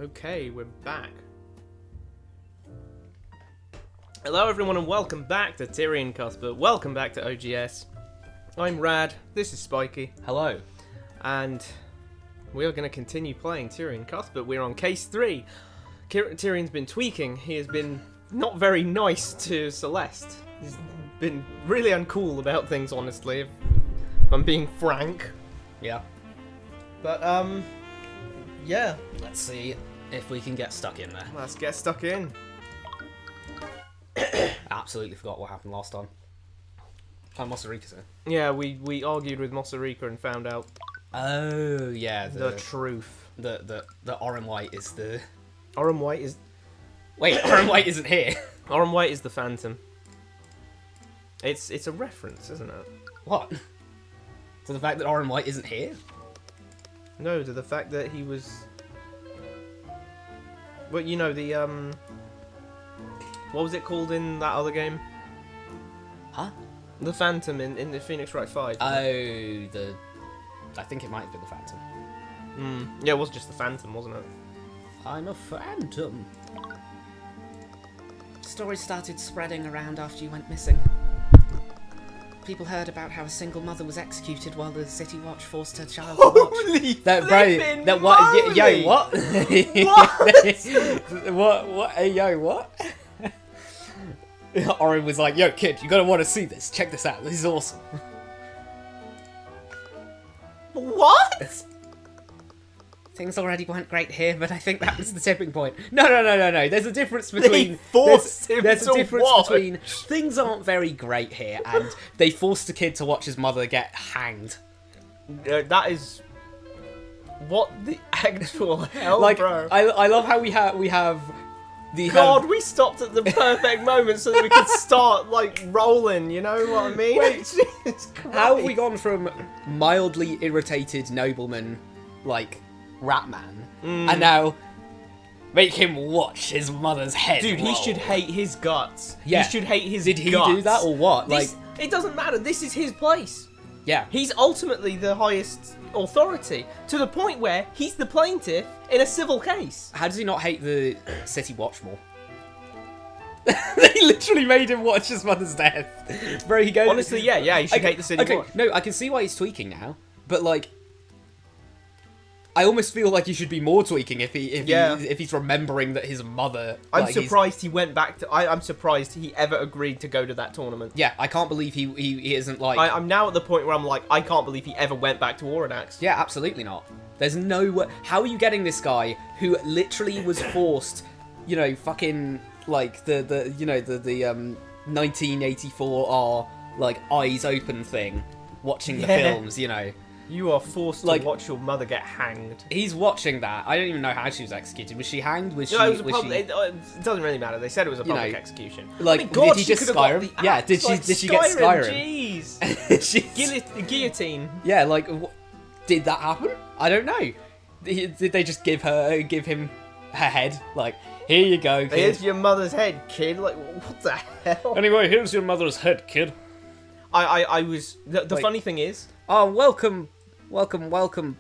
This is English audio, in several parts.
Okay, we're back. Hello everyone and welcome back to Tyrion Cuthbert. Welcome back to OGS. I'm Rad, this is Spiky. Hello. And we are going to continue playing Tyrion Cuthbert. We're on case 3. Tyrion's been tweaking. He has been not very nice to Celeste. He's been really uncool about things, honestly, if I'm being frank. Yeah. But, yeah. Let's see if we can get stuck in there. Let's get stuck in. Absolutely forgot what happened last time. Oh, Mossarika's in. Yeah, we argued with Mossarika and found out Oh, yeah. the truth. The Oran White is the... Oran White is... Wait, Oran White isn't here. Oran White is the Phantom. It's a reference, isn't it? What? To the fact that Oran White isn't here? No, to the fact that he was... Well, you know, the, what was it called in that other game? Huh? The Phantom in the Phoenix Wright 5. Oh, I think it might have been the Phantom. Yeah, it was just the Phantom, wasn't it? I'm a phantom. Stories started spreading around after you went missing. People heard about how a single mother was executed while the City Watch forced her child to watch. Holy That what? Yo, what? What? what? Hey, yo, what? Oren was like, "Yo, kid, you're gonna want to see this. Check this out. This is awesome." What? Things already weren't great here, but I think that was the tipping point. No. There's a difference between... There's a difference between things aren't very great here, and they forced a kid to watch his mother get hanged. That is... What the actual hell, Like, bro? I love how we have... God, we stopped at the perfect moment so that we could start, like, rolling, you know what I mean? Wait, Jesus Christ. How have we gone from mildly irritated nobleman, like, rat man, and now make him watch his mother's head Dude, roll? he should hate his guts. Yeah. He should hate his Did he guts. do that or what? It doesn't matter. This is his place. Yeah. He's ultimately the highest authority, to the point where he's the plaintiff in a civil case. How does he not hate the City Watch more? They literally made him watch his mother's death. Bro, he goes... Honestly, yeah, he should hate the City Watch. No, I can see why he's tweaking now, but, like... I almost feel like he should be more tweaking if he's remembering that his mother... I'm surprised he went back to... I'm surprised he ever agreed to go to that tournament. Yeah, I can't believe he isn't, like... I'm now at the point where I'm like, I can't believe he ever went back to Overanalyzing. Yeah, absolutely not. There's no way... How are you getting this guy who literally was forced, you know, fucking, like, the 1984 like, eyes open thing, watching the films, you know? You are forced to watch your mother get hanged. He's watching that. I don't even know how she was executed. Was she hanged? It doesn't really matter. They said it was a public execution. Like, did he just Skyrim? Yeah, did she get Skyrim? Jeez. Guillotine. Yeah, like, did that happen? I don't know. Did they just give him her head? Like, here you go, kid. Here's your mother's head, kid. Like, what the hell? Anyway, here's your mother's head, kid. I was... The funny thing is... Oh, welcome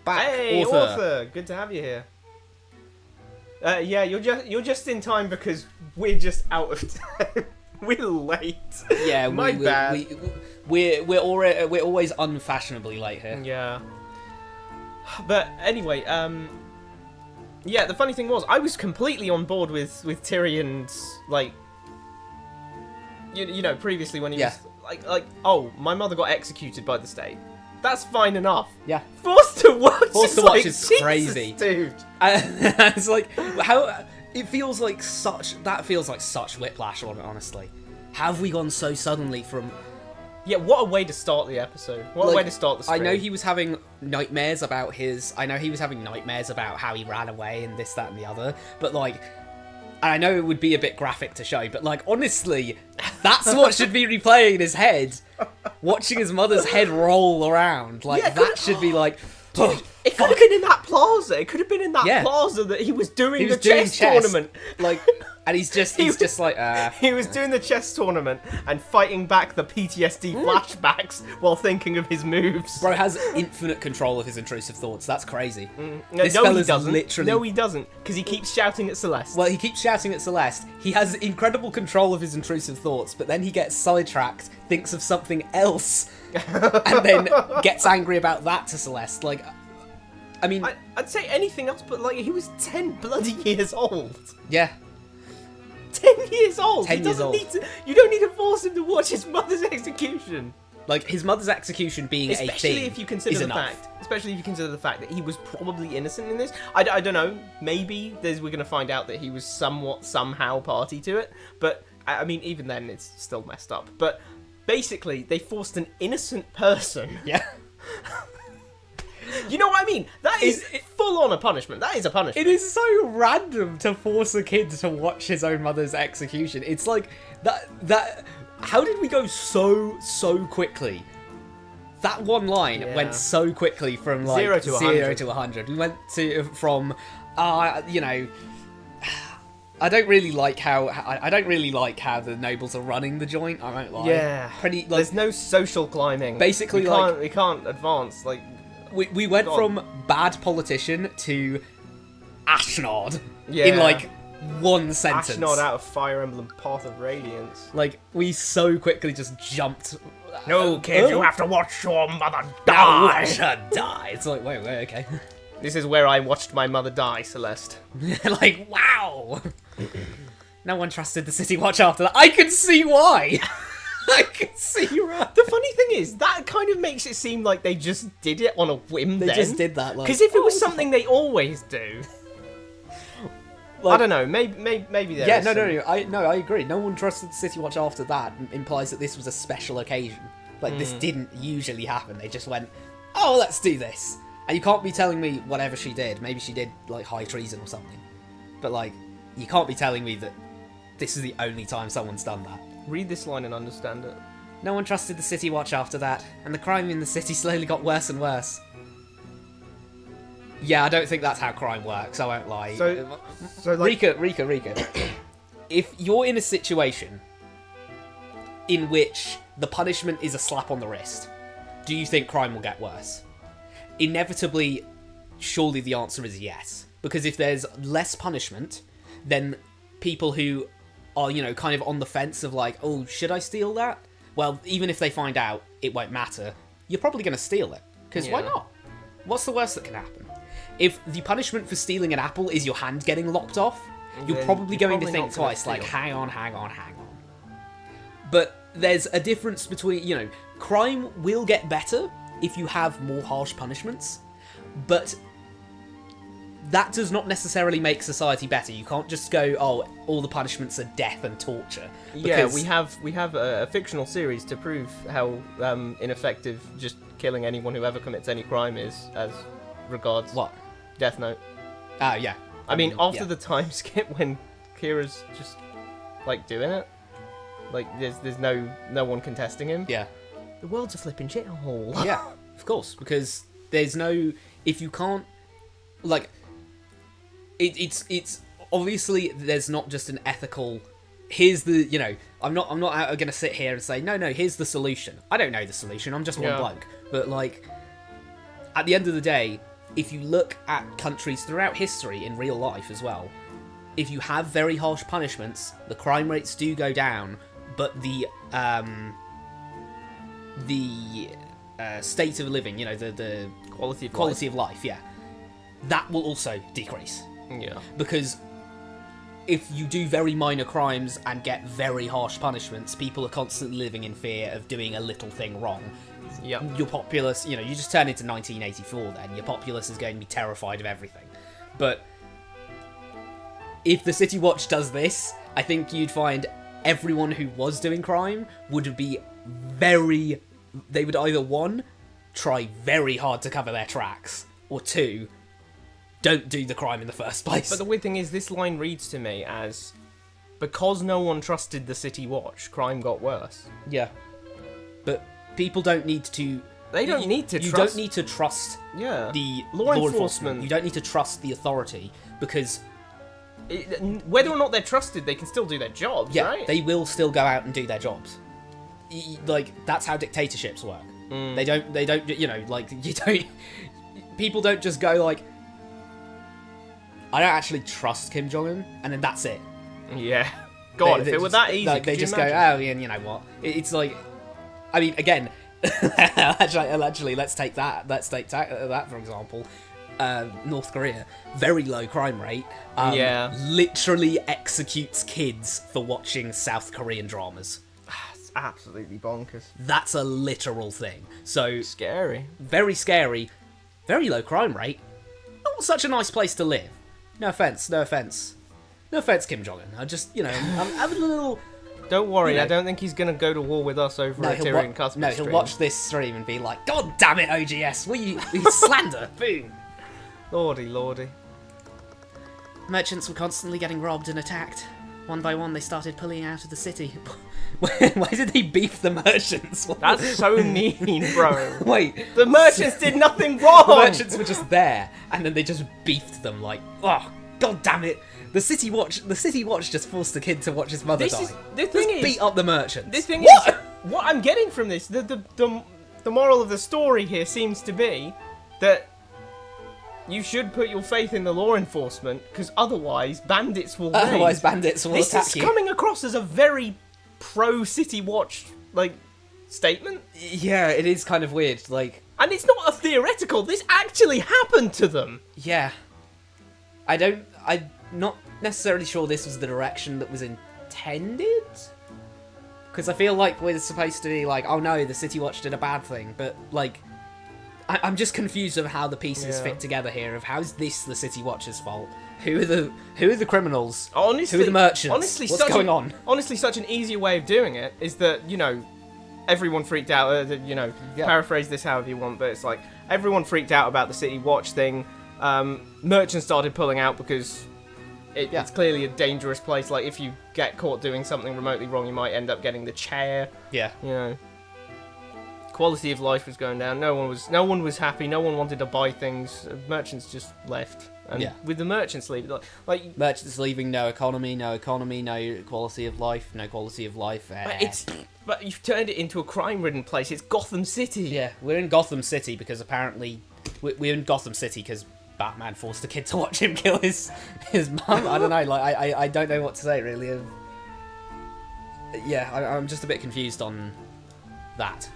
back, hey, author. Good to have you here. Yeah, you're just in time because we're just out of time. We're late. Yeah, my bad. We're always unfashionably late here. Yeah. But anyway, yeah, the funny thing was I was completely on board with Tyrion's, like, you know, previously when he was like, oh, my mother got executed by the state. That's fine enough. Yeah. Forced to watch is crazy, dude. It's like how it feels like such whiplash on it. Honestly, how have we gone so suddenly from? Yeah, what a way to start the episode. What a way to start the stream. I know he was having nightmares about how he ran away and this, that, and the other. But like, and I know it would be a bit graphic to show, but like, honestly, that's what should be replaying in his head. Watching his mother's head roll around, like, that should be like... Dude, It could have been in that plaza. It could have been in that plaza that he was doing the chess tournament. Like, and he's just like, He was doing the chess tournament and fighting back the PTSD flashbacks while thinking of his moves. Bro has infinite control of his intrusive thoughts. That's crazy. No, This he fella's doesn't. literally... No, he doesn't, because he keeps shouting at Celeste. Well, he keeps shouting at Celeste. He has incredible control of his intrusive thoughts, but then he gets sidetracked, thinks of something else, and then gets angry about that to Celeste. Like, I mean... I'd say anything else, but, like, he was 10 bloody years old. Yeah. 10 years old! 10 years old. You don't need to force him to watch his mother's execution. Like, his mother's execution being Especially 18 if you consider is the enough. fact. Especially if you consider the fact that he was probably innocent in this. I don't know. Maybe we're going to find out that he was somehow party to it. But, I mean, even then, it's still messed up. But, basically, they forced an innocent person... Yeah. You know what I mean? That is full-on a punishment. That is a punishment. It is so random to force a kid to watch his own mother's execution. It's like, that... How did we go so quickly? That one line went so quickly from, like, 0 to 100. 0 to 100. We went from, you know... I don't really like how the nobles are running the joint. I won't lie. Yeah. Pretty. Like, there's no social climbing. Basically, we can't advance. Like, we went from bad politician to Ashnod Yeah. in like one sentence. Ashnod out of Fire Emblem Path of Radiance. Like, we so quickly just jumped. No, kid, you have to watch your mother Now die. watch her die. It's like, wait, okay. This is where I watched my mother die, Celeste. Like, wow. No one trusted the City Watch after that. I can see why. I can see right. The funny thing is, that kind of makes it seem like they just did it on a whim. They just did that. Because if it was something they always do, like, I don't know. Maybe there. Yeah, is no, I agree. No one trusted the City Watch after that. Implies that this was a special occasion. Like, this didn't usually happen. They just went, oh, let's do this. And you can't be telling me whatever she did. Maybe she did, like, high treason or something. But, like, you can't be telling me that this is the only time someone's done that. Read this line and understand it. No one trusted the City Watch after that, and the crime in the city slowly got worse and worse. Yeah, I don't think that's how crime works, I won't lie. So like... Rika. If you're in a situation in which the punishment is a slap on the wrist, do you think crime will get worse? Inevitably, surely the answer is yes. Because if there's less punishment, then people who are, you know, kind of on the fence of like, oh, should I steal that? Well, even if they find out, it won't matter. You're probably going to steal it. Because why not? What's the worst that can happen? If the punishment for stealing an apple is your hand getting lopped off, you're probably going to think twice, like, hang on. But there's a difference between, you know, crime will get better if you have more harsh punishments, but that does not necessarily make society better. You can't just go, oh, all the punishments are death and torture. Yeah, we have a fictional series to prove how ineffective just killing anyone who ever commits any crime is, as regards What? Death Note. Oh, yeah. I mean, after the time skip when Kira's just like doing it, like there's no one contesting him. Yeah. The world's a flipping shithole. Yeah, of course, because there's no... If you can't... Like... It's obviously there's not just an ethical... Here's the... You know, I'm not going to sit here and say, no, here's the solution. I don't know the solution, I'm just one bloke. But, like, at the end of the day, if you look at countries throughout history in real life as well, if you have very harsh punishments, the crime rates do go down, but the state of living, you know, the quality of life, yeah, that will also decrease. Yeah. Because if you do very minor crimes and get very harsh punishments, people are constantly living in fear of doing a little thing wrong. Yeah. Your populace, you know, you just turn into 1984 then, your populace is going to be terrified of everything. But if the City Watch does this, I think you'd find everyone who was doing crime would be very... They would either, one, try very hard to cover their tracks, or two, don't do the crime in the first place. But the weird thing is, this line reads to me as, because no one trusted the City Watch, crime got worse. Yeah. But people don't need to They don't need to You trust... don't need to trust Yeah. the Law enforcement. You don't need to trust the authority because Whether or not they're trusted, they can still do their jobs, right? they will still go out and do their jobs. Like, that's how dictatorships work. They don't, you know, like, you don't... People don't just go, like, I don't actually trust Kim Jong-un, and then that's it. Yeah. God, if it were that easy, like, they just go, oh, yeah, you know what? It's like... I mean, again... actually, let's take that for example. North Korea, very low crime rate. Literally executes kids for watching South Korean dramas. It's absolutely bonkers. That's a literal thing. So Scary. very scary, very low crime rate. Not such a nice place to live. No offense, Kim Jong-un. I just, you know, I'm a little. Don't worry, You know. I don't think he's going to go to war with us over a Tyrion Cuthbert No, he'll watch this stream and be like, God damn it, OGS, we slander. Boom. Lordy. Merchants were constantly getting robbed and attacked. One by one, they started pulling out of the city. Why did they beef the merchants? That's so mean, bro. Wait. The merchants did nothing wrong! The merchants were just there, and then they just beefed them like, oh, God damn it. The City Watch just forced the kid to watch his mother die. The thing is, beat up the merchants. The thing is, what I'm getting from this, the moral of the story here seems to be that you should put your faith in the law enforcement, because otherwise bandits will raid. Otherwise bandits will attack This you. is coming across as a very pro-City Watch, like, statement. Yeah, it is kind of weird, like... And it's not a theoretical, this actually happened to them. Yeah. I'm not necessarily sure this was the direction that was intended. Because I feel like we're supposed to be like, oh no, the City Watch did a bad thing, but, like... I'm just confused of how the pieces fit together here, of how is this the City Watch's fault? Who are the criminals? Honestly, who are the merchants? Honestly, what's going on? Honestly, such an easier way of doing it is that, you know, everyone freaked out, paraphrase this however you want, but it's like, everyone freaked out about the City Watch thing. Merchants started pulling out because it's clearly a dangerous place. Like, if you get caught doing something remotely wrong, you might end up getting the chair. Yeah. You know. Quality of life was going down. No one was happy. No one wanted to buy things. Merchants just left. And with the merchants leaving, like merchants leaving, no economy, no quality of life, But you've turned it into a crime-ridden place. It's Gotham City. Yeah, we're in Gotham City because apparently we're in Gotham City because Batman forced a kid to watch him kill his mum. I don't know. Like I don't know what to say really. I'm just a bit confused on that.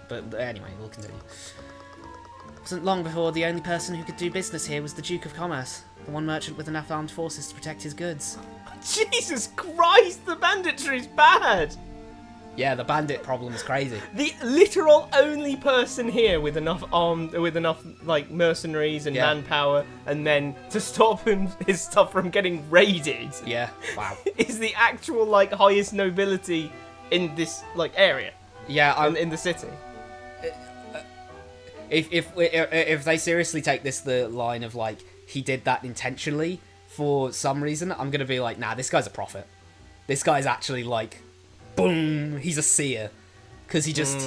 But anyway, we'll continue. It wasn't long before the only person who could do business here was the Duke of Commerce, the one merchant with enough armed forces to protect his goods. Jesus Christ, the banditry's bad! Yeah, the bandit problem is crazy. The literal only person here with enough like mercenaries and manpower and men to stop his stuff from getting raided. Yeah, wow. Is the actual like highest nobility in this like area. Yeah, in the city. If they seriously take this the line of like he did that intentionally for some reason, I'm gonna be like, nah, this guy's a prophet. This guy's actually like, boom, he's a seer, because he just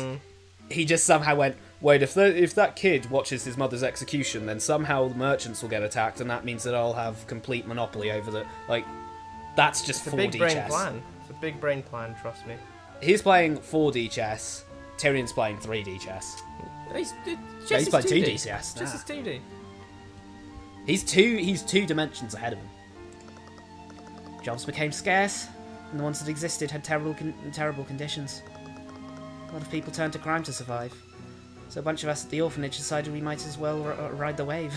somehow went, wait, if that kid watches his mother's execution, then somehow the merchants will get attacked, and that means that I'll have complete monopoly over the like. That's just 4D chess. It's a big brain plan. It's a big brain plan. Trust me. He's playing 4D chess. Tyrion's playing 3D chess. He's playing 2D chess. Just as 2D. He's two dimensions ahead of him. Jobs became scarce, and the ones that existed had terrible conditions. A lot of people turned to crime to survive. So a bunch of us at the orphanage decided we might as well ride the wave.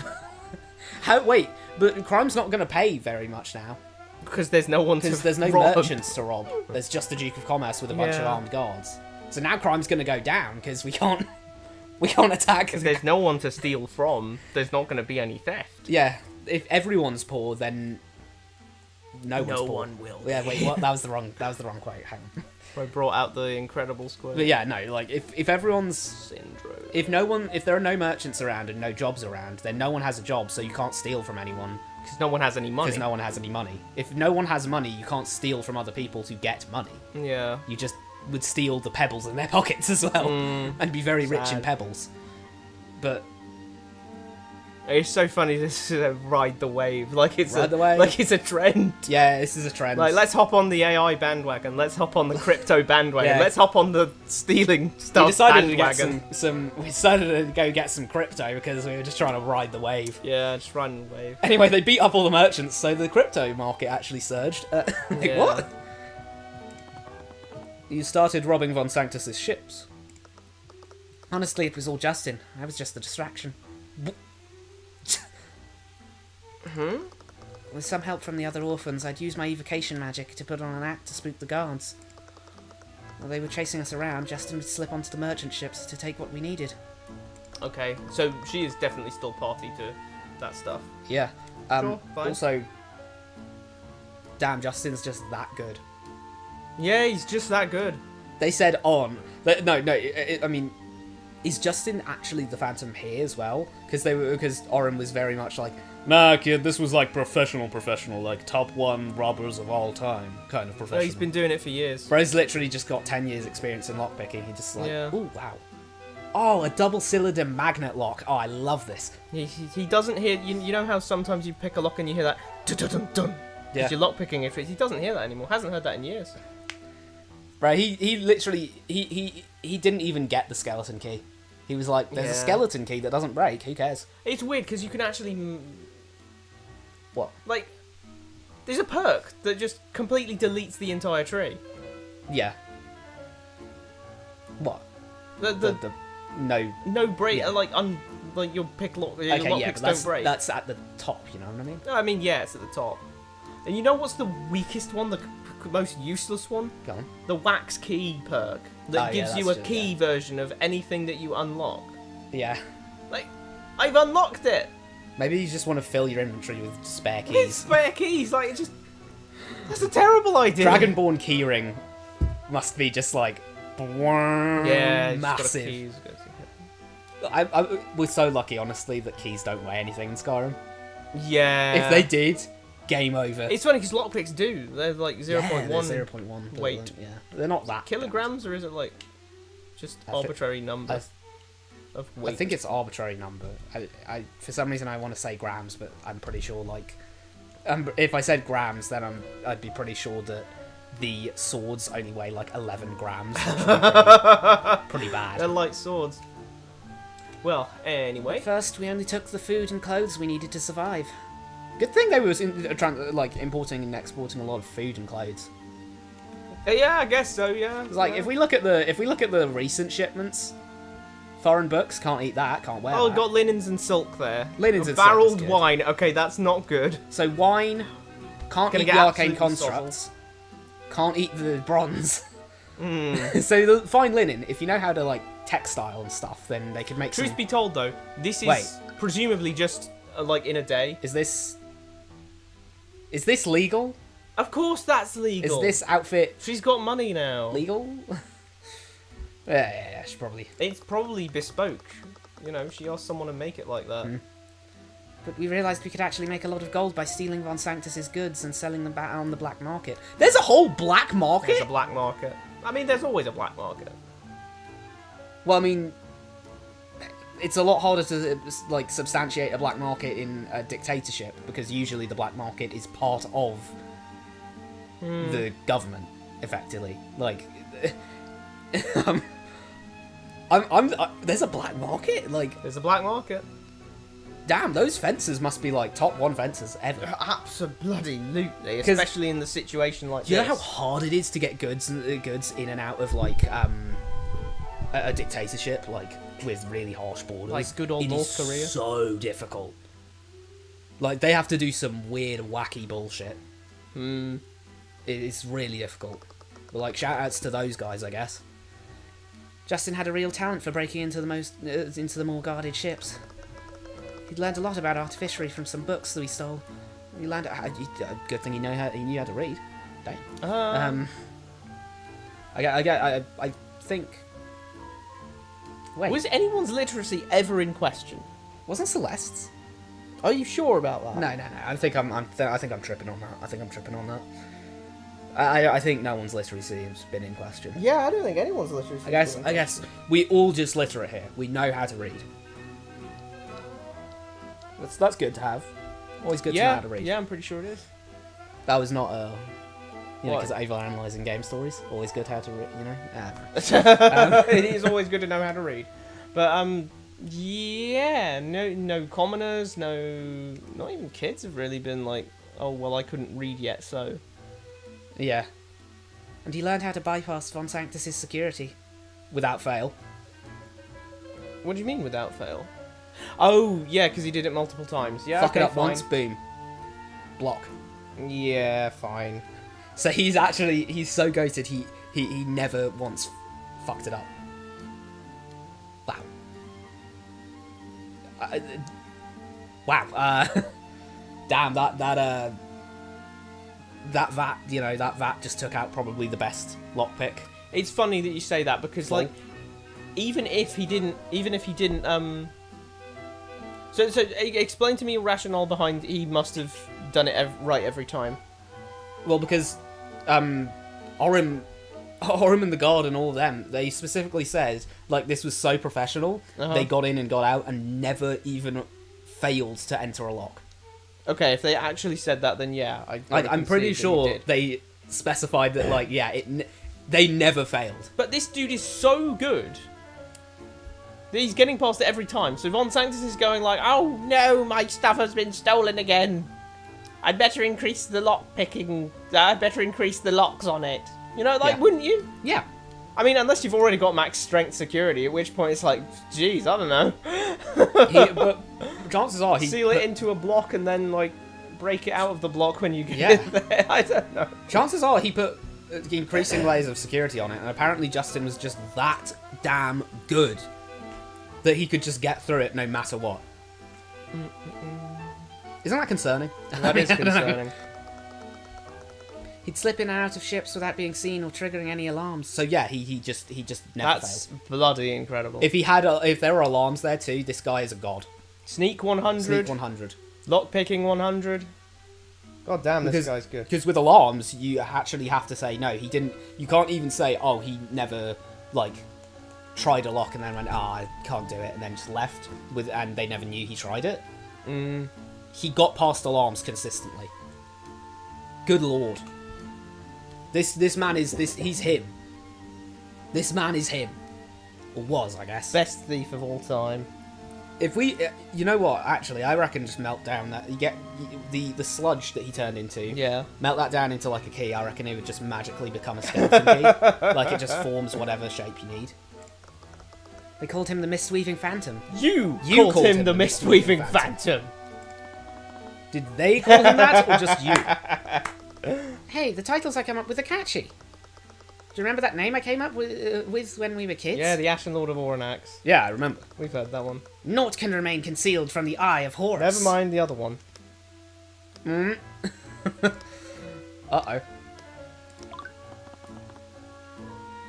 Wait, but crime's not going to pay very much now. Because there's no one to Because there's no rob. merchants to rob. There's just the Duke of Commerce with a bunch of armed guards. So now crime's going to go down because we can't attack. Because there's no one to steal from. There's not going to be any theft. Yeah, if everyone's poor, then no one's poor. No one will. Yeah, wait, what? That was the wrong quote. Hang on. I brought out the Incredible Square. But yeah, no, like if everyone's syndrome. If there are no merchants around and no jobs around, then no one has a job, so you can't steal from anyone. Because no one has any money. Because no one has any money. If no one has money, you can't steal from other people to get money. Yeah. You just would steal the pebbles in their pockets as well, and be very rich in pebbles. but It's so funny. This is ride the wave, like it's Ride the wave. like it's a trend. yeah, this is a trend. Like, let's hop on the AI bandwagon. Let's hop on the crypto bandwagon. Yeah. Let's hop on the stealing we stuff decided to bandwagon. get we decided to go get some crypto because we were just trying to ride the wave. Yeah, just riding the wave. Anyway, they beat up all the merchants, so the crypto market actually surged. Like, Yeah. what? You started robbing Von Sanctus's ships. Honestly, it was all Justin. I was just a distraction. With some help from the other orphans, I'd used my evocation magic to put on an act to spook the guards. While they were chasing us around, Justin would slip onto the merchant ships to take what we needed. Okay, so she is definitely still party to that stuff. Yeah. Sure, fine. Also, damn, Justin's just that good. Yeah, he's just that good. They said on. I mean, is Justin actually the Phantom here as well? Because Oren was very much like, nah, kid, this was like professional, like top 1 robbers of all time kind of professional. Well, he's been doing it for years. Bro's literally just got 10 years experience in lockpicking. He just like, Yeah. ooh, wow. Oh, a double cylinder magnet lock. Oh, I love this. He doesn't hear. You know how sometimes you pick a lock and you hear that dun dun dun dun. Yeah. You're lock picking it. He doesn't hear that anymore. Hasn't heard that in years. Bro, he literally he didn't even get the skeleton key. He was like, there's a Yeah. skeleton key that doesn't break. Who cares? It's weird because you can actually What? like. There's a perk that just completely deletes the entire tree. Yeah. What? The no. no break Yeah. like your pick lock. Your Okay, lock yeah, picks but don't break. that's at the top. You know what I mean? No, I mean, yeah, it's at the top. And you know what's the weakest one? The most useless one? Go on. The wax key perk that Oh, yeah, gives you a that's just- key yeah. version of anything that you unlock. Yeah. Like, I've unlocked it. Maybe you just want to fill your inventory with spare It's keys. spare keys. Like, it just that's a terrible idea. Dragonborn keyring must be just like Yeah, it's just got a massive. keys. We're so lucky, honestly, that keys don't weigh anything in Skyrim. Yeah. If they did, game over. It's funny because lockpicks do. They're like 0.1 they're 0.1 but weight. Yeah, they're not that kilograms, or is it like just I thi- arbitrary number of I weight? think it's arbitrary number. I for some reason I want to say grams, but I'm pretty sure like if I said grams, then I'd be pretty sure that the swords only weigh like 11 grams. Which would be pretty bad. They're light swords. Well, anyway. At first, we only took the food and clothes we needed to survive. Good thing they were importing and exporting a lot of food and clothes. Yeah, I guess so. Yeah. It's like yeah. if we look at the recent shipments, foreign books can't eat that, can't wear Oh, that. got linens and silk there. Linens and silk is barreled good. wine. Okay, that's not good. So wine can't Gonna eat the get arcane absolutely constructs. Can't eat the bronze. Mm. So the fine linen, if you know how to like textile and stuff, then they could make Truth some. be told, though, this is Wait. presumably just like in a day. Is this legal? Of course, that's legal. Is this outfit She's got money now. legal? yeah, she probably. It's probably bespoke. You know, she asked someone to make it like that. But we realised we could actually make a lot of gold by stealing Von Sanctus's goods and selling them back on the black market. There's a whole black market? There's a black market. I mean, there's always a black market. Well, I mean, it's a lot harder to like substantiate a black market in a dictatorship because usually the black market is part of the government, effectively. Like, there's a black market. Like, There's a black market. damn, those fences must be like top 1 fences ever. Absolutely, especially in the situation like Do you this. know how hard it is to get goods in and out of like a dictatorship, like with really harsh borders? Like good old It North is Korea? so difficult. Like they have to do some weird, wacky bullshit. It's really difficult. But like, shout outs to those guys, I guess. Justin had a real talent for breaking into the more guarded ships. He'd learned a lot about artificery from some books that we stole. He learned. Good thing he knew how to read. Damn. I think. Wait, Was anyone's literacy ever in question? wasn't Celeste's? Are you sure about that? No. I think I'm tripping on that. I think no one's literacy has been in question. Yeah, I don't think anyone's literacy. I guess we all just literate here. We know how to read. That's good to have. Always good to know Yeah, how to read. yeah, I'm pretty sure it is. That was not a... You know, What? because overanalyzing game stories. Always good how to read, you know? It is always good to know how to read. But, yeah, no commoners, not even kids have really been like, oh, well, I couldn't read yet, so... Yeah. And he learned how to bypass Von Sanctus's security. Without fail. What do you mean without fail? Oh, yeah, because he did it multiple times. Yeah, Fuck okay, it up fine. once, boom. Block. Yeah, fine. So he's so goated, he never once fucked it up. Wow. Wow. Damn, that VAT, you know, that VAT just took out probably the best lockpick. It's funny that you say that because, like, even if he didn't, So explain to me your rationale behind he must have done it right every time. Well, because Orim and the guard and all of them, they specifically said, like, this was so professional, they got in and got out and never even failed to enter a lock. Okay, if they actually said that, then yeah. I'm pretty sure they specified that, like, yeah, they never failed. But this dude is so good. He's getting past it every time. So Von Sanctus is going like, oh no, my stuff has been stolen again. I'd better increase the lock picking. I'd better increase the locks on it. You know, like, wouldn't you? Yeah. I mean, unless you've already got max strength security, at which point it's like, geez, I don't know. But chances are seal it into a block and then, like, break it out of the block when you get there. I don't know. Chances are he put increasing layers of security on it, and apparently Justin was just that damn good that he could just get through it no matter what. Isn't that concerning? That is concerning. He'd slip in and out of ships without being seen or triggering any alarms. So yeah, he just never That's failed. bloody incredible. If there were alarms there too, this guy is a god. Sneak 100. Sneak 100. Lockpicking 100. God damn, this guy's good. Because with alarms, you actually have to say, no, he didn't... You can't even say, oh, he never, like, tried a lock and then went, I can't do it, and then just left, and they never knew he tried it. He got past alarms consistently. Good lord. This man is... He's him. This man is him. Or was, I guess. Best thief of all time. If we... You know what? Actually, I reckon just melt down that... You get the sludge that he turned into. Yeah. Melt that down into, like, a key. I reckon it would just magically become a skeleton key. Like, it just forms whatever shape you need. They called him the Mistweaving Phantom. You called him the Mistweaving Phantom. Did they call him that, or just you? Hey, the titles I came up with are catchy. Do you remember that name I came up with when we were kids? Yeah, the Ashen Lord of Overanalyzing. Yeah, I remember. We've heard that one. Naught can remain concealed from the eye of Horus. Never mind the other one. Uh-oh.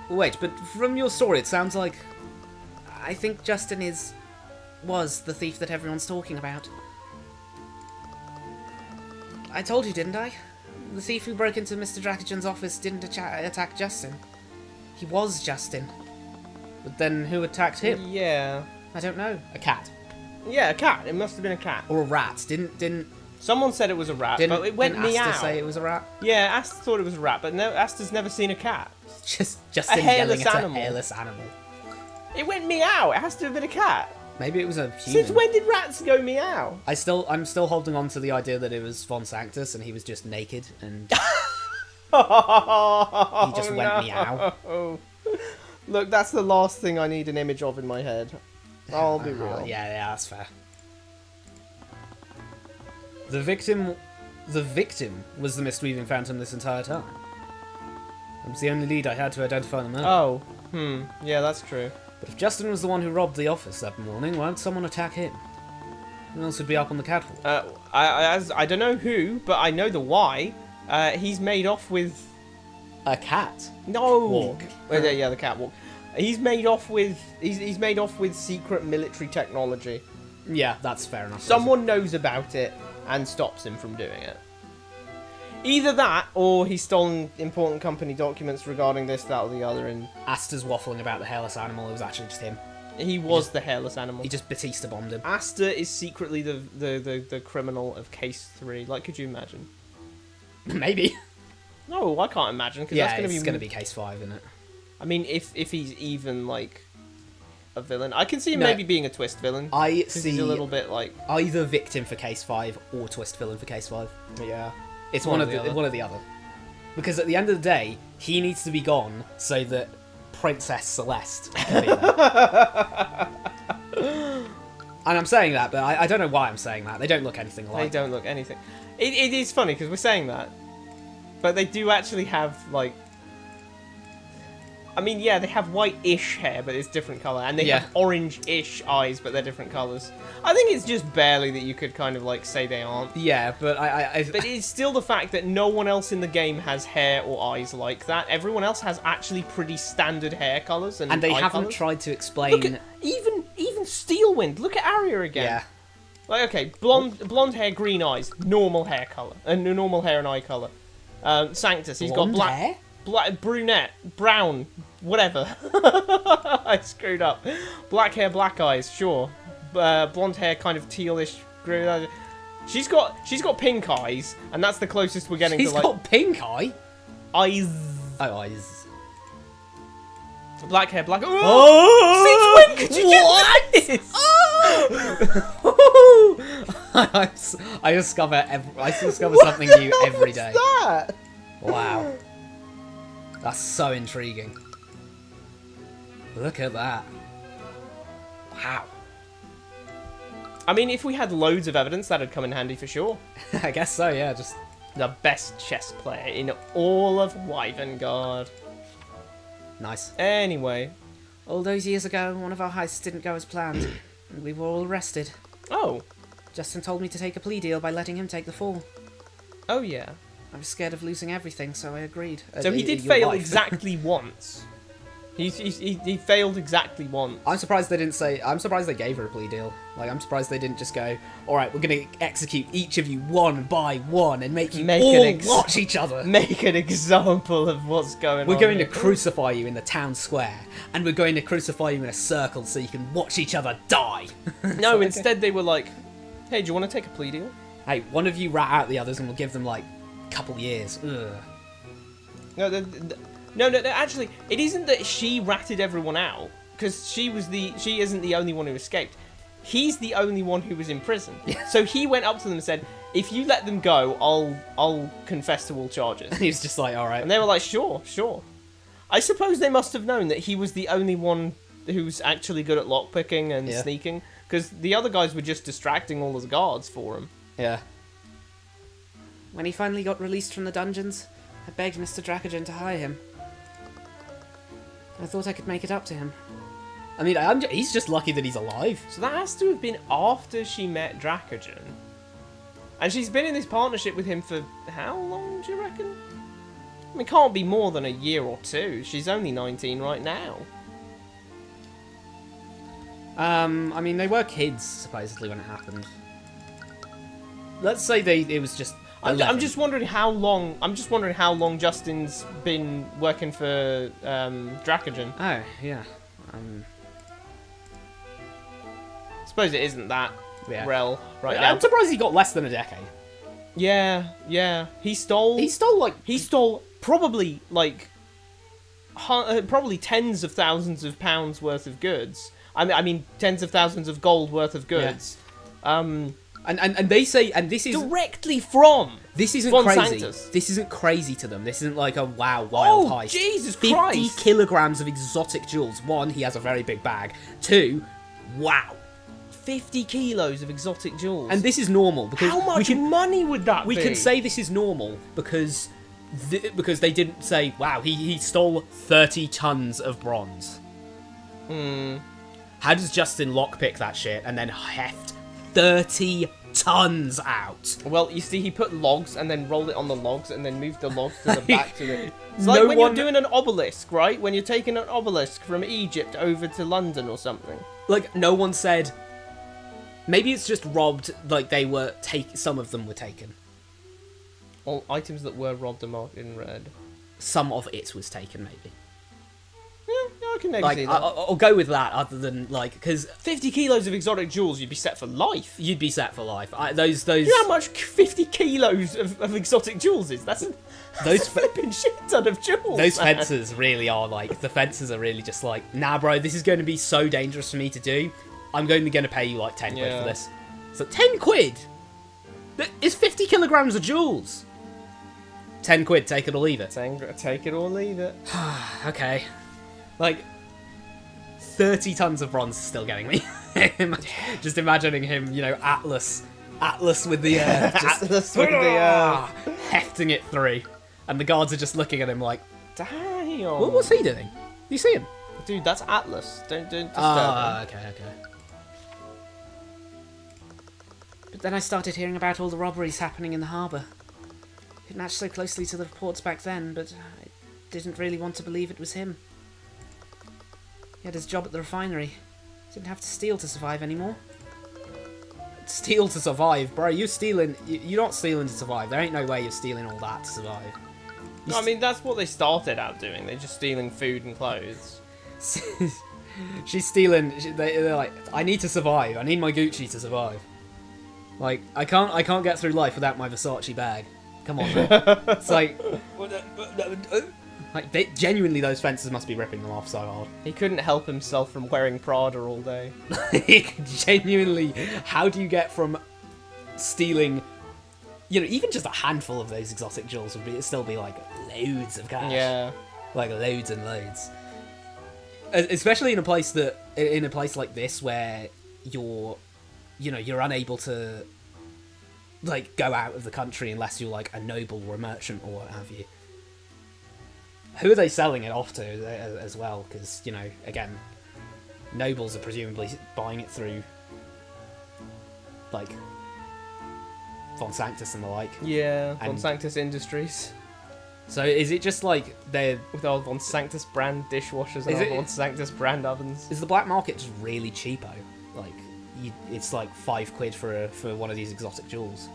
Wait, but from your story, it sounds like... I think Justin was the thief that everyone's talking about. I told you, didn't I? The thief who broke into Mr. Dracogen's office didn't attack Justin. He was Justin. But then who attacked him? Yeah. I don't know. A cat. Yeah, a cat. It must have been a cat. Or a rat. Didn't Someone said it was a rat, but it went meow. Asta say it was a rat? Yeah, Asta thought it was a rat, but no, Asta's never seen a cat. Just a hairless yelling animal. At a hairless animal. It went meow. It has to have been a cat. Maybe it was a human. Since when did rats go meow? I'm still holding on to the idea that it was Von Sanctus and he was just naked and he just went meow. Look, that's the last thing I need an image of in my head. I'll be real. Yeah, that's fair. The victim was the Mistweaving Phantom this entire time. It was the only lead I had to identify the murder. Oh, yeah, that's true. But if Justin was the one who robbed the office that morning, why didn't someone attack him? Who else would be up on the catwalk? I don't know who, but I know the why. He's made off with... A cat? No! Walk. Yeah, the catwalk. He's made off with... He's made off with secret military technology. Yeah, that's fair enough. Someone knows about it and stops him from doing it. Either that, or he's stolen important company documents regarding this, that, or the other, and... Asta's waffling about the hairless animal, it was actually just him. He was the hairless animal. He just Batista bombed him. Aster is secretly the criminal of Case 3. Like, could you imagine? Maybe. No, I can't imagine, because Yeah, that's it's going to be Case 5, isn't it? I mean, if he's even, like, a villain. I can see him No. maybe being a twist villain. I 'cause see he's a little bit, like... either victim for Case 5 or twist villain for Case 5. Yeah. It's one of the other. Because at the end of the day, he needs to be gone so that Princess Celeste can be there. And I'm saying that, but I don't know why I'm saying that. They don't look anything They alike. don't look anything. It is funny, because we're saying that. But they do actually have, like... I mean, yeah, they have white-ish hair, but it's different colour. And they have orange-ish eyes, but they're different colours. I think it's just barely that you could kind of, like, say they aren't. Yeah, but But it's still the fact that no one else in the game has hair or eyes like that. Everyone else has actually pretty standard hair colours and they eye haven't colours. tried to explain... Look at, even Steelwind. Look at Arya again. Yeah. Like, okay, blonde hair, green eyes, normal hair colour. Normal hair and eye colour. Sanctus, he's Blonde got black... hair? Black, brunette, brown, whatever. I screwed up. Black hair, black eyes, sure. Blonde hair, kind of tealish. She's got pink eyes, and that's the closest we're getting She's to like got pink eye? eyes. Oh, eyes. Black hair, black. Oh! Since when could you do this? Oh! I discover something new every day. What's that? Wow. That's so intriguing. Look at that. Wow. I mean, if we had loads of evidence, that'd come in handy for sure. I guess so, yeah, just... The best chess player in all of Wyvengard. Nice. Anyway. All those years ago, one of our heists didn't go as planned, and we were all arrested. Oh. Justin told me to take a plea deal by letting him take the fall. Oh, yeah. I was scared of losing everything, so I agreed. So he did your fail life. exactly once. He failed exactly once. I'm surprised they didn't say... I'm surprised they gave her a plea deal. Like, I'm surprised they didn't just go, alright, we're going to execute each of you one by one and make you all watch each other. Make an example of what's going on. We're going to crucify you in the town square, and we're going to crucify you in a circle so you can watch each other die. No, instead they were like, hey, do you want to take a plea deal? Hey, one of you rat out the others and we'll give them, like, a couple years. Ugh. No, actually, it isn't that she ratted everyone out, because she isn't the only one who escaped. He's the only one who was in prison. So he went up to them and said, if you let them go, I'll confess to all charges. And he was just like, alright. And they were like, sure. I suppose they must have known that he was the only one who's actually good at lockpicking and sneaking, because the other guys were just distracting all the guards for him. Yeah. When he finally got released from the dungeons, I begged Mr. Dracogen to hire him. I thought I could make it up to him. I mean, he's just lucky that he's alive. So that has to have been after she met Dracogen. And she's been in this partnership with him for how long, do you reckon? I mean, it can't be more than a year or two. She's only 19 right now. I mean, they were kids, supposedly, when it happened. Let's say it was just 11. I'm just wondering how long. Justin's been working for Dracogen. Oh, yeah. I suppose it isn't that rel right I'm now. surprised he got less than a decade. Yeah. He stole probably probably tens of thousands of pounds worth of goods. I mean tens of thousands of gold worth of goods. Yeah. And they say, and this is directly from. This isn't Von crazy. Sanctus. This isn't crazy to them. This isn't like a wild heist. Jesus 50 Christ! kilograms of exotic jewels. 1, he has a very big bag. 2, wow. 50 kilos of exotic jewels. And this is normal because how much money would that be? We can say this is normal because they didn't say, wow, he stole 30 tons of bronze. How does Justin lockpick that shit and then heft 30 tons out? Well, you see, he put logs and then rolled it on the logs and then moved the logs to the back to the... It's like when you're doing an obelisk, right? When you're taking an obelisk from Egypt over to London or something. Like, no one said... Maybe it's just robbed, like they were some of them were taken. All items that were robbed are marked in red. Some of it was taken, maybe. Yeah, can maybe Like, see that. I'll go with that, other than, like, because 50 kilos of exotic jewels, you'd be set for life. you'd be set for life. Those You know how much 50 kilos of exotic jewels is? That's Those a flipping shit ton of jewels. those man. fences really are, like, the fences are really just like, nah, bro, this is going to be so dangerous for me to do. I'm going to pay you, like, 10 quid for this. So, 10 quid? That is 50 kilograms of jewels. 10 quid, take it or leave it. Take it or leave it. Okay. Like, 30 tons of bronze is still getting me. Just imagining him, you know, Atlas with the just Atlas with the hefting it through, and the guards are just looking at him like, damn. What's he doing? You see him? Dude, that's Atlas. Don't disturb him. Okay. But then I started hearing about all the robberies happening in the harbour. It matched so closely to the reports back then, but I didn't really want to believe it was him. He had his job at the refinery. Didn't have to steal to survive anymore. Steal to survive? Bro, you're stealing... You're not stealing to survive. There ain't no way you're stealing all that to survive. No, I mean, that's what they started out doing. They're just stealing food and clothes. She's stealing... They're like, I need to survive. I need my Gucci to survive. Like, I can't get through life without my Versace bag. Come on, man. It's like... Like, genuinely, those fences must be ripping them off so hard. He couldn't help himself from wearing Prada all day. Genuinely, how do you get from stealing, you know, even just a handful of those exotic jewels would still be like loads of cash. Yeah. Like loads and loads. Especially in a place like this where you're unable to like go out of the country unless you're like a noble or a merchant or what have you. Who are they selling it off to as well? Because, you know, again, nobles are presumably buying it through, like, Von Sanctus and the like. Yeah, And- Von Sanctus Industries. So is it just like they're... With our Von Sanctus brand dishwashers and Is our it- Von Sanctus brand ovens. Is the black market just really cheapo? Like, it's like 5 quid for one of these exotic jewels.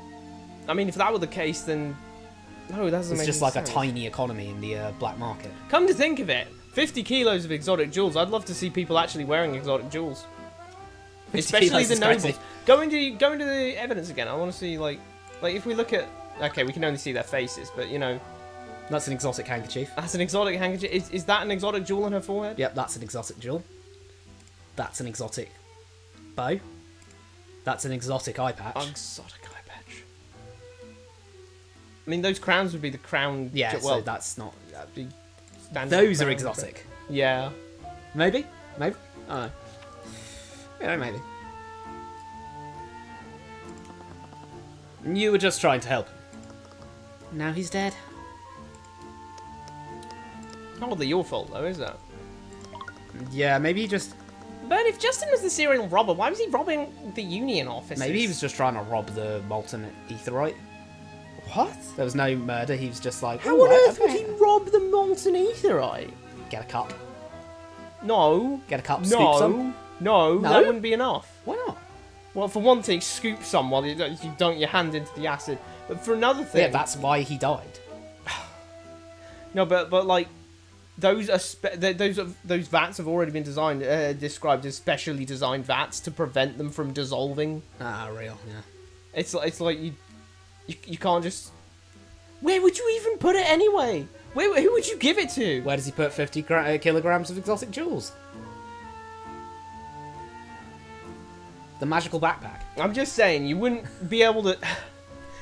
I mean, if that were the case, then... No, that doesn't It's make just any like sense. a tiny economy in the black market. Come to think of it, 50 kilos of exotic jewels. I'd love to see people actually wearing exotic jewels. 50 Especially kilos the is nobles. crazy. Go into the evidence again. I want to see, like if we look at... Okay, we can only see their faces, but, you know... That's an exotic handkerchief. That's an exotic handkerchief. Is that an exotic jewel on her forehead? Yep, that's an exotic jewel. That's an exotic bow. That's an exotic eye patch. Exotic eye patch. I mean, those crowns would be the crown... Yeah, well, so that's not... that'd be standard Those are crown. exotic. Yeah. Maybe? I don't know. Yeah, maybe. You were just trying to help him. Now he's dead. Not really your fault, though, is that? Yeah, maybe he just... But if Justin was the serial robber, why was he robbing the Union offices? Maybe he was just trying to rob the molten etherite. What? There was no murder, he was just like... How "Ooh, on earth would okay." he rob the molten etherite? Get a cup. No. Get a cup, scoop some. No, No? that wouldn't be enough. Why not? Well, for one thing, scoop some while you dunk your hand into the acid. But for another thing... Yeah, that's why he died. No, but like... Those vats have already been designed, described as specially designed vats to prevent them from dissolving. Ah, real, yeah. It's like you can't just... Where would you even put it anyway? Who would you give it to? Where does he put 50 kilograms of exotic jewels? The magical backpack. I'm just saying, you wouldn't be able to...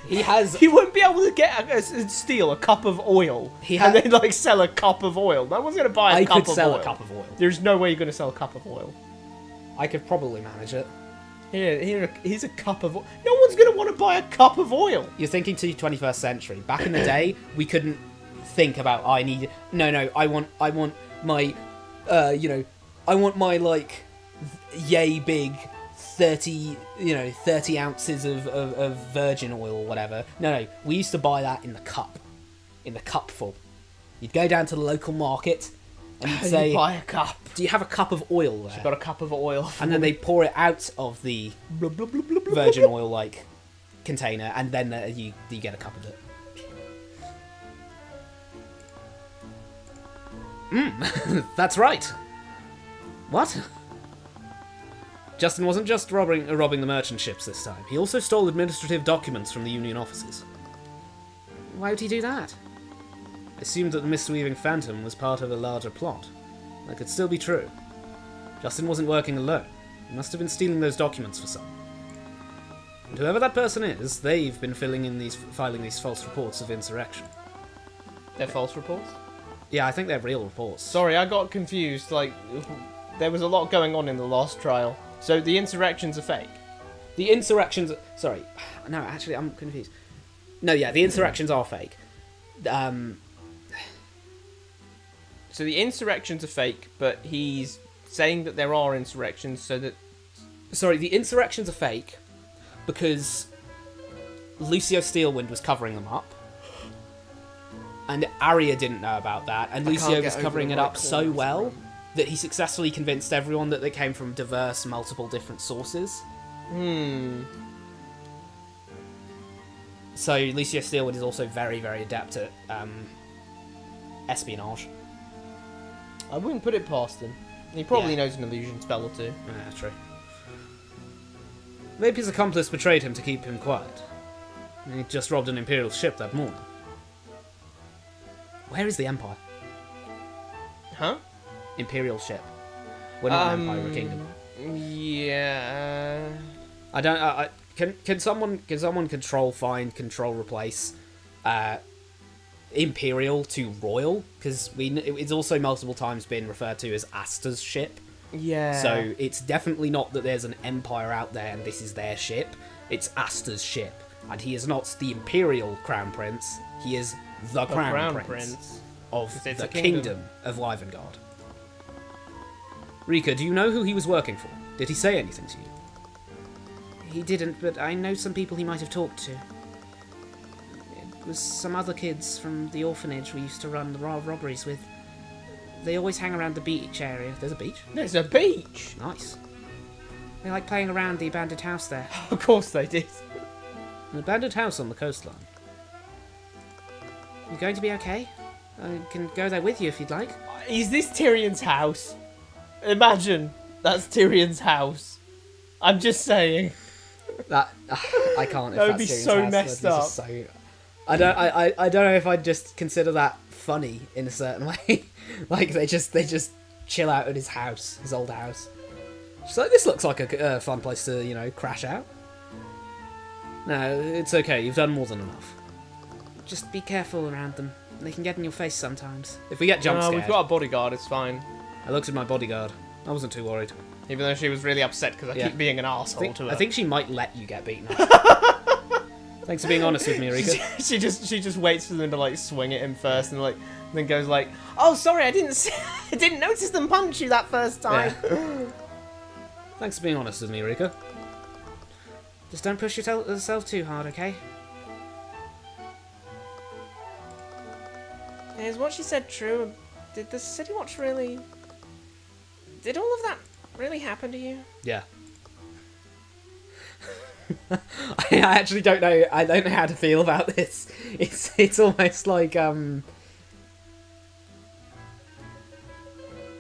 He has... You wouldn't be able to steal a cup of oil and then like sell a cup of oil. No one's going to buy a cup of oil. I could sell a cup of oil. There's no way you're going to sell a cup of oil. I could probably manage it. Here's a cup of oil. No one's going to want to buy a cup of oil. You're thinking to the 21st century. Back in the day, we couldn't think about, I want my, I want my, like, yay big 30 ounces of virgin oil or whatever. No, we used to buy that in the cupful. You'd go down to the local market and you'd say, You buy a cup. do you have a cup of oil there? Got a cup of oil. And then they pour it out of the Blub, blub, blub, blub, blub, virgin blub. oil like container, and then you get a cup of it. That's right. What? Justin wasn't just robbing the merchant ships this time. He also stole administrative documents from the Union offices. Why would he do that? I assumed that the misweaving phantom was part of a larger plot. That could still be true. Justin wasn't working alone. He must have been stealing those documents for someone. And whoever that person is, they've been filing these false reports of insurrection. They're false reports? Yeah, I think they're real reports. Sorry, I got confused. Like, there was a lot going on in the last trial. So the insurrections are fake. The insurrections... Sorry. No, actually, I'm confused. No, yeah, the insurrections are fake. So the insurrections are fake, but he's saying that there are insurrections so that... Sorry, the insurrections are fake because Lucio Steelwind was covering them up. And Arya didn't know about that, and Lucio was covering it up so well that he successfully convinced everyone that they came from diverse, multiple different sources. So Lucio Steelwind is also very, very adept at espionage. I wouldn't put it past him. He probably knows an illusion spell or two. Yeah, true. Maybe his accomplice betrayed him to keep him quiet. He just robbed an Imperial ship that morning. Where is the Empire? Huh? Imperial ship. We're not an Empire, we're a kingdom. Yeah. I don't. Can someone control replace Imperial to Royal? Because it's also multiple times been referred to as Asta's ship. Yeah. So it's definitely not that there's an Empire out there and this is their ship. It's Asta's ship, and he is not the Imperial Crown Prince. He is the Crown Prince of the Kingdom of Livengard. Rika, do you know who he was working for? Did he say anything to you? He didn't, but I know some people he might have talked to. It was some other kids from the orphanage we used to run the robberies with. They always hang around the beach area. There's a beach? There's a beach? Nice. They like playing around the abandoned house there. Of course they did. An abandoned house on the coastline. You going to be okay? I can go there with you if you'd like. Is this Tyrion's house? Imagine that's Tyrion's house. I'm just saying. That I can't. That would be so messed up. I don't know if I'd just consider that funny in a certain way. Like they just chill out at his house, his old house. Just like, this looks like a fun place to crash out. No, it's okay. You've done more than enough. Just be careful around them. They can get in your face sometimes. If we get jump scared. We've got a bodyguard. It's fine. I looked at my bodyguard. I wasn't too worried. Even though she was really upset because I keep being an arsehole to her. I think she might let you get beaten up. Thanks for being honest with me, Rika. she just waits for them to like swing at him first, and then goes like, "Oh, sorry, I didn't notice them punch you that first time." Yeah. Thanks for being honest with me, Rika. Just don't push yourself too hard, okay? Is what she said true? Did the City Watch really? Did all of that really happen to you? Yeah. I actually don't know. I don't know how to feel about this. It's almost like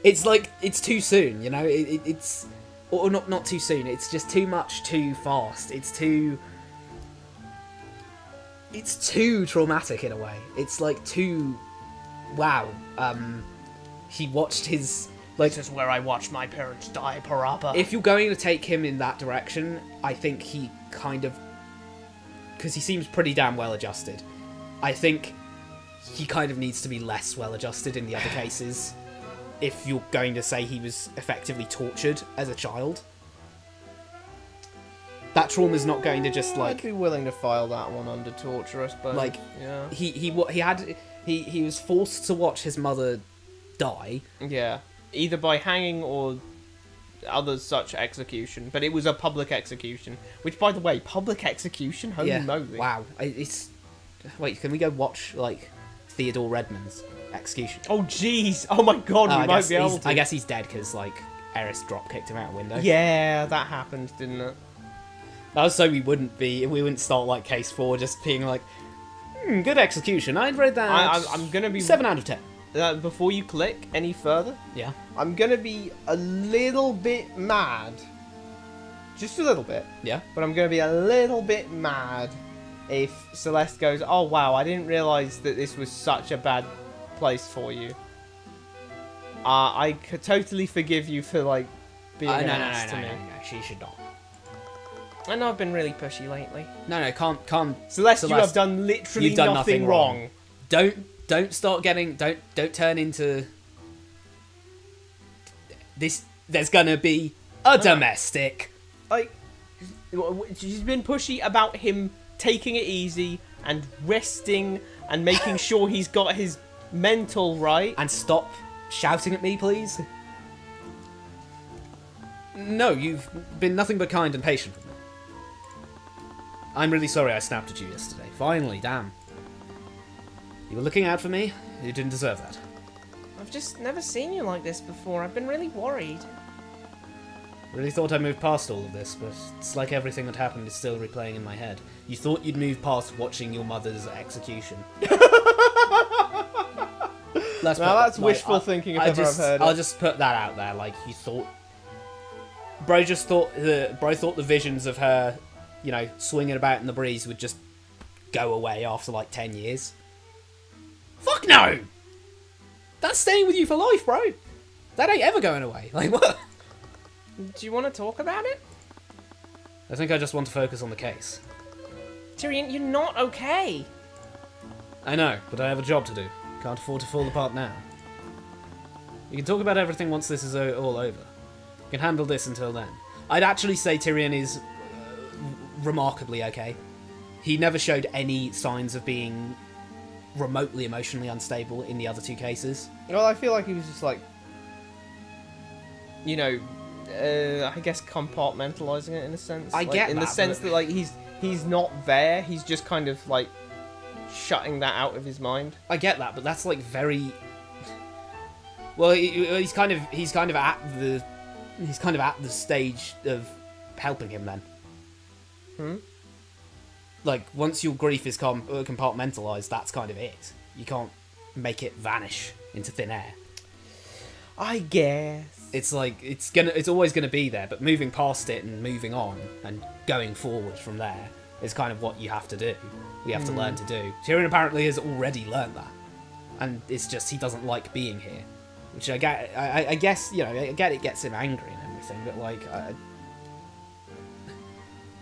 it's like it's too soon. It's or not too soon. It's just too much, too fast. It's too traumatic in a way. It's like too. Wow. He watched his. This is where I watched my parents die, Parappa. If you're going to take him in that direction, I think he kind of... Because he seems pretty damn well-adjusted. I think he kind of needs to be less well-adjusted in the other cases. If you're going to say he was effectively tortured as a child. That trauma's not going to just, I'd be willing to file that one under torture, I suppose. Yeah. He was forced to watch his mother die. Yeah. Either by hanging or other such execution, but it was a public execution. Which, by the way, public execution? Holy moly! Wow, wait, can we go watch Theodore Redmond's execution? Oh jeez! Oh my god, we might be able to. I guess he's dead because Eris drop kicked him out a window. Yeah, that happened, didn't it? That was so we wouldn't start case 4 just being good execution. I'd rate that. I'm gonna be 7 out of 10. Before you click any further, yeah, I'm gonna be a little bit mad. Just a little bit. Yeah. But I'm gonna be a little bit mad if Celeste goes, oh wow, I didn't realise that this was such a bad place for you. I could totally forgive you for, like, being an ass to me. No, she should not. I know I've been really pushy lately. No, can't. Celeste, you have done literally you've done nothing wrong. Don't start getting. Don't turn into. This. There's gonna be a domestic. Like, she's been pushy about him taking it easy and resting and making sure he's got his mental right. And stop shouting at me, please. No, you've been nothing but kind and patient with me. I'm really sorry I snapped at you yesterday. Finally, damn. You were looking out for me. You didn't deserve that. I've just never seen you like this before. I've been really worried. Really thought I moved past all of this, but it's like everything that happened is still replaying in my head. You thought you'd moved past watching your mother's execution. That's wishful thinking if ever I've heard it. I'll just put that out there. Like, you thought... Bro thought the visions of her, you know, swinging about in the breeze would just go away after, like, 10 years. Fuck no! That's staying with you for life, bro. That ain't ever going away. Like, what? Do you want to talk about it? I think I just want to focus on the case. Tyrion, you're not okay. I know, but I have a job to do. Can't afford to fall apart now. You can talk about everything once this is all over. You can handle this until then. I'd actually say Tyrion is remarkably okay. He never showed any signs of being remotely emotionally unstable in the other two cases. Well, I feel like he was just like, you know, I guess compartmentalizing it in a sense. I get in that, the sense that like he's not there. He's just kind of like shutting that out of his mind. I get that, but that's like very. Well, he's kind of at the stage of helping him then. Like, once your grief is compartmentalized, that's kind of it. You can't make it vanish into thin air. I guess. It's like, it's always gonna be there, but moving past it and moving on and going forward from there is kind of what you have to do. We have to learn to do. Tyrion apparently has already learned that. And it's just, he doesn't like being here. Which I guess, you know, I get it gets him angry and everything, but like,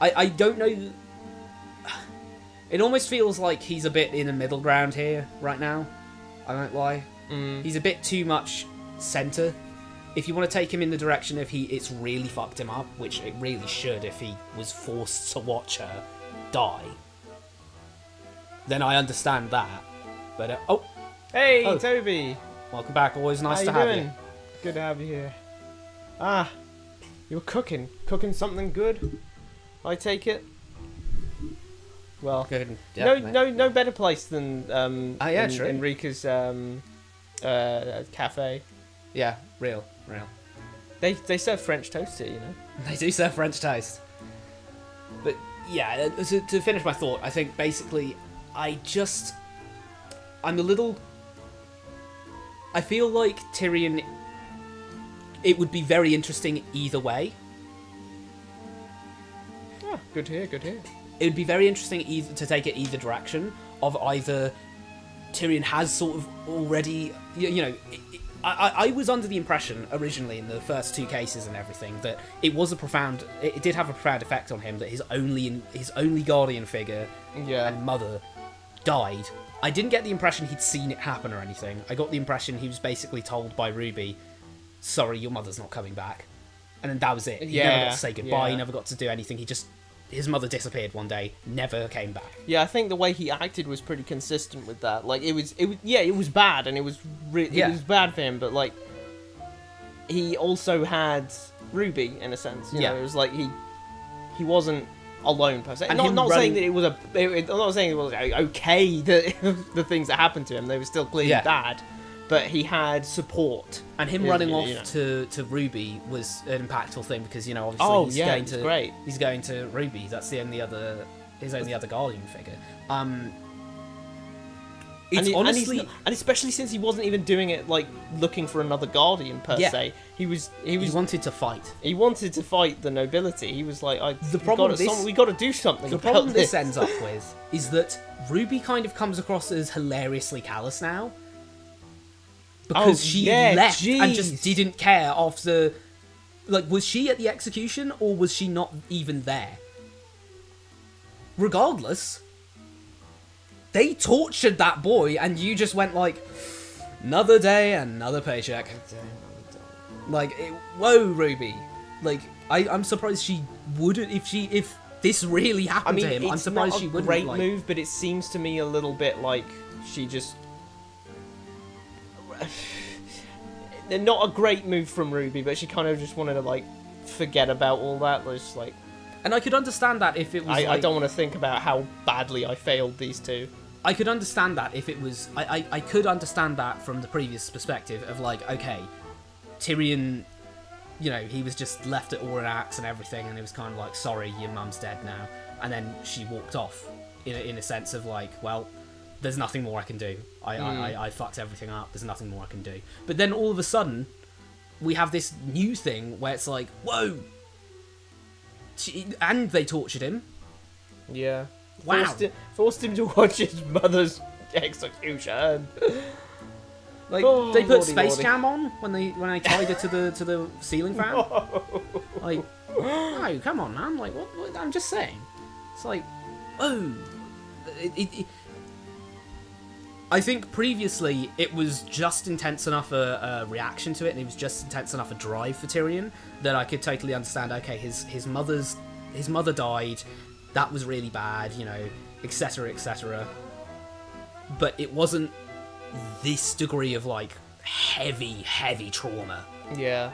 I don't know. It almost feels like he's a bit in a middle ground here right now. I won't lie. He's a bit too much center. If you want to take him in the direction of it's really fucked him up, which it really should if he was forced to watch her die, then I understand that. But hey, Toby, welcome back. Always nice to have you. Good to have you here. You were cooking something good, I take it. Well, good. Yeah, no better place than true. Enrica's cafe. Yeah, real. They serve French toast here, you know. They do serve French toast. But yeah, to finish my thought, I think basically I'm a little. I feel like Tyrion. It would be very interesting either way. Oh, good to hear. It would be very interesting to take it either direction. Of either Tyrion has sort of already, you know. I was under the impression originally in the first two cases and everything that it did have a profound effect on him that his only guardian figure and mother died. I didn't get the impression he'd seen it happen or anything. I got the impression he was basically told by Ruby, sorry, your mother's not coming back. And then that was it. He never got to say goodbye, he never got to do anything. His mother disappeared one day, never came back. Yeah, I think the way he acted was pretty consistent with that. Like, it was bad, and it was bad for him, but, like, he also had Ruby, in a sense. You know, it was like he wasn't alone, per se. And I'm not saying that it was okay, the things that happened to him. They were still clearly bad. But he had support. And him running off to Ruby was an impactful thing because, you know, obviously he's going to Ruby. That's his only other guardian figure. It's honestly, and especially since he wasn't even doing it like looking for another guardian per se. He wanted to fight. He wanted to fight the nobility. He was like, we got to do something. The problem this ends up with is that Ruby kind of comes across as hilariously callous now. Because she left and just didn't care after... Like, was she at the execution, or was she not even there? Regardless, they tortured that boy, and you just went like, another day, another paycheck. Like, whoa, Ruby. Like, I'm surprised she wouldn't, if this really happened to him, I'm surprised she wouldn't. It's not a great move, but it seems to me a little bit like she just... Not a great move from Ruby, but she kind of just wanted to, like, forget about all that. Just, like... And I could understand that if it was I don't want to think about how badly I failed these two. I could understand that if it was... I could understand that from the previous perspective of, like, okay, Tyrion, you know, he was just left at Overanalyzing and everything, and it was kind of like, sorry, your mum's dead now. And then she walked off in a sense of, like, well... There's nothing more I can do. I fucked everything up. There's nothing more I can do. But then all of a sudden, we have this new thing where it's like, whoa! And they tortured him. Yeah. Wow. Forced him to watch his mother's execution. Like, they put Space Jam on when I tied her to the ceiling fan. Like, no, come on, man. Like, what? I'm just saying. It's like, oh. I think previously it was just intense enough a reaction to it, and it was just intense enough a drive for Tyrion that I could totally understand. Okay, his mother died, that was really bad, you know, etc., etc. But it wasn't this degree of like heavy trauma. Yeah.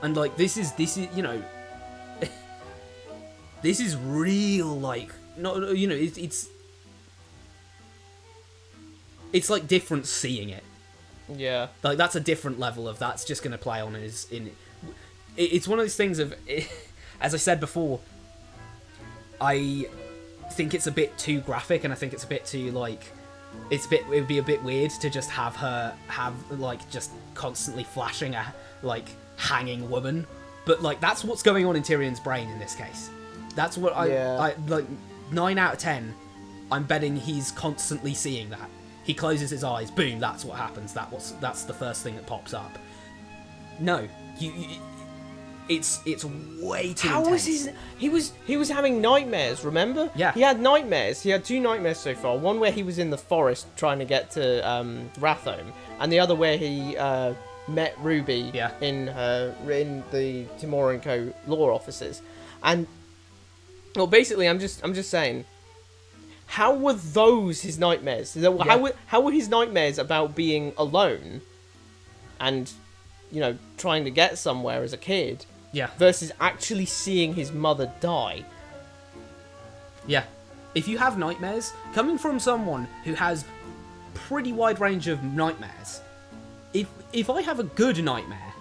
And like this is you know, this is real, like, not, you know, it's like different seeing it. Yeah. Like, that's a different level of that's just going to play on it's one of those things of, as I said before, I think it's a bit too graphic, and I think it's a bit too, like, it would be a bit weird to just have her like, just constantly flashing a, like, hanging woman. But, like, that's what's going on in Tyrion's brain in this case. That's what I like, 9 out of 10, I'm betting he's constantly seeing that. He closes his eyes, boom, that's what happens. That's the first thing that pops up. No, it's way too intense. He was having nightmares, remember? Yeah. He had nightmares. He had 2 nightmares so far. One where he was in the forest trying to get to Rathome, and the other where he met Ruby in the Timor & Co. law offices. And well, basically, I'm just saying, how were those his nightmares? How were his nightmares about being alone and, you know, trying to get somewhere as a kid? Yeah. Versus actually seeing his mother die. Yeah. If you have nightmares, coming from someone who has pretty wide range of nightmares, if I have a good nightmare,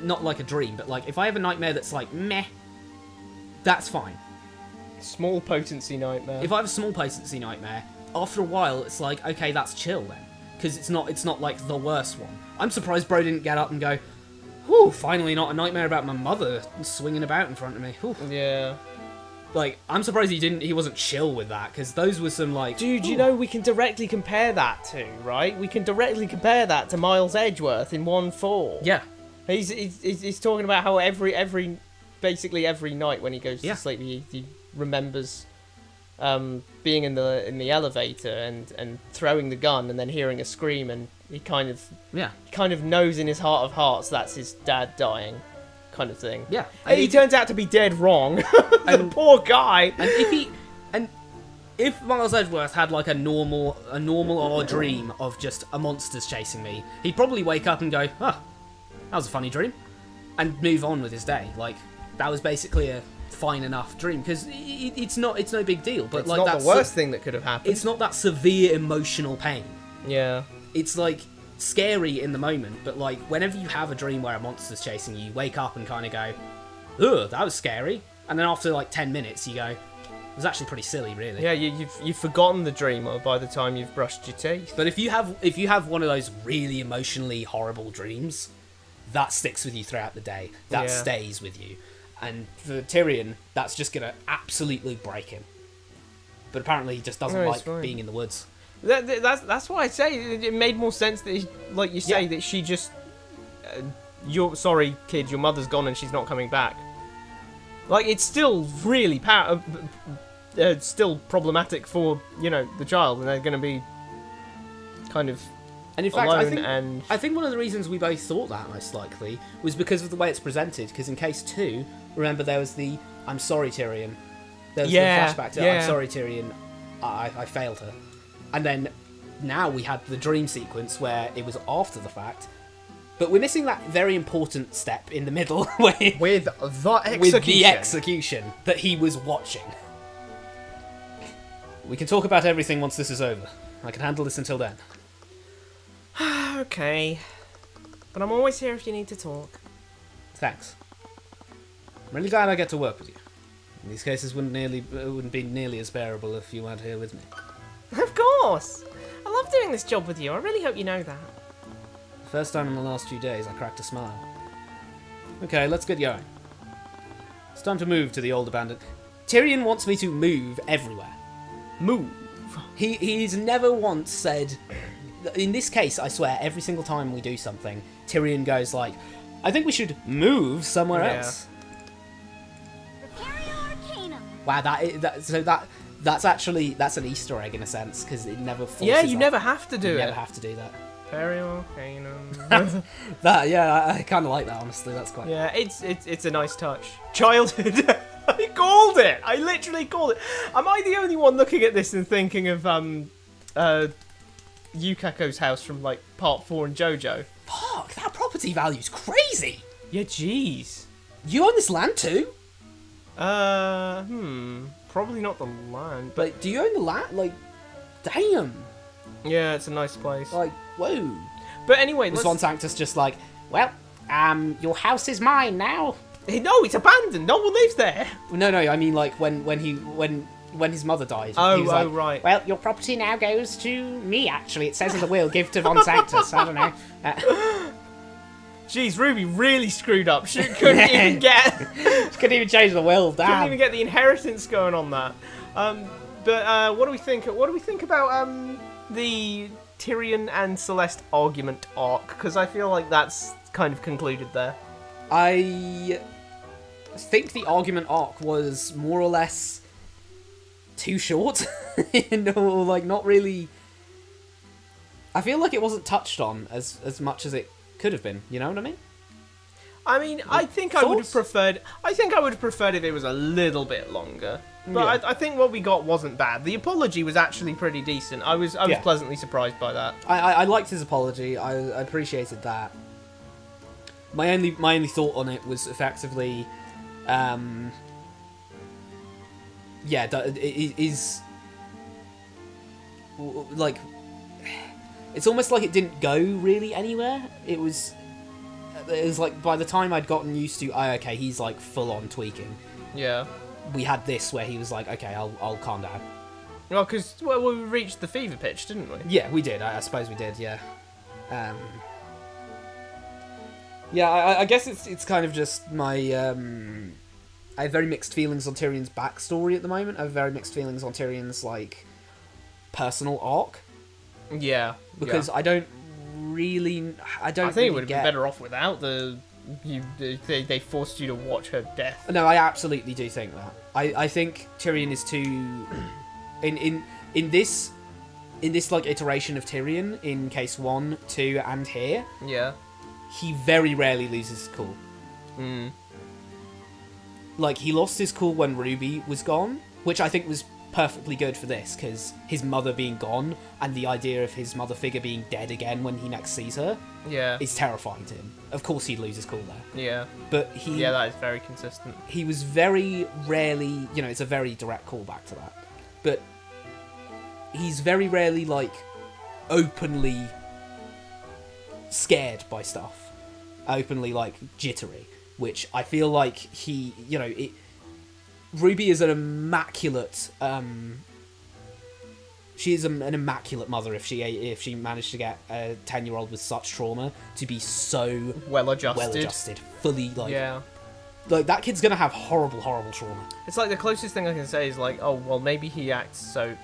not like a dream, but like if I have a nightmare that's like meh, that's fine. Small potency nightmare. If I have a small potency nightmare, after a while it's like, okay, that's chill then, because it's not like the worst one. I'm surprised bro didn't get up and go, whew, finally not a nightmare about my mother swinging about in front of me. Whew. Yeah. Like, I'm surprised he wasn't chill with that, because those were some, like... Dude, you know, we can directly compare that to, right? We can directly compare that to Miles Edgeworth in 1-4. Yeah. He's talking about how basically every night when he goes to sleep, he remembers being in the elevator and throwing the gun and then hearing a scream, and he kind of knows in his heart of hearts that's his dad dying, kind of thing. Yeah. And he turns out to be dead wrong. The poor guy. And if Miles Edgeworth had like a normal or dream of just a monster's chasing me, he'd probably wake up and go, oh, that was a funny dream, and move on with his day. Like, that was basically a fine enough dream, because it's no big deal. But it's like, not that's the worst thing that could have happened. It's not that severe emotional pain. Yeah. It's like scary in the moment, but like whenever you have a dream where a monster's chasing you, you wake up and kind of go, ugh, that was scary. And then after like 10 minutes, you go, was actually pretty silly, really. Yeah, you've forgotten the dream by the time you've brushed your teeth. But if you have one of those really emotionally horrible dreams, that sticks with you throughout the day. That stays with you. And for Tyrion, that's just gonna absolutely break him. But apparently, he just doesn't like being in the woods. That's why I say it made more sense that, like you say, that she just. You're sorry, kid. Your mother's gone and she's not coming back. Like, it's still really still problematic for the child, and they're going to be kind of and in fact, alone. I think one of the reasons we both thought that most likely was because of the way it's presented. Because in case 2, remember there was the "I'm sorry, Tyrion." There was the flashback to "I'm sorry, Tyrion. I failed her," and then now we had the dream sequence where it was after the fact. But we're missing that very important step in the middle with the execution that he was watching. We can talk about everything once this is over. I can handle this until then. Okay. But I'm always here if you need to talk. Thanks. I'm really glad I get to work with you. These cases wouldn't be nearly as bearable if you weren't here with me. Of course! I love doing this job with you. I really hope you know that. First time in the last few days I cracked a smile. Okay, let's get going. It's time to move to the old abandoned... Tyrion wants me to move everywhere. Move? He's never once said... In this case, I swear, every single time we do something, Tyrion goes like, I think we should move somewhere else. Wow, that's an Easter egg in a sense, because it never forces you never have to do it. You never have to do that. Arcane. I kind of like that, honestly. That's quite... Yeah, it's a nice touch. Childhood. I called it. I literally called it. Am I the only one looking at this and thinking of Yukako's house from like part 4 in JoJo? Fuck, that property value's crazy. Yeah, jeez. You own this land too? Probably not the land. But do you own the land? Like, damn. Yeah, it's a nice place. Like, whoa. But anyway, was Von Sanctus just like, well, your house is mine now? No, it's abandoned. No one lives there. No, I mean like when his mother died. Oh, he was like, right. Well, your property now goes to me. Actually, it says in the will, give to Von Sanctus. I don't know. Jeez, Ruby really screwed up. She couldn't even get. She couldn't even change the will. Damn. Couldn't even get the inheritance going on that. But what do we think? What do we think about the Tyrion and Celeste argument arc? Because I feel like that's kind of concluded there. I think the argument arc was more or less too short, or like not really. I feel like it wasn't touched on as much as it could have been. You know what I mean? I mean, I think I would have preferred. I think I would have preferred if it was a little bit longer. But yeah. I think what we got wasn't bad. The apology was actually pretty decent. I was pleasantly surprised by that. I liked his apology. I appreciated that. My only thought on it was effectively, it is like it's almost like it didn't go really anywhere. It was like by the time I'd gotten used to, okay, he's like full on tweaking. Yeah. We had this where he was like, okay, I'll calm down. Well, because we reached the fever pitch, didn't we? Yeah, we did. I suppose we did. Yeah. Yeah, I guess it's kind of just my. I have very mixed feelings on Tyrion's backstory at the moment. I have very mixed feelings on Tyrion's like personal arc. Yeah. Because I don't really. I think it would have been better off without they forced you to watch her death. No, I absolutely do think that. I think Tyrion is too in this like iteration of Tyrion in case 1, 2, and here. Yeah. He very rarely loses his cool. Mm. Like he lost his cool when Ruby was gone, which I think was perfectly good for this because his mother being gone and the idea of his mother figure being dead again when he next sees her. Yeah. Is terrifying to him. Of course he'd lose his cool there. Yeah. But yeah, that is very consistent. He was very rarely, it's a very direct callback to that. But he's very rarely like openly scared by stuff. Openly like jittery, which I feel like he, Ruby is an immaculate. She is an immaculate mother if she managed to get a 10-year-old with such trauma to be so well adjusted, fully like. Yeah. Like, that kid's gonna have horrible, horrible trauma. It's like the closest thing I can say is like, oh, well, maybe he acts so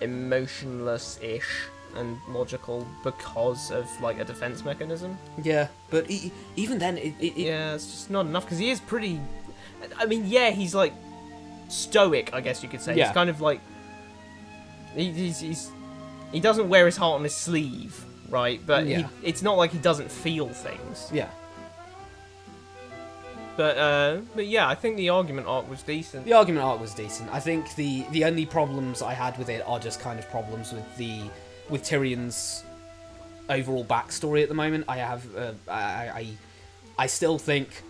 emotionless-ish and logical because of, like, a defense mechanism. Yeah, but even then, yeah, it's just not enough, because he is pretty... I mean, yeah, he's, like, stoic, I guess you could say. Yeah. He's kind of, like... He doesn't wear his heart on his sleeve, right? But Yeah. it's not like he doesn't feel things. Yeah. But yeah, I think the argument arc was decent. The argument arc was decent. I think the only problems I had with it are just kind of problems with Tyrion's overall backstory at the moment. I have I still think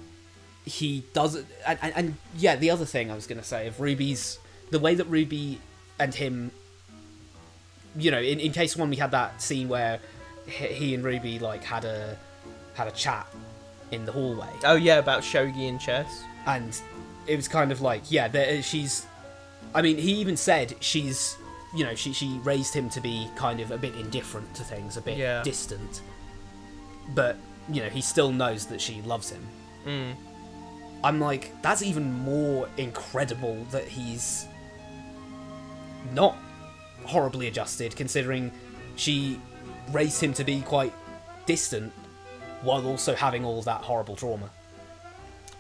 he doesn't. And yeah, the other thing I was gonna say of Ruby's, the way that Ruby and him, you know, in case one, we had that scene where he and Ruby like had a chat in the hallway. Oh yeah, about shogi and chess. And it was kind of like, yeah, she's... I mean, he even said she's... You know, she raised him to be kind of a bit indifferent to things, a bit distant. But, you know, he still knows that she loves him. Mm. I'm like, that's even more incredible that he's not horribly adjusted, considering she raised him to be quite distant while also having all of that horrible trauma.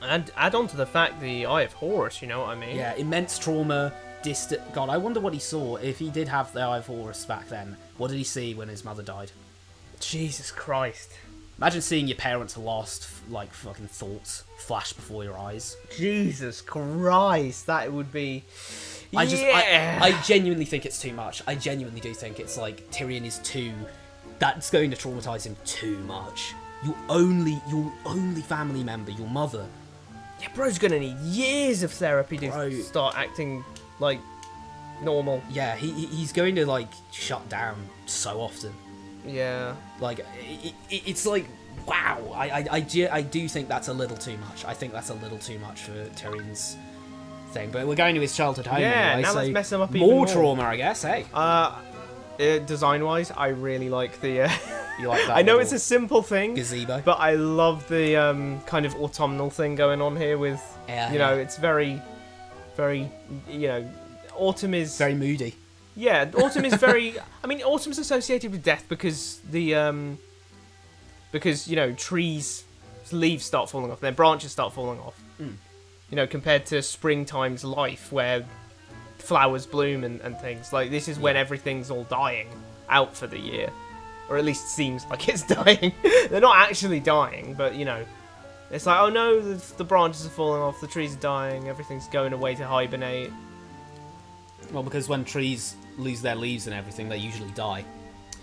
And add on to the fact the Eye of Horus, you know what I mean? Yeah, immense trauma, distant... God, I wonder what he saw. If he did have the Eye of Horus back then, what did he see when his mother died? Jesus Christ. Imagine seeing your parents' last, like, fucking thoughts flash before your eyes. Jesus Christ, that would be... I genuinely think it's too much. I genuinely do think it's like Tyrion is too... That's going to traumatise him too much. Your only family member, your mother. Yeah, bro's gonna need years of therapy to Bro. start acting like normal. Yeah, he's going to like shut down so often. Yeah. Like it's like, wow. I do think that's a little too much. I think that's a little too much for Tyrion's thing. But we're going to his childhood home anyway, now so let's mess him up even more more. trauma, I guess. Hey, design-wise, I really like the... you like that? I know little it's a simple thing, gazebo, but I love the kind of autumnal thing going on here with, you know, it's very, very, you know, autumn is... very moody. Yeah, autumn is very... I mean, autumn's associated with death because the, because, you know, trees' leaves start falling off, their branches start falling off. Mm. You know, compared to springtime's life, where flowers bloom and things. Like, this is when everything's all dying out for the year. Or at least seems like it's dying. They're not actually dying, but, you know. It's like, oh no, the branches are falling off, the trees are dying, everything's going away to hibernate. Well, because when trees lose their leaves and everything, they usually die.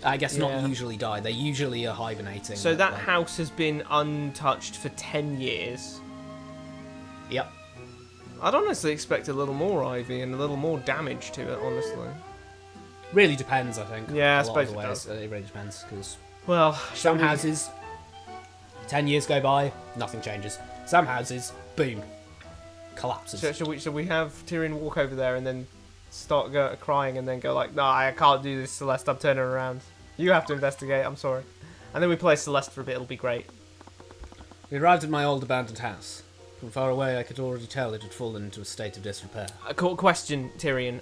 I guess not usually die, they usually are hibernating. So that like... house has been untouched for 10 years. Yep. I'd honestly expect a little more ivy and a little more damage to it, honestly. Really depends, I think. Yeah, I a lot suppose of the it ways. does. It really depends, because Well, some houses, 10 years go by, nothing changes. Some houses, boom, collapses. Should we have Tyrion walk over there and then start crying and then go like, no, I can't do this, Celeste, I'm turning around. You have to investigate, I'm sorry. And then we play Celeste for a bit, it'll be great. We arrived at my old abandoned house. From far away, I could already tell it had fallen into a state of disrepair. A question, Tyrion.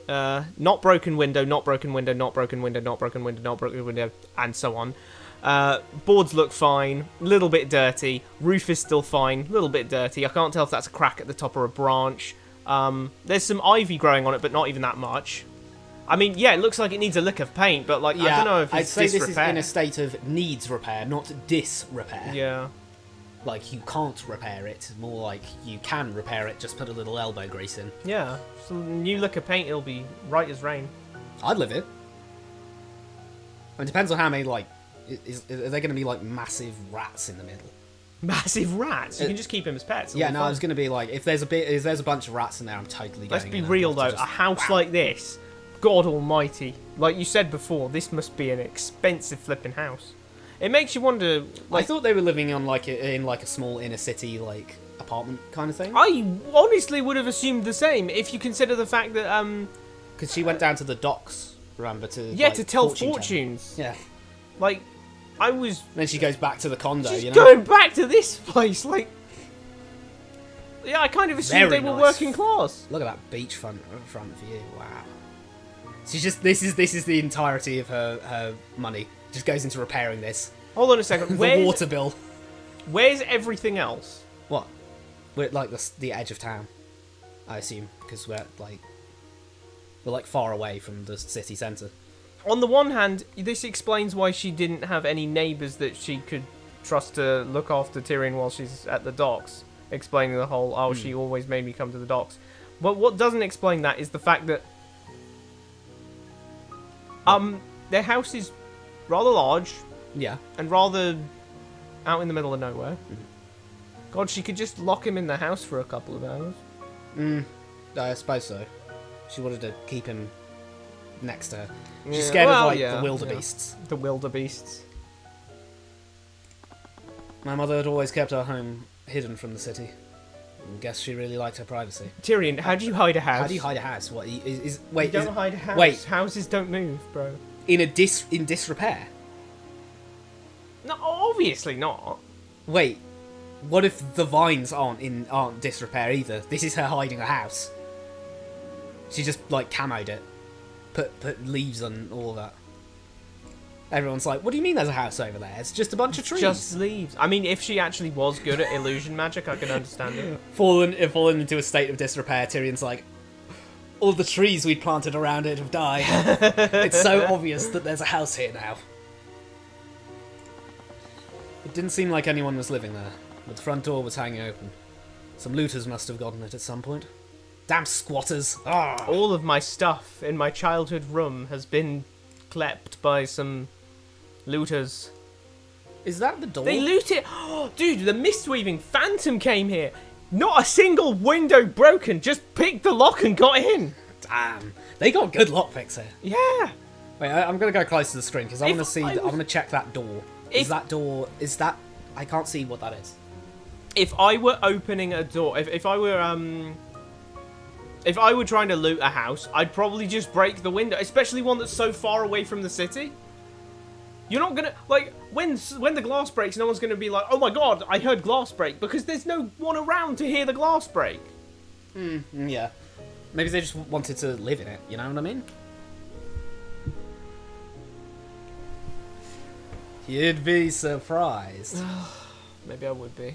Not broken window, not broken window, not broken window, not broken window, not broken window, and so on. Boards look fine, little bit dirty. Roof is still fine, little bit dirty. I can't tell if that's a crack at the top or a branch. There's some ivy growing on it, but not even that much. I mean, yeah, it looks like it needs a lick of paint, but like, I don't know if it's I'd say disrepair. this is in a state of needs repair, not disrepair. Yeah. Like, you can't repair it, more like you can repair it, just put a little elbow grease in. Yeah. So new lick of paint, it'll be right as rain. I'd live it. I mean, it depends on how many, like, are there going to be, like, massive rats in the middle? Massive rats? You can just keep them as pets. Yeah, no, I was going to be like, if there's a bunch of rats in there, I'm totally going. Let's be real, though. A house like this, God almighty, like you said before, this must be an expensive flipping house. It makes you wonder. Like, I thought they were living on in a small inner city like apartment kind of thing. I honestly would have assumed the same if you consider the fact that Because she went down to the docks, remember, to yeah, like, to tell fortune fortunes. telling. Yeah. Like, I was Then she goes back to the condo, just you know? going back to this place. Like, yeah, I kind of assumed Very they were nice. working class. Look at that beachfront view. Wow. She's just this is the entirety of her money. Just goes into repairing this. Hold on a second. The water bill. Where's everything else? What? We're at like the edge of town, I assume, because we're like far away from the city centre. On the one hand, this explains why she didn't have any neighbours that she could trust to look after Tyrion while she's at the docks. Explaining the whole, she always made me come to the docks. But what doesn't explain that is the fact that their house is rather large. Yeah. And rather out in the middle of nowhere. God, she could just lock him in the house for a couple of hours. I suppose so. She wanted to keep him next to her. She's Yeah, scared well, of like yeah, the wildebeests. The wildebeests. My mother had always kept our home hidden from the city. I guess she really liked her privacy. Tyrion, how do you hide a house? How do you hide a house? What is You wait? don't hide a house. Wait. Houses don't move, bro. In disrepair? No, obviously not. Wait, what if the vines aren't disrepair either? This is her hiding a house. She just like camoed it, put leaves on all of that. Everyone's like, "What do you mean there's a house over there? It's just a bunch of trees." Just leaves. I mean, if she actually was good at illusion magic, I can understand it. Fallen into a state of disrepair. Tyrion's like, all the trees we planted around it have died. It's so obvious that there's a house here now. It didn't seem like anyone was living there, but the front door was hanging open. Some looters must have gotten it at some point. Damn squatters! Ah. All of my stuff in my childhood room has been klept by some looters. Is that the door? They loot it. Oh, dude, the mist-weaving phantom came here. Not a single window broken. Just picked the lock and got in. Damn, they got good lockpicks here. Yeah. Wait, I'm gonna go close to the screen because I want to see. I was- I want to check that door. Is that? I can't see what that is. If I were opening a door, if I were trying to loot a house, I'd probably just break the window, especially one that's so far away from the city. You're not gonna like when the glass breaks, no one's gonna be like, "Oh my god, I heard glass break," because there's no one around to hear the glass break. Yeah. Maybe they just wanted to live in it. You know what I mean? You'd be surprised. Maybe I would be.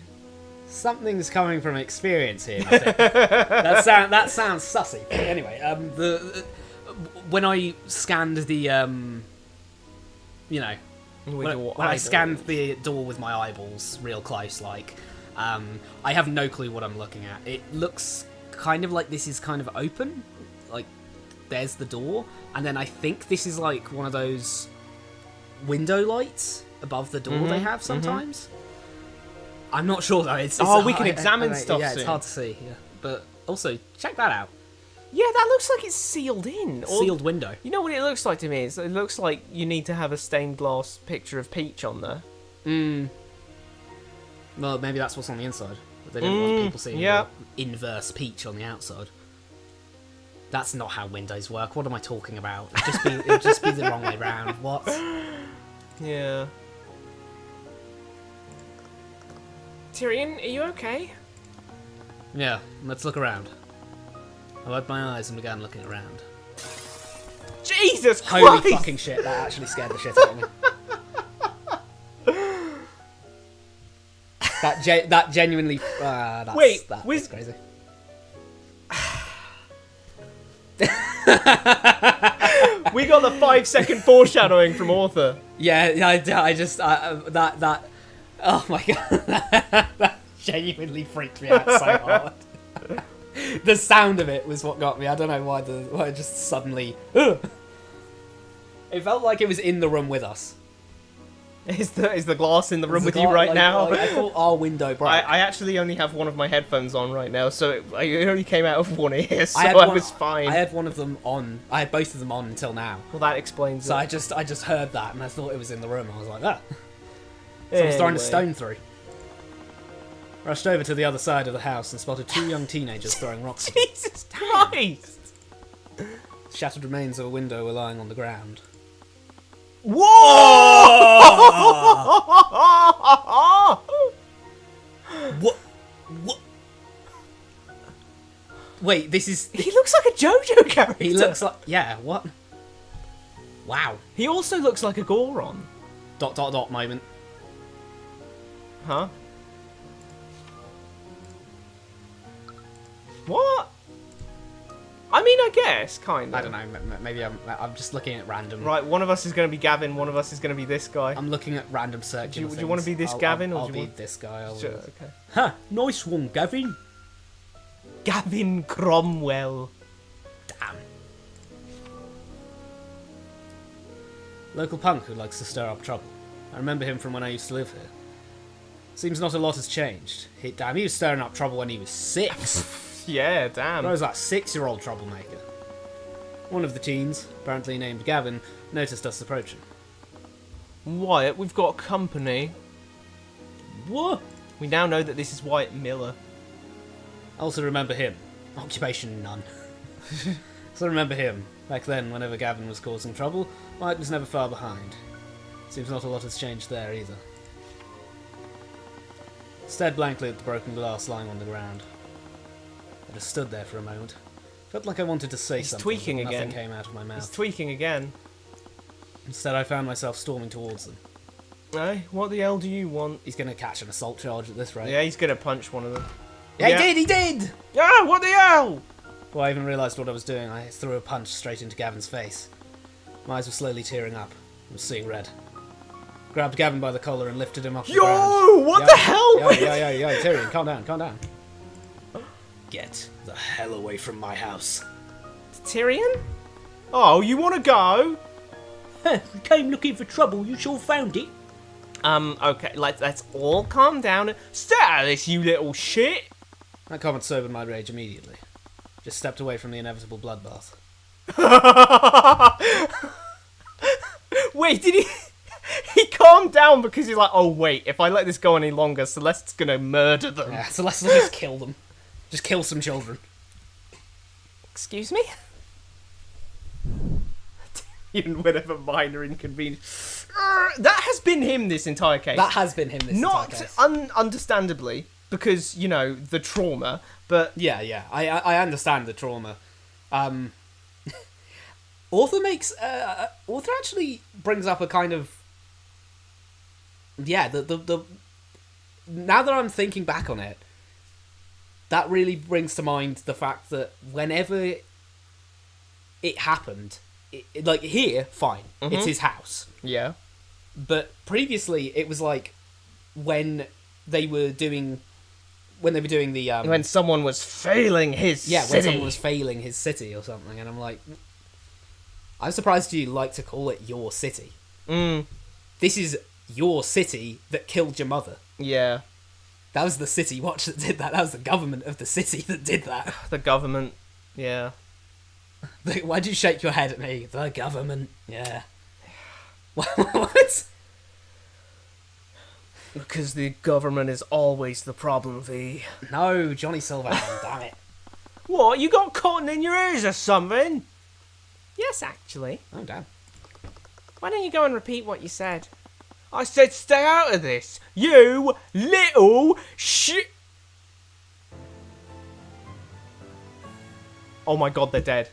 Something's coming from experience here. I think. that sounds sussy. But anyway, when I scanned the when I scanned the door with my eyeballs real close, like, I have no clue what I'm looking at. It looks kind of like this is kind of open, like there's the door, and then I think this is like one of those window lights above the door they have sometimes. I'm not sure though. It's we can examine stuff Yeah, soon. it's hard to see. Yeah, but also check that out. Yeah, that looks like it's sealed in. Or, Sealed window. You know what it looks like to me? It looks like you need to have a stained glass picture of Peach on there. Well, maybe that's what's on the inside. They didn't want people seeing yeah. the inverse Peach on the outside. That's not how windows work. What am I talking about? It'd just be the wrong way round. What? Yeah. Tyrion, are you okay? Yeah, let's look around. I opened my eyes and began looking around. Jesus Christ! Holy fucking shit, that actually scared the shit out of me. That genuinely... Wait, that's was- crazy. We got the 5-second foreshadowing from Author. Yeah, I just... that... Oh my god. That genuinely freaked me out so hard. The sound of it was what got me. I don't know why it just suddenly... Ugh. It felt like it was in the room with us. Is the glass in the room Is with the you gla- right like- now? like, I thought our window broke. I actually only have one of my headphones on right now, so it only came out of one ear, so had I one- was fine. I had one of them on. I had both of them on until now. Well, that explains So it. I just heard that and I thought it was in the room. I was like, ah. Someone's throwing a stone through. Rushed over to the other side of the house and spotted 2 young teenagers throwing rocks at him. Jesus Christ! Shattered remains of a window were lying on the ground. Whoa! What? What? Wait, this is... He looks like a JoJo character. He looks like... Yeah, what? Wow. He also looks like a Goron. ... moment. Huh? What? I mean, I guess, kind of. I don't know, maybe I'm just looking at random... Right, one of us is going to be Gavin, one of us is going to be this guy. I'm looking at random searching. Do you want to be this Gavin? I'll do you be want... this guy. Sure, okay. Huh, nice one, Gavin. Gavin Cromwell. Damn. Local punk who likes to stir up trouble. I remember him from when I used to live here. Seems not a lot has changed. Damn, he was stirring up trouble when he was 6. Yeah, damn. I was that 6-year-old troublemaker. One of the teens, apparently named Gavin, noticed us approaching. Wyatt, we've got company. What? We now know that this is Wyatt Miller. I also remember him. Occupation none. So I remember him. Back then, whenever Gavin was causing trouble, Wyatt was never far behind. Seems not a lot has changed there either. Stared blankly at the broken glass lying on the ground. I just stood there for a moment. Felt like I wanted to say something. He's tweaking but nothing again. came out of my mouth. He's tweaking again. Instead, I found myself storming towards them. Hey, what the hell do you want? He's going to catch an assault charge at this rate. Yeah, he's gonna punch one of them. Yeah, he did! Yeah, what the hell? Before I even realised what I was doing, I threw a punch straight into Gavin's face. My eyes were slowly tearing up. I was seeing red. Grabbed Gavin by the collar and lifted him off the ground. Yo, what the hell? Yo, Tyrion, calm down. Get the hell away from my house. Tyrion? Oh, you want to go? We came looking for trouble, you sure found it. Okay, let's all calm down. Stay out of this, you little shit. That comment sobered my rage immediately. Just stepped away from the inevitable bloodbath. Wait, did he... He calmed down because he's like, oh wait, if I let this go any longer, Celeste's gonna murder them. Yeah, Celeste will just kill them. Just kill some children. Excuse me? Even whatever minor inconvenience. That has been him this entire case. That has been him this entire case. Not understandably, because, you know, the trauma, but... Yeah, I understand the trauma. Author actually brings up a kind of... Yeah, the now that I'm thinking back on it, that really brings to mind the fact that whenever it happened, like here, fine, it's his house. Yeah. But previously, it was like when they were doing the when someone was failing his city. when someone was failing his city or something, and I'm like, I'm surprised you like to call it your city. This is your city that killed your mother. Yeah. That was the City Watch that did that. That was the government of the city that did that. The government. Yeah. Why'd you shake your head at me? The government. Yeah. What? Because the government is always the problem, V. No, Johnny Silverhand, damn it. What? You got cotton in your ears or something? Yes, actually. Oh, damn. Why don't you go and repeat what you said? I said stay out of this, you little shit. Oh my god, they're dead.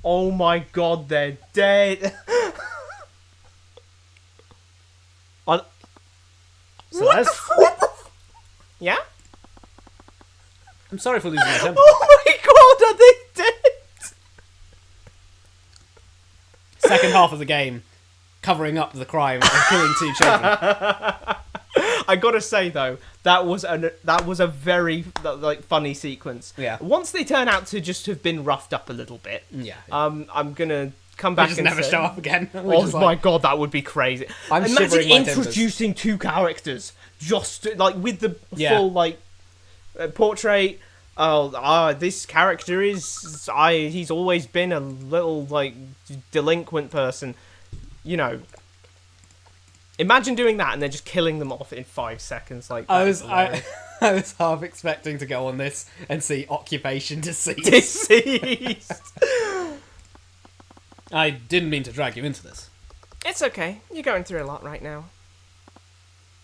Oh my god, they're dead. So what the yeah? I'm sorry for losing my temper. Oh my god, are they dead? Second half of the game, covering up the crime and killing 2 children. I gotta say though, that was a very funny sequence. Yeah. Once they turn out to just have been roughed up a little bit. Yeah. I'm gonna come back just and never say, show up again. Oh my god, that would be crazy. I'm Imagine shivering my introducing 2 characters just like with the Yeah. full portrait. Oh, this character is he's always been a little delinquent person, you know. Imagine doing that and then just killing them off in 5 seconds. Like I that was is hilarious. I was half expecting to go on this and see occupation deceased. Deceased. I didn't mean to drag you into this. It's okay. You're going through a lot right now.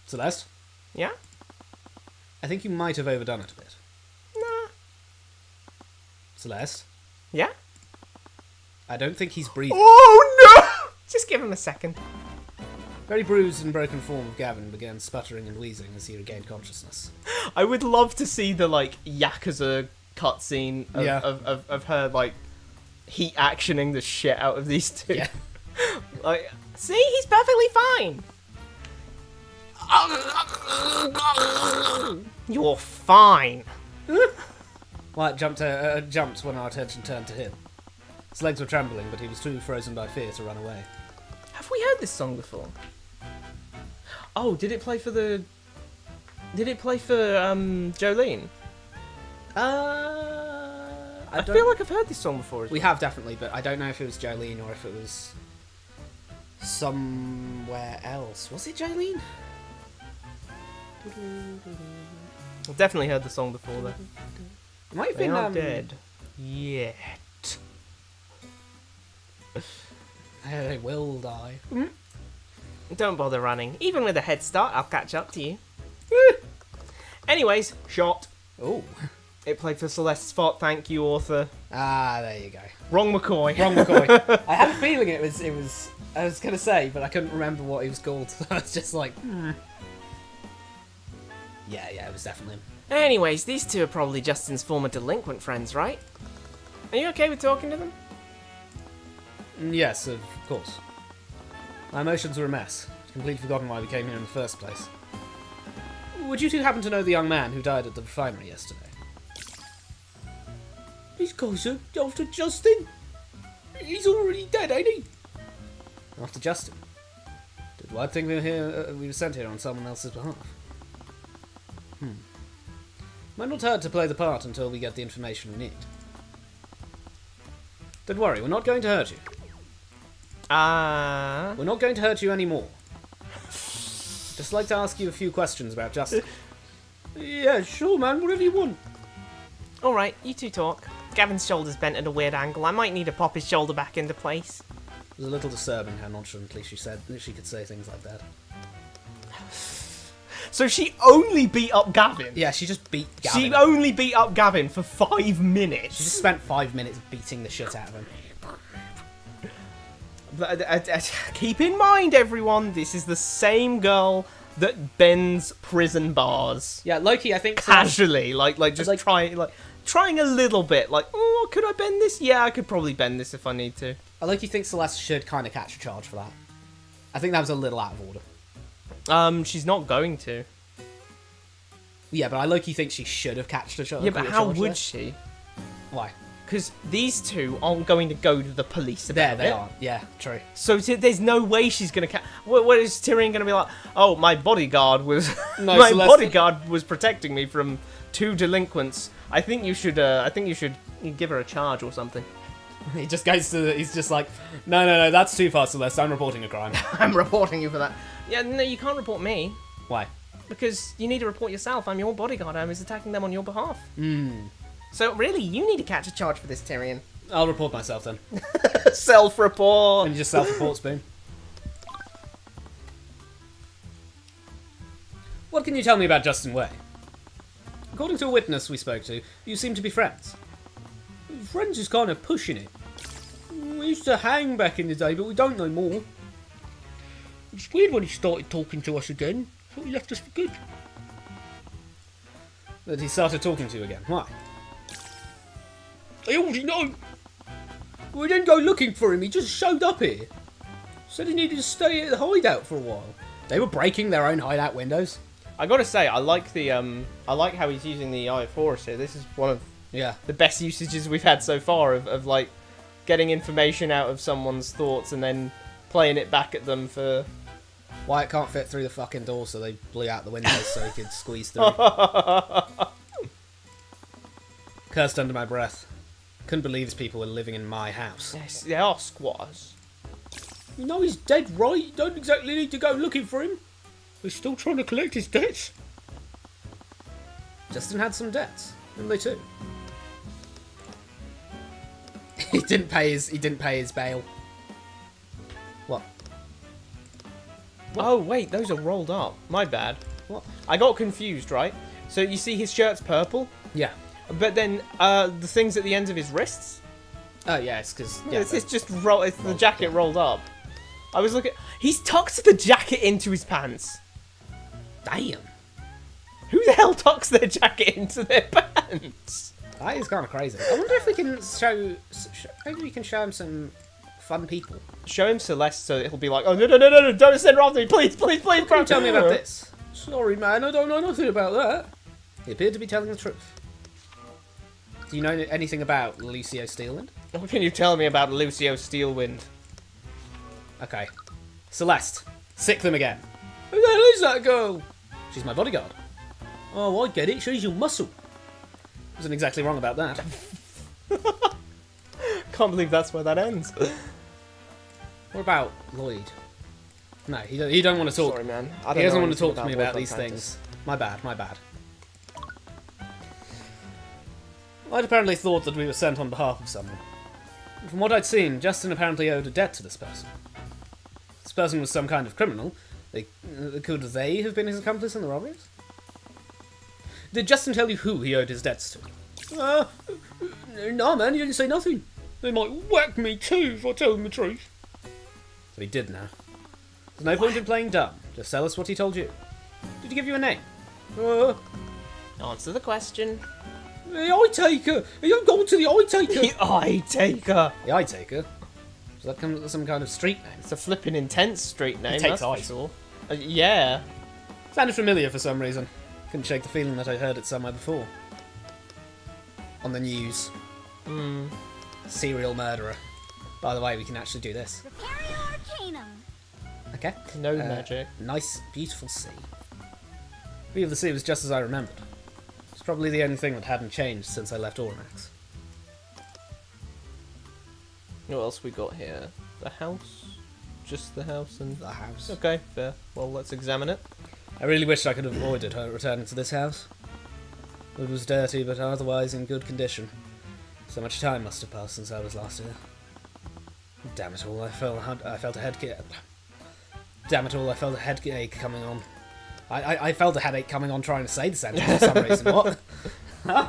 Celeste, Yeah? I think you might have overdone it a bit. Nah. Celeste, Yeah? I don't think he's breathing. Oh no! Just give him a second. Very bruised and broken form of Gavin began sputtering and wheezing as he regained consciousness. I would love to see the like Yakuza cutscene of, Yeah. of her like heat actioning the shit out of these two. Yeah. Like, see, he's perfectly fine. You're fine. Wyatt jumped when our attention turned to him. His legs were trembling, but he was too frozen by fear to run away. Have we heard this song before? Oh, did it play for the? Did it play for Jolene? I feel like I've heard this song before. We have definitely, but I don't know if it was Jolene or if it was somewhere else. Was it Jolene? I've definitely heard the song before though. It might have They been are dead yet. They will die. Don't bother running. Even with a head start, I'll catch up to you. Anyways, shot. Oh. It played for Celeste's Spot. Thank you, author. Ah, there you go. Wrong McCoy. Wrong McCoy. I had a feeling it was. I was gonna say, but I couldn't remember what he was called. So I was just like, Yeah, it was definitely him. Anyways, these two are probably Justin's former delinquent friends, right? Are you okay with talking to them? Yes, of course. My emotions were a mess. I'd completely forgotten why we came here in the first place. Would you two happen to know the young man who died at the refinery yesterday? These guys are after Justin. He's already dead, ain't he? After Justin? Did Wyatt think we were sent here on someone else's behalf? Might not hurt to play the part until we get the information we need. Don't worry, we're not going to hurt you. We're not going to hurt you anymore. Just like to ask you a few questions about Justin. Yeah, sure, man. Whatever you want. Alright, you two talk. Gavin's shoulder's bent at a weird angle. I might need to pop his shoulder back into place. It was a little disturbing how nonchalantly she said that she could say things like that. So she only beat up Gavin? Yeah, she just beat Gavin. She only beat up Gavin for 5 minutes? She just spent 5 minutes beating the shit out of him. Keep in mind, everyone, this is the same girl that bends prison bars. Yeah, Loki, I think... Casually, trying a little bit. Like, oh, could I bend this? Yeah, I could probably bend this if I need to. Loki thinks Celeste should kind of catch a charge for that. I think that was a little out of order. She's not going to. Yeah, but I low-key think she should have catched a charge. Yeah, but how would she? Why? Because these two aren't going to go to the police about it. There they are. Yeah, true. So there's no way she's going to catch... What is Tyrion going to be like? Oh, my bodyguard was... No, my Celeste... bodyguard was protecting me from 2 delinquents. I think you should give her a charge or something. He just goes to... He's just like, no, that's too far, Celeste. I'm reporting a crime. I'm reporting you for that. Yeah, no, you can't report me. Why? Because you need to report yourself. I'm your bodyguard. I was attacking them on your behalf. So really, you need to catch a charge for this, Tyrion. I'll report myself then. Self-report. And you just self-report, Spoon. What can you tell me about Justin Way? According to a witness we spoke to, you seem to be friends. Friends is kind of pushing it. We used to hang back in the day, but we don't no more. It's weird when he started talking to us again. Thought he left us for good. That he started talking to you again. Why? I already know. We didn't go looking for him. He just showed up here. Said he needed to stay at the hideout for a while. They were breaking their own hideout windows. I gotta say, I like how he's using the Eye of Horus here. This is one of the best usages we've had so far of like getting information out of someone's thoughts and then playing it back at them for... Wyatt can't fit through the fucking door, so they blew out the windows so he could squeeze through. Cursed under my breath. Couldn't believe these people were living in my house. Yes, they are squatters. You know he's dead, right? You don't exactly need to go looking for him. We're still trying to collect his debts. Justin had some debts, didn't they too? He didn't pay his bail. What? Oh wait, those are rolled up. My bad. What? I got confused, right? So you see his shirt's purple, Yeah. but then the things at the ends of his wrists. Oh yeah, it's because It's just it's the jacket rolled up. I was looking. He's tucked the jacket into his pants. Damn. Who the hell tucks their jacket into their pants? That is kind of crazy. I wonder if we can maybe we can show him some fun people. Show him Celeste so it'll be like, oh no, don't send her after me, please. Can you tell me about this? Sorry, man, I don't know nothing about that. He appeared to be telling the truth. Do you know anything about Lucio Steelwind? What can you tell me about Lucio Steelwind? Okay. Celeste, sick them again. Who the hell is that girl? She's my bodyguard. Oh, I get it. She's your muscle. Wasn't exactly wrong about that. Can't believe that's where that ends. What about Lloyd? No, he don't want to talk. Sorry, man. He doesn't want to talk to me about these things. My bad. I'd apparently thought that we were sent on behalf of someone. From what I'd seen, Justin apparently owed a debt to this person. This person was some kind of criminal. Could they have been his accomplice in the robberies? Did Justin tell you who he owed his debts to? No, man, he didn't say nothing. They might whack me too if I tell them the truth. So he did now. There's no point in playing dumb. Just tell us what he told you. Did he give you a name? Answer the question. The Eye Taker! Are you going to the Eye Taker? The Eye Taker. The Eye Taker? Does that come with some kind of street name? It's a flipping intense street name. He takes that's for eyes. sure. Yeah. Sounded familiar for some reason. Couldn't shake the feeling that I'd heard it somewhere before. On the news. Serial murderer. By the way, we can actually do this. Arcane. Okay. No magic. Nice, beautiful sea. View of the sea was just as I remembered. It's probably the only thing that hadn't changed since I left Overanalyzing. What else we got here? The house? Just the house and... The house. Okay, fair. Well, let's examine it. I really wished I could have avoided her returning to this house. It was dirty, but otherwise in good condition. So much time must have passed since I was last here. Damn it all, I felt a headache. Damn it all, I felt a headache coming on. I felt a headache coming on trying to say the sentence for some reason. What? Huh?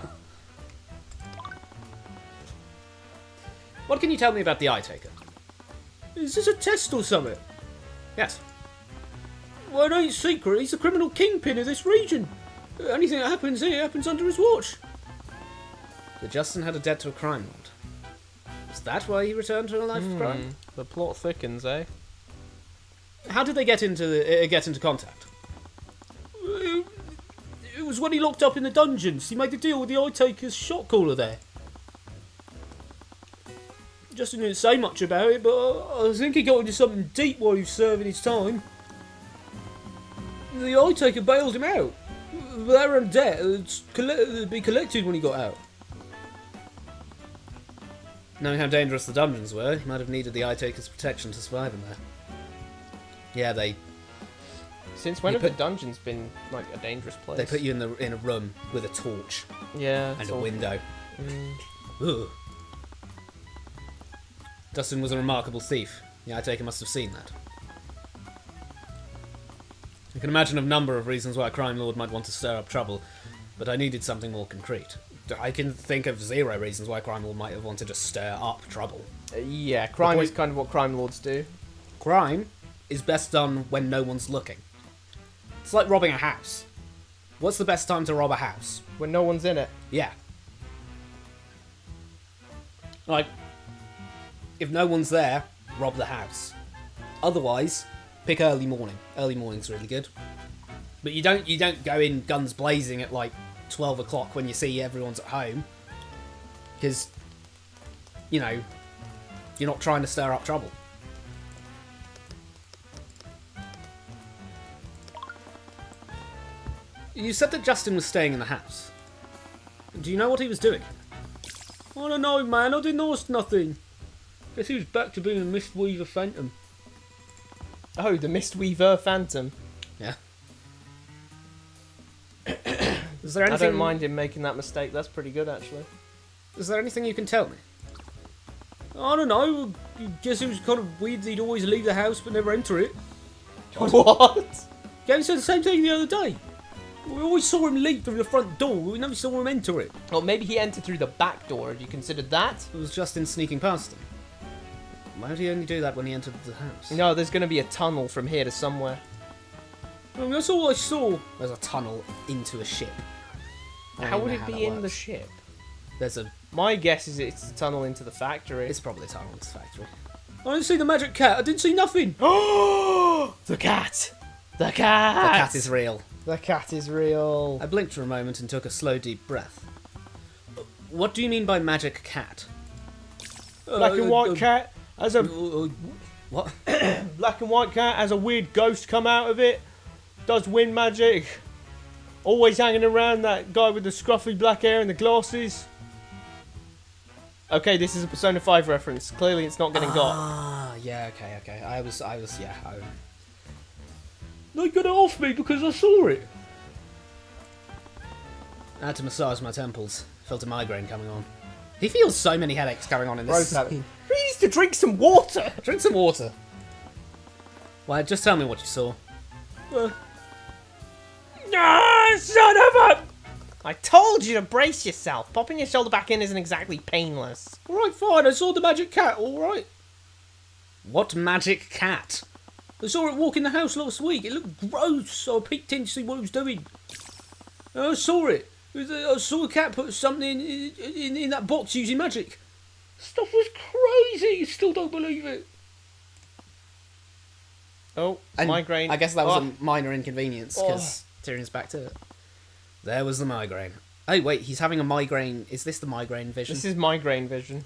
What can you tell me about the Eye Taker? Is this a test or something? Yes. Well, it ain't secret. He's the criminal kingpin of this region. Anything that happens here happens under his watch. So Justin had a debt to a crime lord. Is that why he returned to a life of crime? The plot thickens, eh? How did they get into contact? It was when he locked up in the dungeons. He made a deal with the Eye Taker's shot caller there. Justin didn't say much about it, but I think he got into something deep while he was serving his time. The Eye Taker bailed him out. They were in debt. It'd be collected when he got out. Knowing how dangerous the dungeons were, he might have needed the Eye Taker's protection to survive in there. Yeah, they... Since when have the dungeons been, like, a dangerous place? They put you in a room with a torch. Yeah. And a window. Ugh. Dustin was a remarkable thief. The Eye Taker must have seen that. I can imagine a number of reasons why a crime lord might want to stir up trouble, but I needed something more concrete. I can think of 0 reasons why a crime lord might have wanted to stir up trouble. Yeah, crime is kind of what crime lords do. Crime is best done when no one's looking. It's like robbing a house. What's the best time to rob a house? When no one's in it. Yeah. Like, if no one's there, rob the house. Otherwise, pick early morning. Early morning's really good. But you don't go in guns blazing at like 12 o'clock when you see everyone's at home. Because, you know, you're not trying to stir up trouble. You said that Justin was staying in the house. Do you know what he was doing? I don't know, man. I didn't notice nothing. Guess he was back to being a Mistweaver Phantom. Oh, the Mistweaver Phantom. Yeah. Is there I anything? don't mind him making that mistake. That's pretty good, actually. Is there anything you can tell me? I don't know. I guess it was kind of weird that he'd always leave the house but never enter it. What? Yeah, he said the same thing the other day. We always saw him leave through the front door. We never saw him enter it. Well, maybe he entered through the back door. Have you considered that? It was just in sneaking past him. Why did he only do that when he entered the house? No, there's going to be a tunnel from here to somewhere. I mean, that's all I saw. There's a tunnel into a ship. I How don't would know it how be that in the works. ship? There's a... My guess is it's a tunnel into the factory. It's probably a tunnel into the factory. I didn't see the magic cat. I didn't see nothing. Oh, the cat! The cat! The cat is real. The cat is real. I blinked for a moment and took a slow, deep breath. What do you mean by magic cat? Black and white cat has a What? black and white cat has a weird ghost come out of it. Does wind magic. Always hanging around that guy with the scruffy black hair and the glasses. Okay, this is a Persona 5 reference. Clearly, it's not getting got. Ah, yeah, okay. I was, yeah. They got it off me because I saw it. I had to massage my temples. Felt a migraine coming on. He feels so many headaches going on in this. He needs to drink some water. Drink some water. Well, just tell me what you saw. Ah, son of a... I told you to brace yourself. Popping your shoulder back in isn't exactly painless. Alright, fine, I saw the magic cat, alright. What magic cat? I saw it walk in the house last week. It looked gross, so I peeked in to see what it was doing. And I saw it. I saw the cat put something in that box using magic. Stuff was crazy. You still don't believe it. Oh, And migraine. I guess that was Oh. a minor inconvenience because Tyrion's back to it. There was the migraine. Oh wait, he's having a migraine. Is this the migraine vision? This is migraine vision.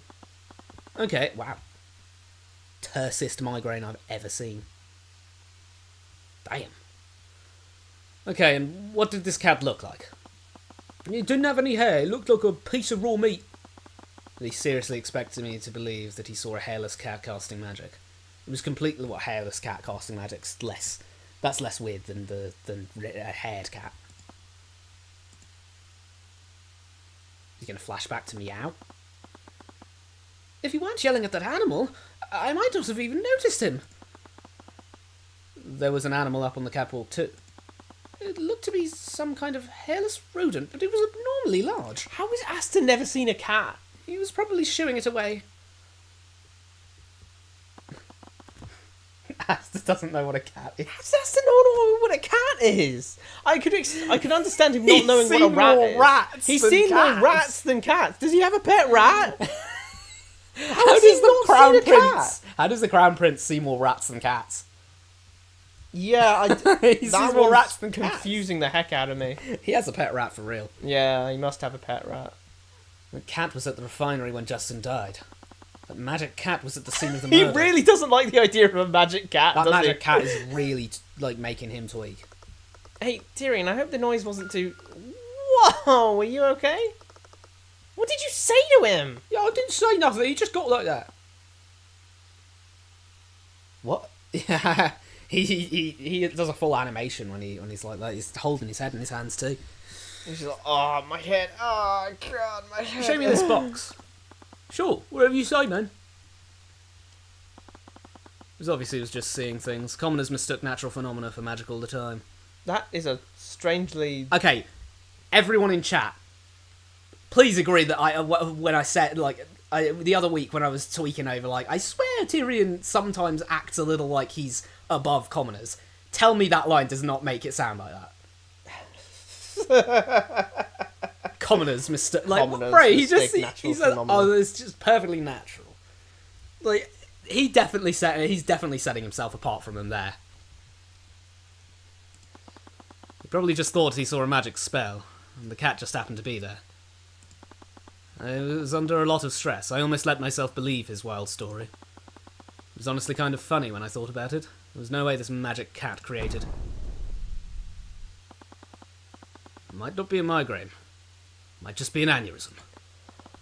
Okay, wow. Tersest migraine I've ever seen. Damn. Okay, and what did this cat look like? It didn't have any hair. It looked like a piece of raw meat. He seriously expected me to believe that he saw a hairless cat casting magic. It was completely what hairless cat casting magic's less. That's less weird than a haired cat. He's going to flash back to meow. If you weren't yelling at that animal, I might not have even noticed him. There was an animal up on the catwalk too. It looked to be some kind of hairless rodent, but it was abnormally large. How has Aston never seen a cat? He was probably shooing it away. Aston doesn't know what a cat is. How does Aston not know what a cat is? I could understand him not He's knowing what a seen rat more is. rats He's than seen cats. more rats than cats. Does he have a pet rat? How has he does the not crown seen a cat? prince? How does the crown prince see more rats than cats? Yeah, He sees that more was rats than cats. confusing the heck out of me. He has a pet rat for real. Yeah, he must have a pet rat. The cat was at the refinery when Justin died. That magic cat was at the scene of the He murder. really doesn't like the idea of a magic cat, That does magic he? cat is really like making him tweak. Hey, Tyrion, I hope the noise wasn't too... Whoa, are you okay? What did you say to him? Yeah, I didn't say nothing. He just got like that. What? Yeah, he does a full animation when he's like that. He's holding his head in his hands too. He's like, oh, my head. Oh, God, my head. Show me this box. Sure, whatever you say, man. Because obviously he was just seeing things. Commoners mistook natural phenomena for magic all the time. That is a strangely... Okay, everyone in chat, please agree that when I said, the other week when I was tweaking over, I swear Tyrion sometimes acts a little like he's above commoners. Tell me that line does not make it sound like that. Commoners mistake... Commoners right, mistake he natural said, phenomena. oh, it's just perfectly natural. He's definitely setting himself apart from them there. He probably just thought he saw a magic spell, and the cat just happened to be there. I was under a lot of stress. I almost let myself believe his wild story. It was honestly kind of funny when I thought about it. There was no way this magic cat created. It might not be a migraine. It might just be an aneurysm.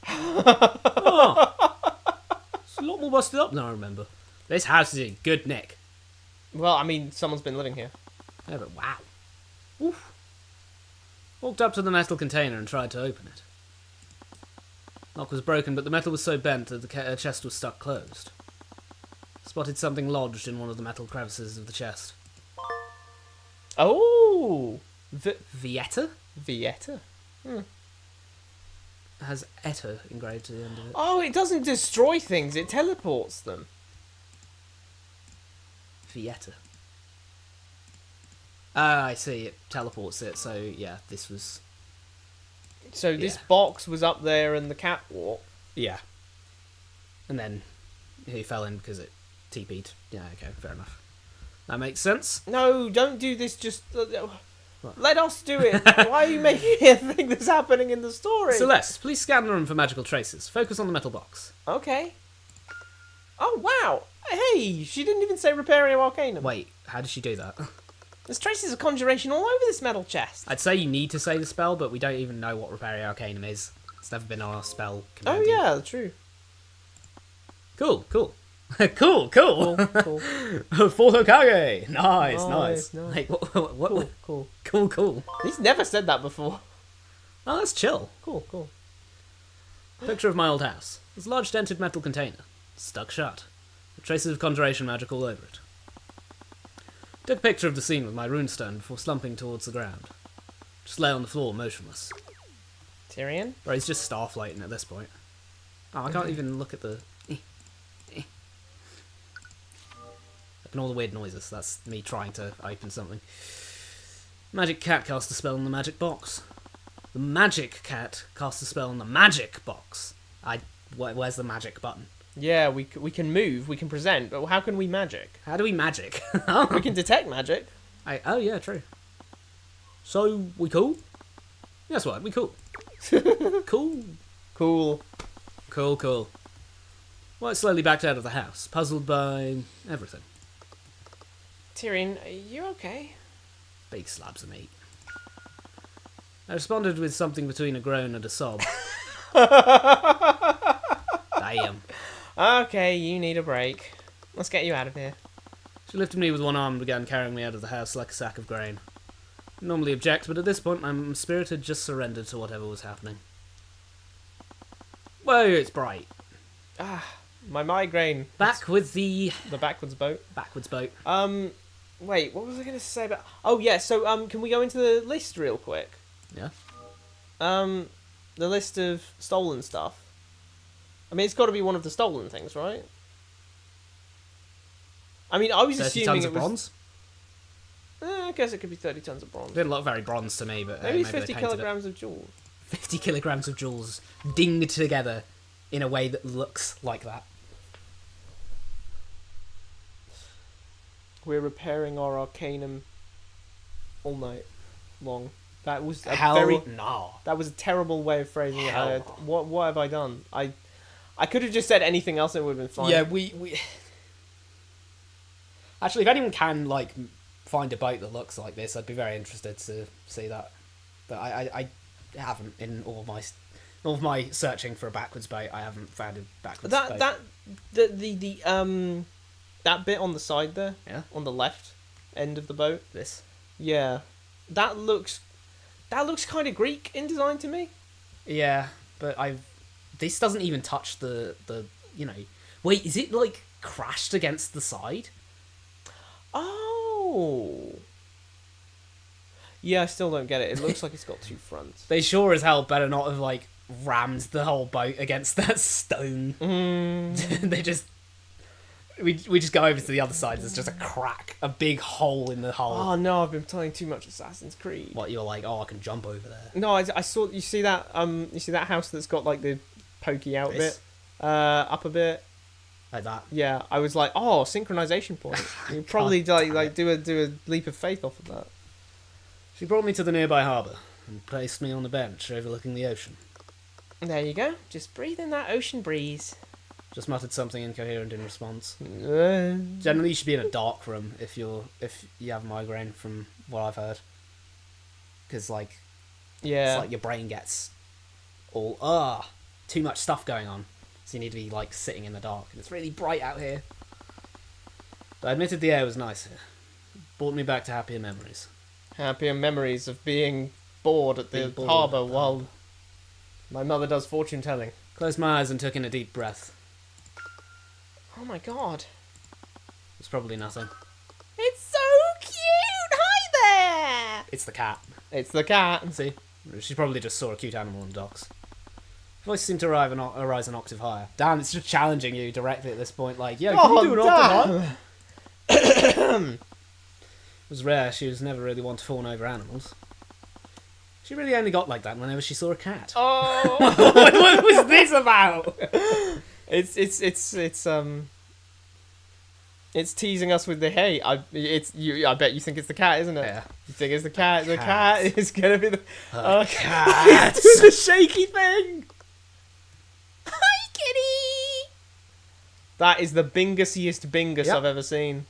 Oh, it's a lot more busted up than I remember. This house is in good nick. Well, I mean, someone's been living here. Yeah, but wow. Oof. Walked up to the metal container and tried to open it. Lock was broken, but the metal was so bent that the chest was stuck closed. Spotted something lodged in one of the metal crevices of the chest. Oh! Vieta? Vieta? Has Eta engraved to the end of it. Oh, it doesn't destroy things, it teleports them. Vieta. Ah, I see. It teleports it, so yeah, this was... So this Yeah. box was up there in the catwalk. Yeah. And then he fell in because it TP'd. Yeah, okay, fair enough. That makes sense. No, don't do this, just... let us do it. Why are you making it think that's happening in the story? Celeste, please scan the room for magical traces. Focus on the metal box. Okay. Oh, wow. Hey, she didn't even say Repario Arcanum. Wait, how did she do that? There's traces of conjuration all over this metal chest. I'd say you need to say the spell, but we don't even know what Repario Arcanum is. It's never been on our spell Oh, compendium. yeah, true. Cool. Cool, cool. Full Hokage! Nice. Nice. Like, what? Cool. Cool. He's never said that before. Oh, that's chill. Cool. Picture of my old house. There's a large dented metal container. Stuck shut. With traces of conjuration magic all over it. Took a picture of the scene with my runestone before slumping towards the ground. Just lay on the floor, motionless. Tyrion? Or he's just star floating at this point. Oh, I can't even look at the... And all the weird noises. That's me trying to open something. Magic cat cast a spell on the magic box. The magic cat cast a spell on the magic box. Where's the magic button? Yeah, we can move, we can present, but how can we magic? How do we magic? We can detect magic. Oh yeah, true. So, we cool? Guess what? We cool. Cool. Cool. Walked slowly backed out of the house, puzzled by everything. Tyrion, are you okay? Big slabs of meat. I responded with something between a groan and a sob. Damn. Okay, you need a break. Let's get you out of here. She lifted me with one arm and began carrying me out of the house like a sack of grain. I normally object, but at this point my spirit had just surrendered to whatever was happening. Whoa, it's bright. My migraine. Back with the backwards boat. backwards boat. Wait, what was I going to say about... Oh, yeah, so, can we go into the list real quick? Yeah. The list of stolen stuff. I mean, it's got to be one of the stolen things, right? I mean, I was 30 assuming tons it of was... bronze? I guess it could be 30 tons of bronze. Didn't look very bronze to me, but Maybe maybe 50 they painted kilograms of jewels. it. 50 kilograms of jewels dinged together in a way that looks like that. We're repairing our Arcanum all night long. That was a no. That was a terrible way of phrasing it. Hell. What have I done? I could have just said anything else and it would have been fine. Yeah, we... Actually, if anyone can, like, find a boat that looks like this, I'd be very interested to see that. But I haven't, in all of my searching for a backwards boat, I haven't found a backwards boat. That bit on the side there, Yeah? on the left end of the boat, This? yeah, that looks kind of Greek in design to me. Yeah, but this doesn't even touch the Wait, is it, like, crashed against the side? Oh. Yeah, I still don't get it. It looks like it's got two fronts. They sure as hell better not have, like, rammed the whole boat against that stone. They just... We just go over to the other side, there's just a crack, a big hole in the hull. Oh no, I've been playing too much Assassin's Creed. What, you're like, oh, I can jump over there. No, I saw, you see that house that's got like the pokey out This? bit? Up a bit. Like that. Yeah, I was like, oh, synchronization point. You probably like do a leap of faith off of that. She brought me to the nearby harbour and placed me on the bench overlooking the ocean. There you go. Just breathe in that ocean breeze. Just muttered something incoherent in response. Uh, Generally, you should be in a dark room if you have migraine, from what I've heard. Because like, yeah. it's like your brain gets all too much stuff going on, so you need to be like sitting in the dark. And it's really bright out here. But I admitted the air was nicer. Brought me back to happier memories. Happier memories of being bored at the harbour while my mother does fortune telling. Closed my eyes and took in a deep breath. Oh my god. It's probably nothing. It's so cute! Hi there! It's the cat. It's the cat. See? She probably just saw a cute animal on the docks. Voice seemed to arise an octave higher. Damn, it's just challenging you directly at this point. Like, yo, can you do an octave higher? It was rare. She was never really one to fawn over animals. She really only got like that whenever she saw a cat. Oh! What was this about? It's teasing us with the hey. I bet you think it's the cat, isn't it? Yeah. You think it's the cat. The cat is gonna be the cat. It's the shaky thing. Hi, kitty. That is the bingusiest bingus I've ever seen.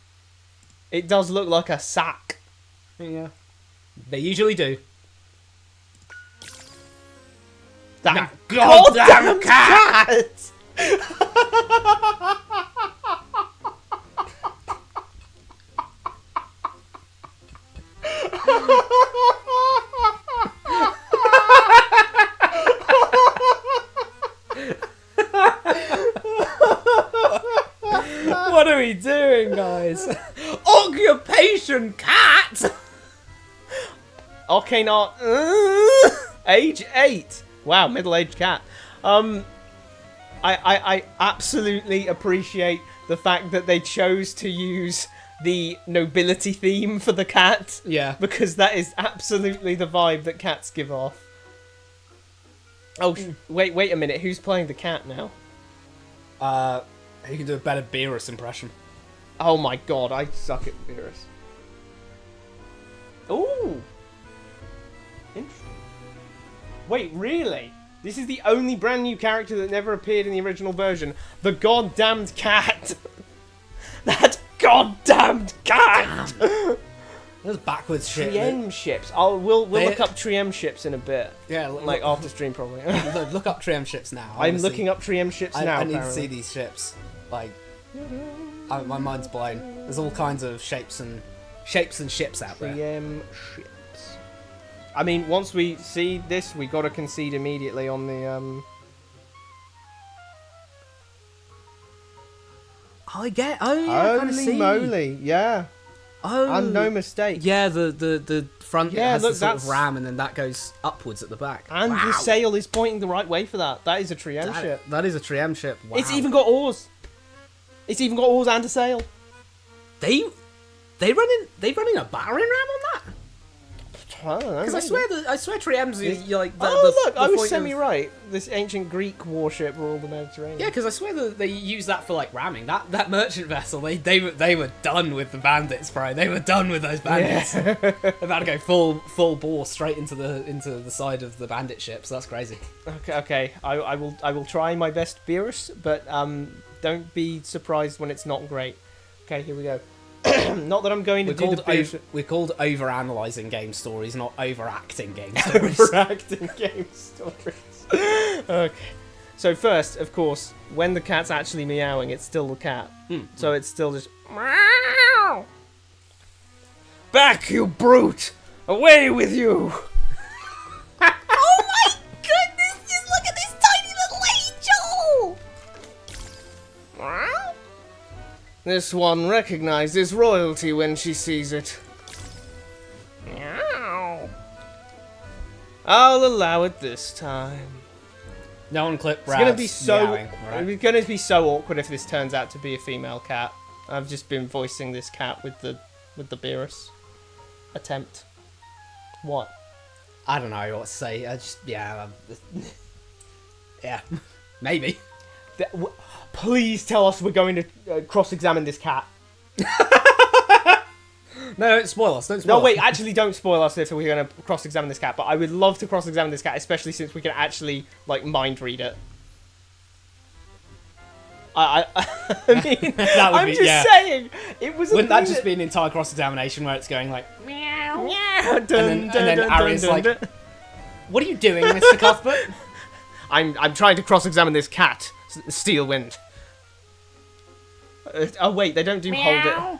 It does look like a sack. Yeah. They usually do. That goddamn cat! What are we doing, guys? Occupation cat! Arcane art. Age 8. Wow, middle-aged cat. I absolutely appreciate the fact that they chose to use the nobility theme for the cat. Yeah. Because that is absolutely the vibe that cats give off. Oh, wait a minute. Who's playing the cat now? Who can do a better Beerus impression? Oh my god, I suck at Beerus. Ooh. Interesting. Wait, really? This is the only brand new character that never appeared in the original version. The goddamned cat. That goddamned cat. Those backwards shit. Triem ships. We'll look up Triem ships in a bit. Yeah, like after stream probably. Look up Triem ships now. I'm looking up Triem ships now. I need to see these ships. Like, my mind's blown. There's all kinds of shapes and ships out there. Triem ships. I mean, once we see this, we got to concede immediately on the Oh yeah, I kind of see. Holy moly, yeah. Oh, and no mistake. Yeah, the front has look, the sort of ram, and then that goes upwards at the back. And the sail is pointing the right way for that. That is a Triem ship. That is a Triem ship. Wow. It's even got oars. It's even got oars and a sail. They running a battering ram on that? I don't know. Because I swear Triems are like. I was semi-right. This ancient Greek warship ruled the Mediterranean. Yeah, because I swear that they use that for like ramming. That merchant vessel, they were done with the bandits, bro. They were done with those bandits. Yeah. They're about to go full bore straight into the side of the bandit ships. That's crazy. Okay. I will try my best, Beerus, but don't be surprised when it's not great. Okay, here we go. Not that I'm going to We're called overanalyzing game stories, not overacting game stories. Overacting game stories. Okay. So first, of course, when the cat's actually meowing, it's still the cat. So it's still just meow. Back, you brute! Away with you! Oh my goodness! Just look at this tiny little angel! Meow. This one recognizes royalty when she sees it. Meow. I'll allow it this time. No one clip. It's gonna be so awkward if this turns out to be a female cat. I've just been voicing this cat with the Beerus attempt. What? I don't know what to say. Yeah, maybe. Please tell us we're going to cross-examine this cat. No, don't spoil us. No, wait, actually don't spoil us if we're going to cross-examine this cat, but I would love to cross-examine this cat, especially since we can actually, like, mind-read it. I mean, I'm just saying, it was Wouldn't that just be an entire cross-examination where it's going like, meow, meow, and then Ari's like, what are you doing, Mr. Cuthbert? I'm trying to cross-examine this cat, Steelwind. Oh wait, they don't do hold it.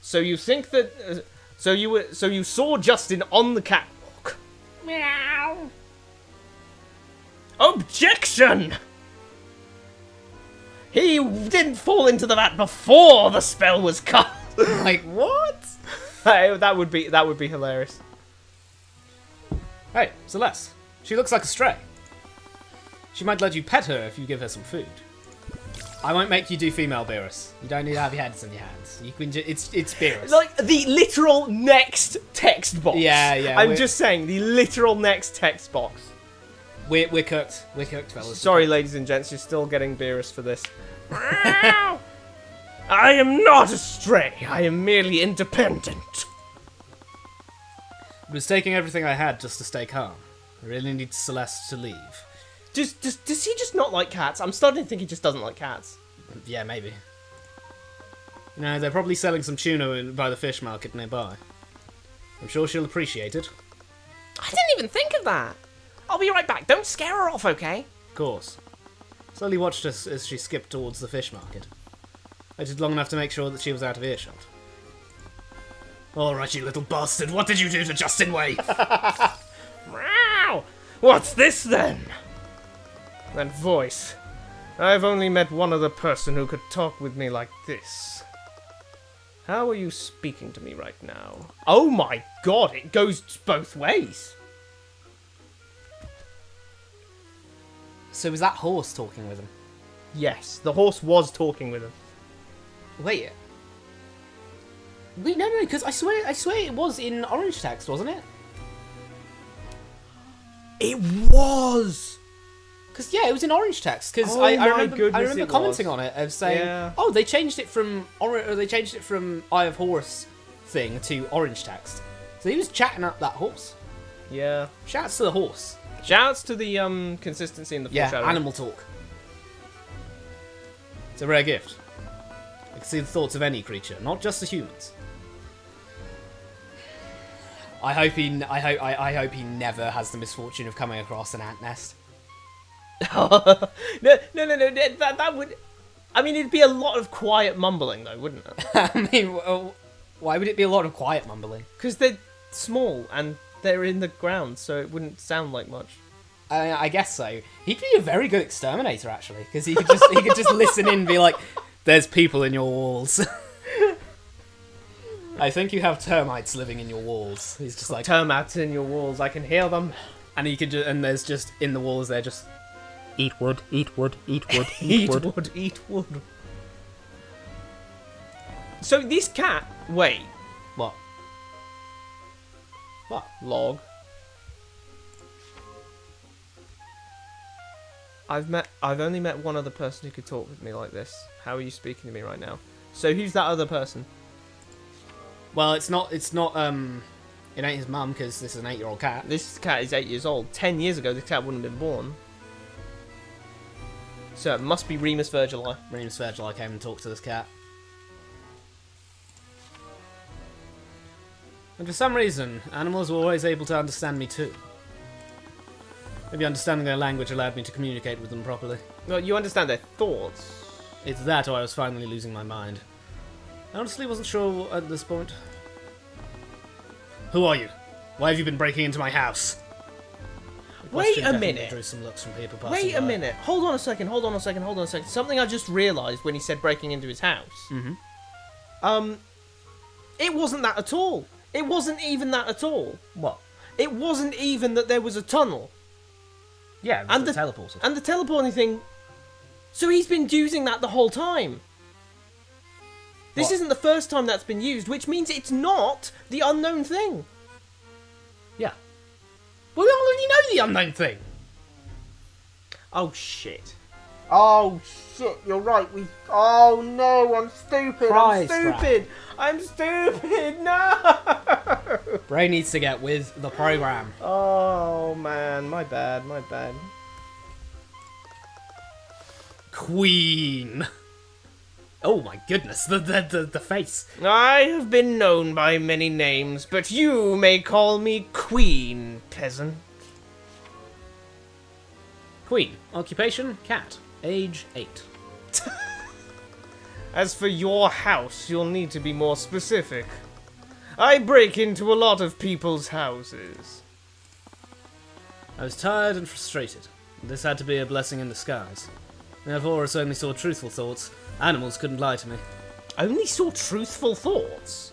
So you think that? So you saw Justin on the catwalk. Meow. Objection! He didn't fall into the vat before the spell was cast. Like, what? That would be hilarious. Hey, Celeste. She looks like a stray. She might let you pet her if you give her some food. I won't make you do female Beerus. You don't need to have your hands in your hands. You can it's Beerus. Like the literal next text box. Yeah. I'm just saying the literal next text box. We're cooked. We're cooked, fellas. Sorry, ladies and gents, you're still getting Beerus for this. I am not a stray. I am merely independent. I was taking everything I had just to stay calm. I really need Celeste to leave. Does he just not like cats? I'm starting to think he just doesn't like cats. Yeah, maybe. You know, they're probably selling some tuna by the fish market nearby. I'm sure she'll appreciate it. I didn't even think of that. I'll be right back. Don't scare her off, okay? Of course. Slowly watched us as she skipped towards the fish market. I did long enough to make sure that she was out of earshot. Alright, you little bastard, what did you do to Justin Wave? Meow! What's this then? That voice. I've only met one other person who could talk with me like this. How are you speaking to me right now? Oh my god, it goes both ways. So was that horse talking with him? Yes, the horse was talking with him. Wait, no, because I swear it was in orange text, wasn't it? It was! Because, yeah, it was in orange text. Because Oh I my remember goodness, it commenting was. on it of saying, Yeah. oh, they changed it from Eye of Horus thing to orange text. So he was chatting up that horse. Yeah. Shouts to the horse. Shouts to the consistency in the Yeah, foreshadowing. animal talk. It's a rare gift. I can see the thoughts of any creature, not just the humans. I hope he never has the misfortune of coming across an ant nest. No. That would. I mean, it'd be a lot of quiet mumbling, though, wouldn't it? I mean, why would it be a lot of quiet mumbling? Because they're small and they're in the ground, so it wouldn't sound like much. I guess so. He'd be a very good exterminator, actually, because he could just listen in and be like, "There's people in your walls." I think you have termites living in your walls. He's just like Termites in your walls, I can hear them. and he could and there's just in the walls they're just Eat wood, eat wood, eat wood, Eat wood, eat wood. So this cat. Wait. what? What? Log. I've only met one other person who could talk with me like this. How are you speaking to me right now? So who's that other person? Well, it's not. It ain't his mum because this is an 8-year-old cat. This cat is 8 years old. 10 years ago, this cat wouldn't have been born. So it must be Remus Virgili. Remus Virgili came and talked to this cat. And for some reason, animals were always able to understand me too. Maybe understanding their language allowed me to communicate with them properly. Well, you understand their thoughts. It's that or I was finally losing my mind. I honestly wasn't sure at this point. Who are you? Why have you been breaking into my house? The Wait question a definitely minute. drew some looks from people passing Wait a by. minute. Hold on a second. Something I just realised when he said breaking into his house. Mm-hmm. It wasn't that at all. It wasn't even that at all. What? It wasn't even that there was a tunnel. Yeah, And the the- teleporter. And the teleporting thing... So he's been using that the whole time. This What? isn't the first time that's been used, which means it's not the unknown thing. Yeah. Well, we already know the unknown thing. Oh, shit. Oh, shit, you're right. Oh, no, I'm stupid. Prize I'm stupid. No! Bray needs to get with the program. Oh, man. My bad. Queen. Oh my goodness, the face. I have been known by many names, but you may call me Queen, peasant. Queen. Occupation, cat. Age, 8. As for your house, you'll need to be more specific. I break into a lot of people's houses. I was tired and frustrated. This had to be a blessing in disguise. If Horus only saw truthful thoughts, animals couldn't lie to me. Only saw truthful thoughts?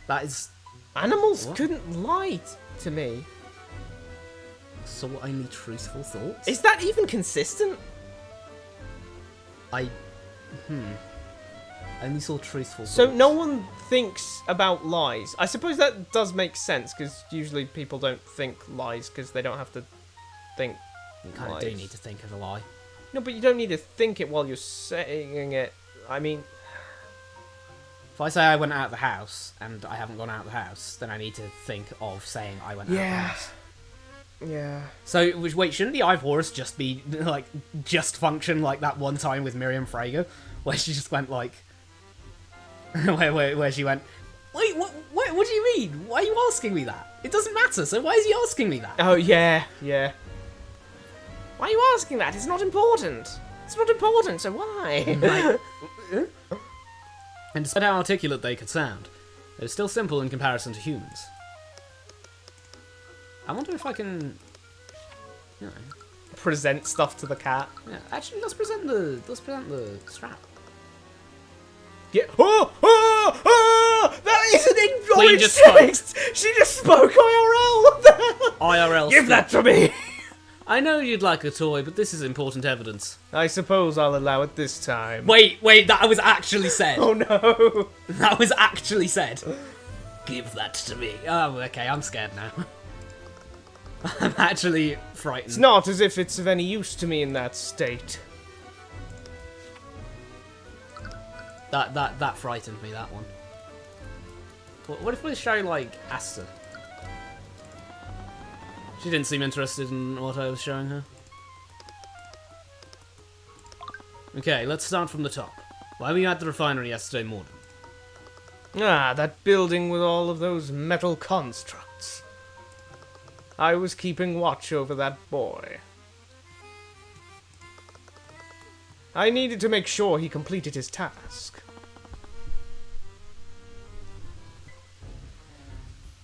That is... Animals What? couldn't lie to me. Saw only truthful thoughts? Is that even consistent? I only saw truthful So thoughts. no one thinks about lies. I suppose that does make sense, because usually people don't think lies, because they don't have to think You kind of lies. do need to think of a lie. No, but you don't need to think it while you're saying it. I mean... If I say I went out of the house, and I haven't gone out of the house, then I need to think of saying I went out of the Yeah. house. Yeah. So, wait, shouldn't the Eye of Horus just be, like, just function like that one time with Miriam Frager? Where she just went, like... where she went, wait, what do you mean? Why are you asking me that? It doesn't matter, so why is he asking me that? Oh, yeah, yeah. Why are you asking that? It's not important. It's not important, so why? And despite how articulate they could sound, they were still simple in comparison to humans. I wonder if I can... You know... Present stuff to the cat. Yeah, actually, let's present the strap. Yeah. Oh, oh, oh! That isn't in Queen just spoke. text! She just spoke IRL! What the hell? IRL Give that to me! I know you'd like a toy, but this is important evidence. I suppose I'll allow it this time. Wait, that was actually said. Oh no! That was actually said. Give that to me. Oh, okay, I'm scared now. I'm actually frightened. It's not as if it's of any use to me in that state. That frightened me, that one. What if we show, like, Asta? She didn't seem interested in what I was showing her. Okay, let's start from the top. Why were you at the refinery yesterday morning? Ah, that building with all of those metal constructs. I was keeping watch over that boy. I needed to make sure he completed his task.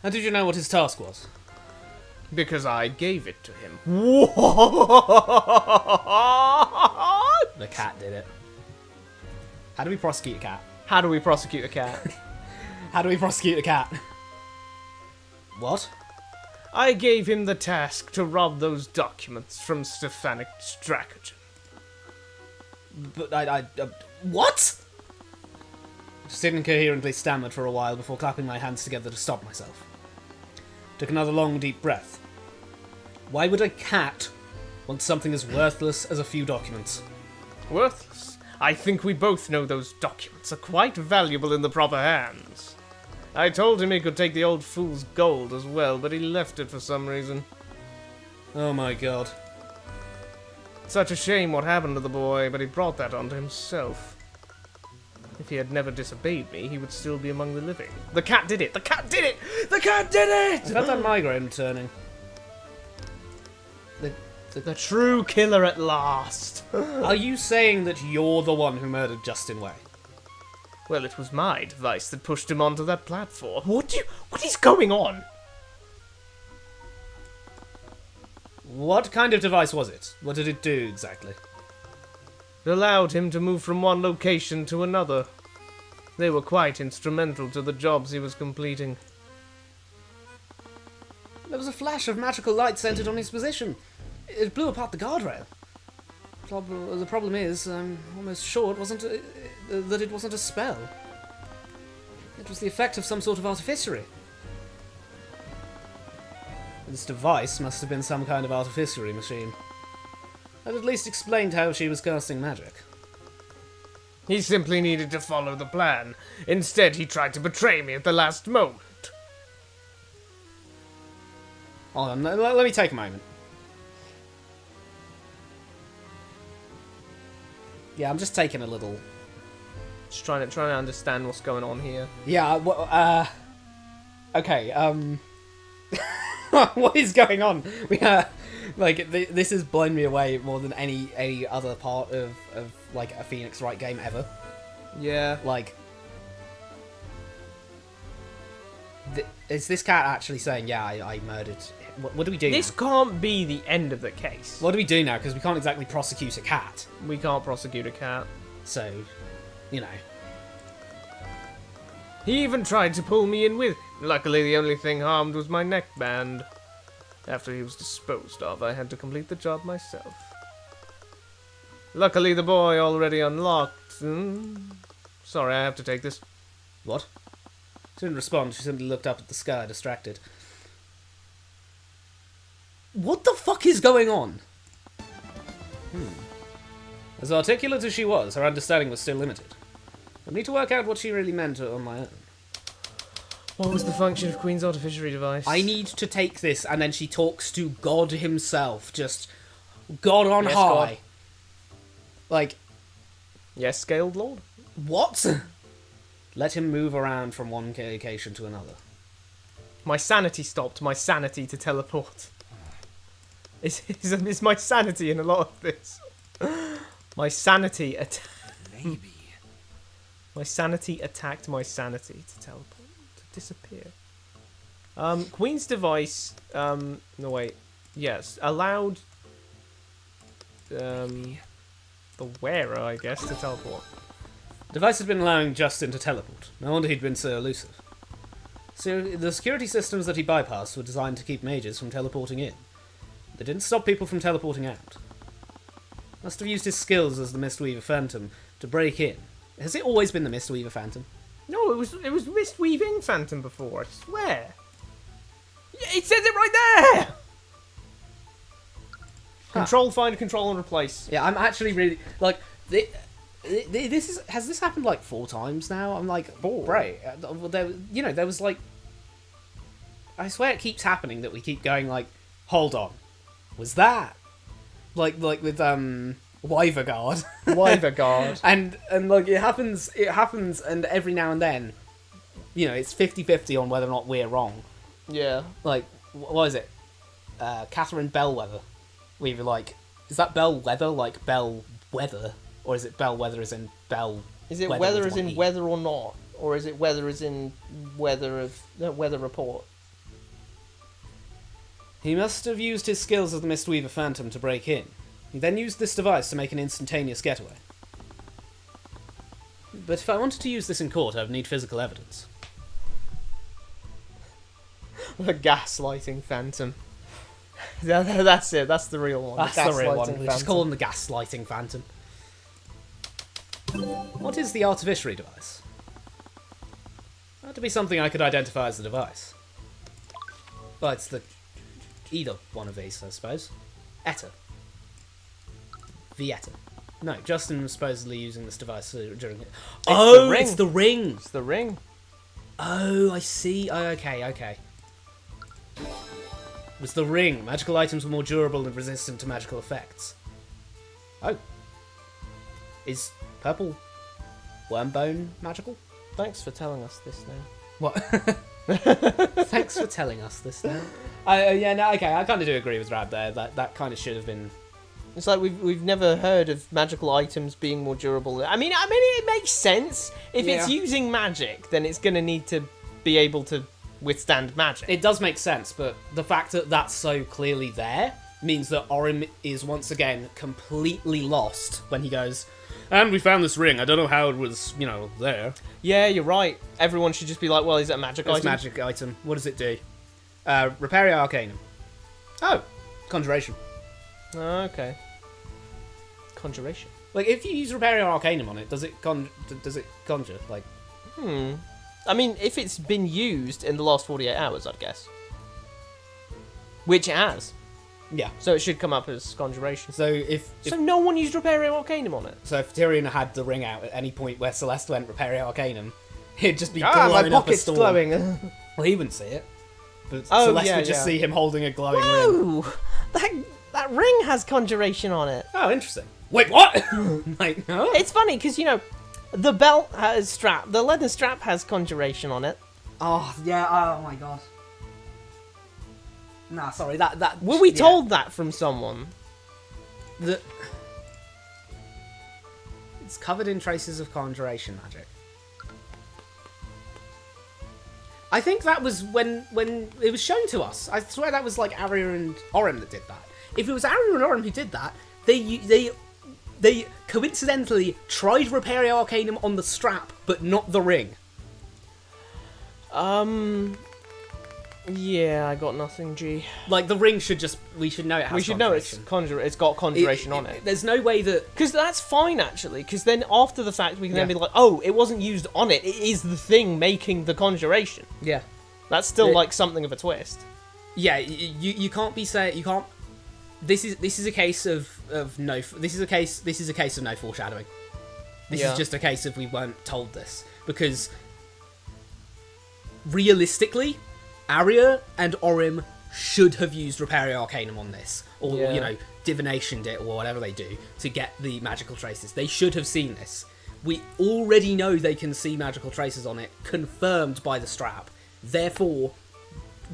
How did you know what his task was? Because I gave it to him. What? The cat did it. How do we prosecute a cat? How do we prosecute a cat? How do we prosecute a cat? What? I gave him the task to rob those documents from Stefanik Strakagen. But what? I just incoherently stammered for a while before clapping my hands together to stop myself. Took another long, deep breath. Why would a cat want something as worthless as a few documents? Worthless. I think we both know those documents are quite valuable in the proper hands. I told him he could take the old fool's gold as well, but he left it for some reason. Oh my god. Such a shame what happened to the boy, but he brought that onto himself. If he had never disobeyed me, he would still be among the living. The cat did it! The cat did it! The cat did it! I've had that migraine returning. The true killer at last. Are you saying that you're the one who murdered Justin Way? Well, it was my device that pushed him onto that platform. What is going on? What kind of device was it? What did it do exactly? It allowed him to move from one location to another. They were quite instrumental to the jobs he was completing. There was a flash of magical light centered on his position. It blew apart the guardrail. The problem is, I'm almost sure it wasn't that it wasn't a spell. It was the effect of some sort of artificery. This device must have been some kind of artificery machine. That at least explained how she was casting magic. He simply needed to follow the plan. Instead, he tried to betray me at the last moment. Hold on, let me take a moment. Yeah, I'm just taking a little... Just trying to understand what's going on here. Yeah, okay, What is going on? We this has blown me away more than any other part of like a Phoenix Wright game ever. Yeah. Like, is this cat actually saying, yeah, I murdered him? What do we do This now? can't be the end of the case. What do we do now? Because we can't exactly prosecute a cat. We can't prosecute a cat. So, you know. He even tried to pull me in with. Luckily, the only thing harmed was my neckband. After he was disposed of, I had to complete the job myself. Luckily, the boy already unlocked. Sorry, I have to take this. What? She didn't respond. She simply looked up at the sky, distracted. What the fuck is going on? As articulate as she was, her understanding was still limited. I need to work out what she really meant on my own. What was the function of Queen's artificial device? I need to take this, and then she talks to God himself, just God on Yes, high. God. Like, Yes, Scaled Lord. what? Let him move around from one location to another. My sanity stopped. My sanity to teleport. Is my sanity in a lot of this? My sanity Maybe. My sanity attacked my sanity to teleport, to disappear. Queen's device, no wait, yes, allowed, the wearer, I guess, to teleport. The device had been allowing Justin to teleport. No wonder he'd been so elusive. So the security systems that he bypassed were designed to keep mages from teleporting in. They didn't stop people from teleporting out. Must have used his skills as the Mistweaver Phantom to break in. Has it always been the Mistweaver Phantom? No, it was Mistweaving Phantom before, I swear. Yeah, it says it right there! Control, find, control, and replace. Yeah, I'm actually really like has this happened like 4 times now? I'm like, right. There was like, I swear it keeps happening that we keep going like, hold on, was that like with Wyver Guard? Wyver Guard. and like it happens, and every now and then, it's 50-50 on whether or not we're wrong. Yeah. Like, what is it? Catherine Bellwether. We were like, is that Bellwether like Bellwether? Or is it Bellwether as in Bell? Is it weather weather with as one in E? weather or not? Or is it weather as in weather report? He must have used his skills as the Mistweaver Phantom to break in. He then used this device to make an instantaneous getaway. But if I wanted to use this in court, I would need physical evidence. The gaslighting phantom. That's it. That's the real one. That's the real one. gaslighting We just phantom. call him the Gaslighting Phantom. What is the artificiary device? That to be something I could identify as the device. Well, it's either one of these, I suppose. Etta. Vieta. No, Justin was supposedly using this device during it. the ring. It's the ring! It's the ring. Oh, I see. Oh, okay. It was the ring. Magical items were more durable and resistant to magical effects. Oh. Is purple wormbone magical? Thanks for telling us this now. What? Thanks for telling us this now. Yeah, no, okay, I kind of do agree with Rab there. That kind of should have been. It's like we've never heard of magical items being more durable. I mean, it makes sense. If it's Yeah. using magic, then it's going to need to be able to withstand magic. It does make sense, but the fact that that's so clearly there means that Orim is once again completely lost when he goes, and we found this ring. I don't know how it was, there. Yeah, you're right. Everyone should just be like, well, is it a magic It's a item? magic item. What does it do? Repair Arcanum. Oh, Conjuration. Oh, okay. Conjuration. Like, if you use Repair Arcanum on it, does it conjure? Like, I mean, if it's been used in the last 48 hours, I'd guess. Which it has. yeah. So it should come up as conjuration. So if So no one used Repair Arcanum on it? So if Tyrion had the ring out at any point where Celeste went Repair Arcanum, he'd just be My glowing up a pocket's storm. glowing. Well, he wouldn't see it, but Oh, Celeste yeah, would just yeah. see him holding a glowing ring. Whoa! That ring has conjuration on it. Oh, interesting. Wait, what? Like, no? It's funny because the belt has strap. The leather strap has conjuration on it. Oh, yeah, oh my god. Nah, sorry, that... Were we yeah. told that from someone? It's covered in traces of conjuration magic. I think that was when it was shown to us. I swear that was like Arya and Orym that did that. If it was Arya and Orym who did that, they coincidentally tried Repario Arcanum on the strap, but not the ring. Yeah, I got nothing, G. Like, the ring should just... We should know it has We should know it's it's got conjuration on it. There's no way that... Because that's fine, actually, because then after the fact we can then Yeah. be like, oh, it wasn't used on it, it is the thing making the conjuration. Yeah. That's still like something of a twist. Yeah, you can't be saying... You can't... This is a case of no... This is a case of no foreshadowing. This is just a case of we weren't told this. Because... Realistically... Arya and Orym should have used Repario Arcanum on this, or Yeah. you know, divinationed it, or whatever they do to get the magical traces. They should have seen this. We already know they can see magical traces on it, confirmed by the strap. Therefore,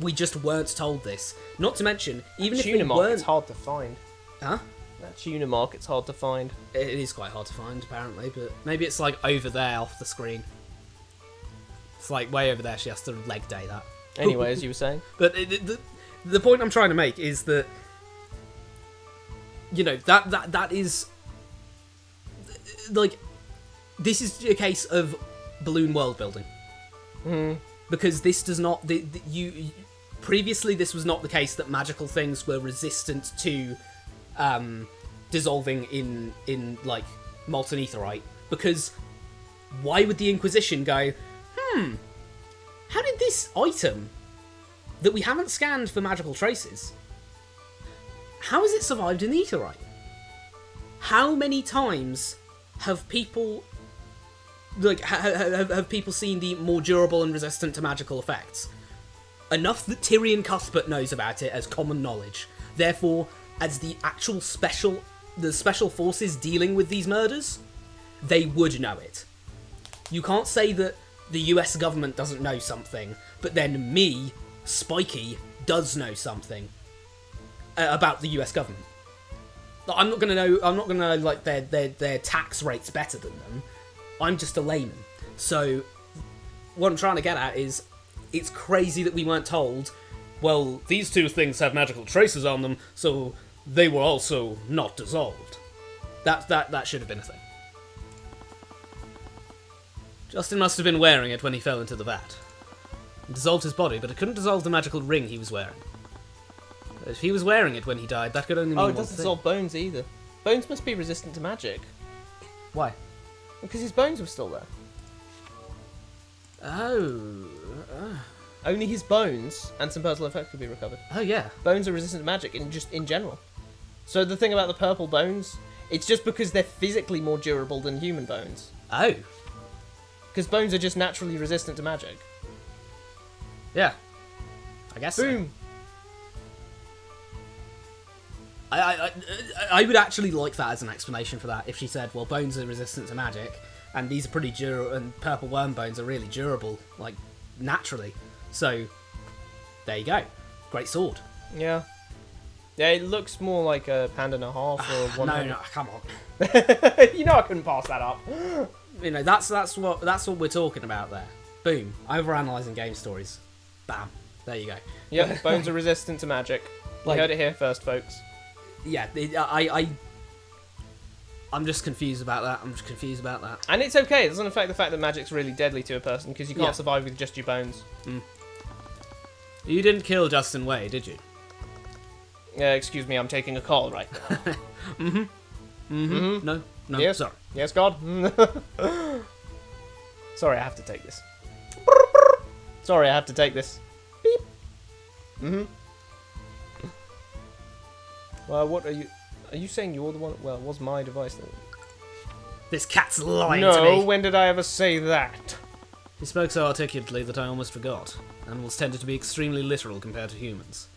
we just weren't told this. Not to mention, even if we Tuna mark, weren't, it's hard to find. huh? That tuna mark, it's hard to find. It is quite hard to find, apparently, but maybe it's like over there off the screen. It's like way over there. She has to leg day that. Anyway, as you were saying. But the point I'm trying to make is that, you know, that is like, this is a case of balloon world building. Because this does not previously this was not the case that magical things were resistant to dissolving in like molten aetherite. Because why would the Inquisition go, how did this item that we haven't scanned for magical traces, how has it survived in the aetherite? How many times have people have people seen the more durable and resistant to magical effects? Enough that Tyrion Cuthbert knows about it as common knowledge. Therefore, as the actual special forces dealing with these murders, they would know it. You can't say that the US government doesn't know something, but then me, Spiky, does know something about the US government. I'm not gonna know like their tax rates better than them. I'm just a layman. So what I'm trying to get at is, it's crazy that we weren't told, well, these two things have magical traces on them, so they were also not dissolved. That should have been a thing. Justin must have been wearing it when he fell into the vat. It dissolved his body, but it couldn't dissolve the magical ring he was wearing. If he was wearing it when he died, that could only mean Oh, one it doesn't thing. dissolve bones either. Bones must be resistant to magic. Why? Because his bones were still there. Oh. Only his bones and some personal effects could be recovered. Oh, yeah. Bones are resistant to magic in general. So the thing about the purple bones, it's just because they're physically more durable than human bones. Oh. Because bones are just naturally resistant to magic. Yeah. I guess so. Boom! I would actually like that as an explanation for that. If she said, well, bones are resistant to magic, and these are pretty durable, and purple worm bones are really durable, like, naturally. So, there you go. Great sword. Yeah. Yeah, it looks more like a pound and a half or one. No, come on. You know I couldn't pass that up. You know, that's what we're talking about there. Boom. Overanalyzing game stories. Bam. There you go. Yep, bones are resistant to magic. You Like- heard it here first, folks. Yeah, I'm just confused about that. And it's okay, it doesn't affect the fact that magic's really deadly to a person, because you can't Yeah. survive with just your bones. You didn't kill Justin Way, did you? Excuse me, I'm taking a call right now. No, Yes. sorry. Yes, God? Sorry, I have to take this. Sorry, I have to take this. Beep. Well, what are you... Are you saying you're the one... Well, it was my device that... This cat's lying to No, me. when did I ever say that? He spoke so articulately that I almost forgot. Animals tended to be extremely literal compared to humans.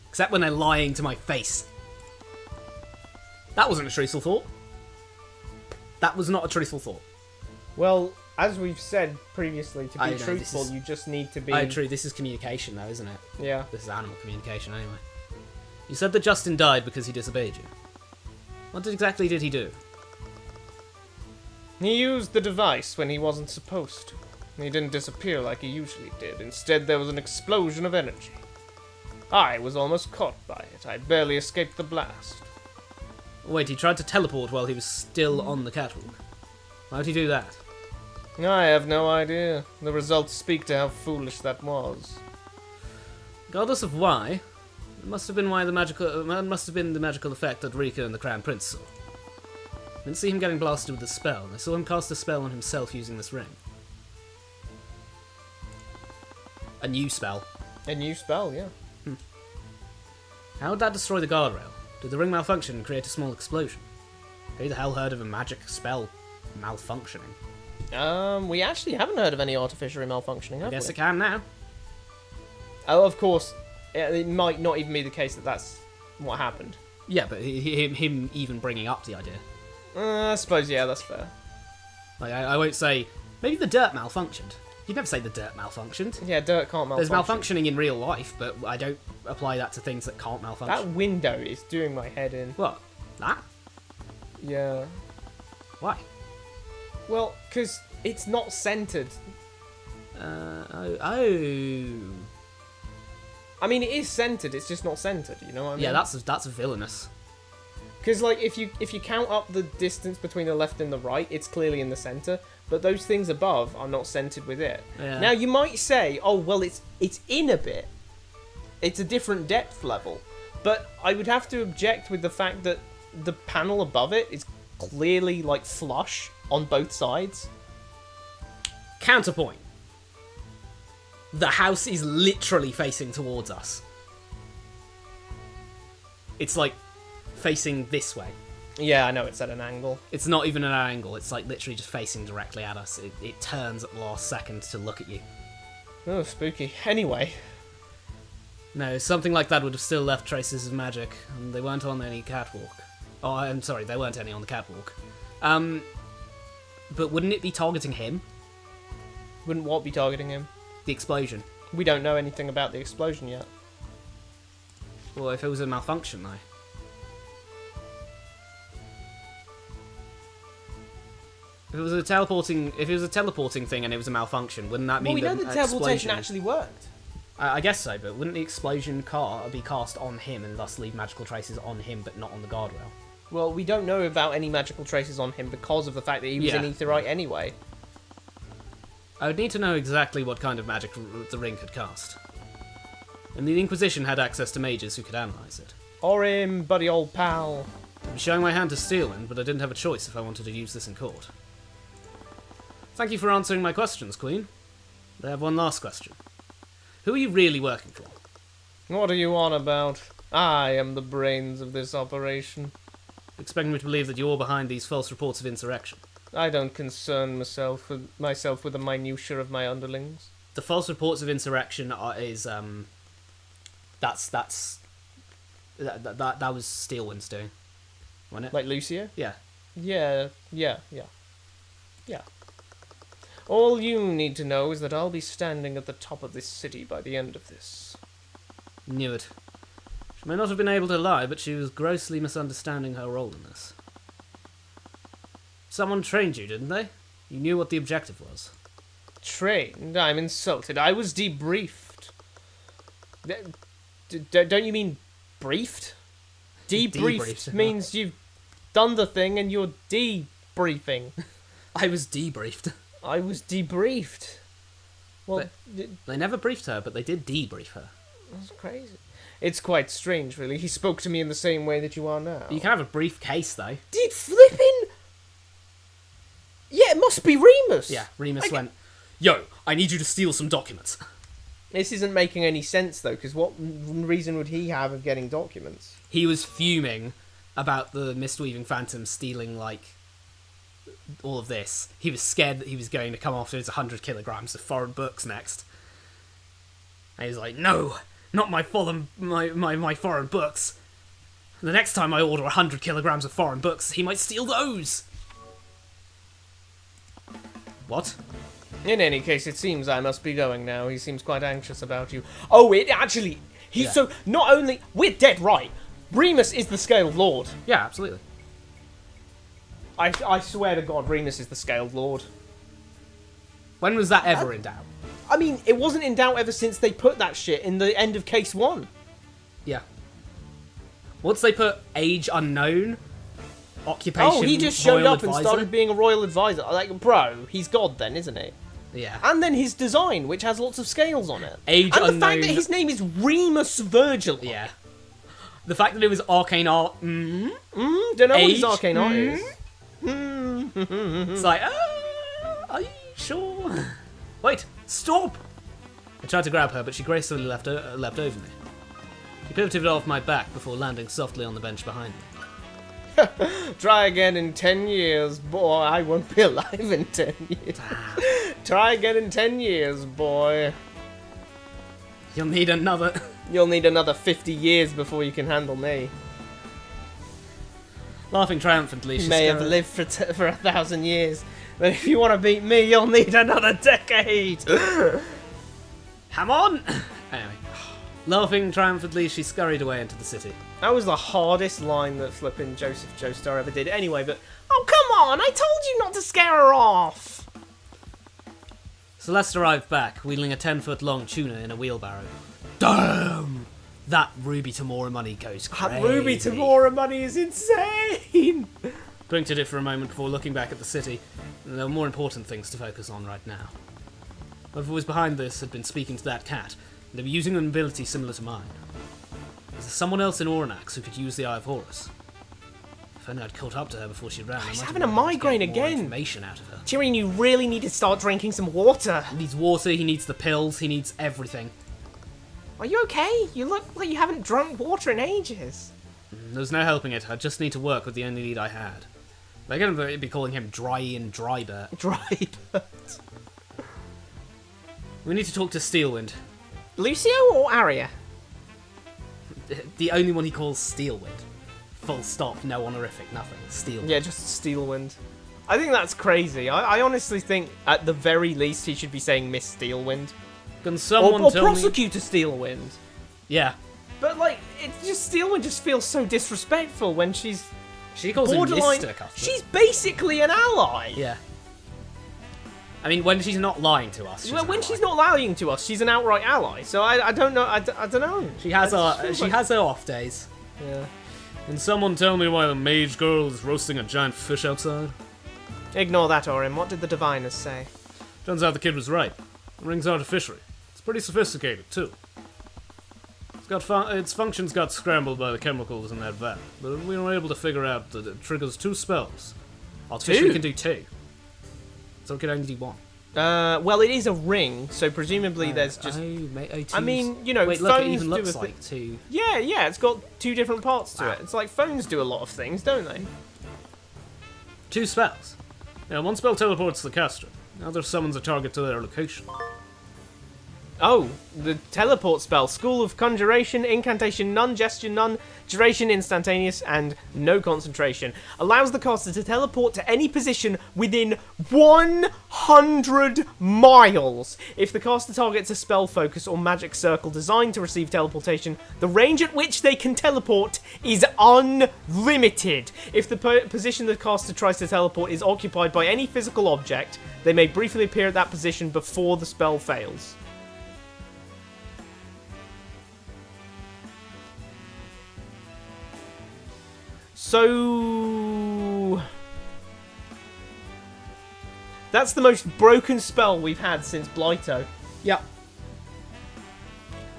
Except when they're lying to my face. That wasn't a truthful thought. That was not a truthful thought. Well, as we've said previously, to I be know, truthful, this is- you just need to be. Oh, true. This is communication, though, isn't it? Yeah. This is animal communication, anyway. You said that Justin died because he disobeyed you. What exactly did he do? He used the device when he wasn't supposed to. He didn't disappear like he usually did. Instead, there was an explosion of energy. I was almost caught by it. I barely escaped the blast. Wait, he tried to teleport while he was still on the catwalk. Why'd he do that? I have no idea. The results speak to how foolish that was. Regardless of why, it must have been the magical effect that Rika and the Crown Prince saw. I didn't see him getting blasted with a spell. I saw him cast a spell on himself using this ring. A new spell. A new spell, yeah. How would that destroy the guardrail? Did the ring malfunction and create a small explosion? Who the hell heard of a magic spell malfunctioning? We actually haven't heard of any artificially malfunctioning, have I guess we? it can now. Oh, of course. It might not even be the case that that's what happened. Yeah, but him even bringing up the idea. I suppose, yeah, that's fair. Like, I won't say, maybe the dirt malfunctioned. You'd never say the dirt malfunctioned. Yeah, dirt can't malfunction. There's malfunctioning in real life, but I don't apply that to things that can't malfunction. That window is doing my head in. What? That? Yeah. Why? Well, because it's not centered. Oh. I mean, it is centered, it's just not centered, you know what I mean? Yeah, that's villainous. Because, like, if you count up the distance between the left and the right, it's clearly in the center. But those things above are not centered with it. Yeah. Now, you might say, oh, well, it's in a bit. It's a different depth level. But I would have to object with the fact that the panel above it is clearly, like, flush on both sides. Counterpoint. The house is literally facing towards us. It's like facing this way. Yeah, I know it's at an angle. It's not even an angle, it's like literally just facing directly at us. It turns at the last second to look at you. Oh, spooky. Anyway. No, something like that would have still left traces of magic, and they weren't on any catwalk. Oh, I'm sorry, there weren't any on the catwalk. But wouldn't it be targeting him? Wouldn't what be targeting him? The explosion. We don't know anything about the explosion yet. Well, if it was a malfunction, though. If it was a teleporting thing and it was a malfunction, wouldn't that mean Well, we know that the teleportation explosion- actually worked. I guess so, but wouldn't the explosion be cast on him and thus leave magical traces on him, but not on the guardrail? Well, we don't know about any magical traces on him because of the fact that he was Yeah. an Aetherite anyway. I would need to know exactly what kind of magic the ring could cast. And the Inquisition had access to mages who could analyse it. Or him, buddy old pal. I'd be showing my hand to Steelman, but I didn't have a choice if I wanted to use this in court. Thank you for answering my questions, Queen. I have one last question. Who are you really working for? What are you on about? I am the brains of this operation. Expecting me to believe that you're behind these false reports of insurrection. I don't concern myself with the minutiae of my underlings. The false reports of insurrection that was Steelwind's doing, wasn't it? Like Lucia? Yeah. Yeah. All you need to know is that I'll be standing at the top of this city by the end of this. Knew it. She may not have been able to lie, but she was grossly misunderstanding her role in this. Someone trained you, didn't they? You knew what the objective was. Trained? I'm insulted. I was debriefed. Don't you mean briefed? Debriefed means you've done the thing and you're debriefing. I was debriefed. I was debriefed. Well, They never briefed her, but they did debrief her. that's crazy. It's quite strange, really. He spoke to me in the same way that you are now. You can have a briefcase, though. Did flipping... Yeah, it must be Remus. Yeah, Remus went, "Yo, I need you to steal some documents." This isn't making any sense, though, because what reason would he have of getting documents? He was fuming about the Mistweaving Phantom stealing, like, all of this. He was scared that he was going to come after his 100 kilograms of foreign books next. And he was like, "No, not my foreign books. The next time I order 100 kilograms of foreign books, he might steal those." What? In any case, it seems I must be going now. He seems quite anxious about you. Oh, it actually... He's so... Not only... We're dead right. Remus is the Scaled Lord. Yeah, absolutely. I swear to God, Remus is the Scaled Lord. When was that ever in doubt? I mean, it wasn't in doubt ever since they put that shit in the end of Case 1. Yeah. Once they put age unknown, occupation, Oh, he just showed royal up and advisor. started being a royal advisor. Like, bro, he's God then, isn't he? Yeah. And then his design, which has lots of scales on it. Age and the unknown. fact that his name is Remus Virgil. Yeah. The fact that it was arcane art. Don't know what Age? his arcane art is. It's like, are you sure? Wait, stop! I tried to grab her, but she gracefully left over me. She pivoted off my back before landing softly on the bench behind me. Try again in 10 years, boy. I won't be alive in 10 years. Try again in 10 years, boy. You'll need another... You'll need another 50 years before you can handle me. Laughing triumphantly, she May have scurried- lived for 1,000 years, but if you want to beat me, you'll need another decade. Come on! Anyway. Laughing triumphantly, she scurried away into the city. That was the hardest line that flipping Joseph Joestar ever did. Anyway, but oh come on! I told you not to scare her off. Celeste arrived back, wheeling a 10-foot-long tuna in a wheelbarrow. Damn! That Ruby Tamora money goes crazy. That Ruby Tamora money is insane. Blinked at it for a moment before looking back at the city. There were more important things to focus on right now. Whoever was behind this had been speaking to that cat, and they were using an ability similar to mine. Was there someone else in Oranax who could use the Eye of Horus? If only I'd caught up to her before she ran. He's I might having have a been able to migraine get more again. Information out of her. Tyrion, you really need to start drinking some water. He needs water. He needs the pills. He needs everything. Are you okay? You look like you haven't drunk water in ages. There's no helping it. I just need to work with the only lead I had. They're going to be calling him Dry and Drybert. Drybert. We need to talk to Steelwind. Lucio or Arya? The only one he calls Steelwind. Full stop, no honorific, nothing. Steelwind. Yeah, just Steelwind. I think that's crazy. I honestly think, at the very least, he should be saying Miss Steelwind. Can someone Or tell me... Prosecutor Steelwind. Yeah. But, like, it's just Steelwind just feels so disrespectful when she's She calls him borderline... Mr. Cuthbert. She's basically an ally. Yeah. I mean, when she's not lying to us. Well, when she's not lying to us, she's an outright ally. So I don't know. I don't know. She has It her. feels She like- has her off days. Yeah. Can someone tell me why the mage girl is roasting a giant fish outside? Ignore that, Orin. What did the diviners say? Turns out the kid was right. The ring's artificial. It's pretty sophisticated too. Its functions got scrambled by the chemicals in that vat, but we were able to figure out that it triggers 2 spells. Artificially Two? can do 2. So it can only do 1. Well, it is a ring, so presumably there's just. I mean, you know, wait, look, it phones even do looks a like 2. Yeah, it's got 2 different parts to Wow. it. It's like phones do a lot of things, don't they? 2 spells. Yeah, one spell teleports the caster. The other summons a target to their location. Oh, the teleport spell. School of Conjuration, Incantation, none, Gesture, none, Duration, Instantaneous, and no concentration. Allows the caster to teleport to any position within 100 miles. If the caster targets a spell focus or magic circle designed to receive teleportation, the range at which they can teleport is unlimited. If the position the caster tries to teleport is occupied by any physical object, they may briefly appear at that position before the spell fails. So that's the most broken spell we've had since Blyto. Yeah.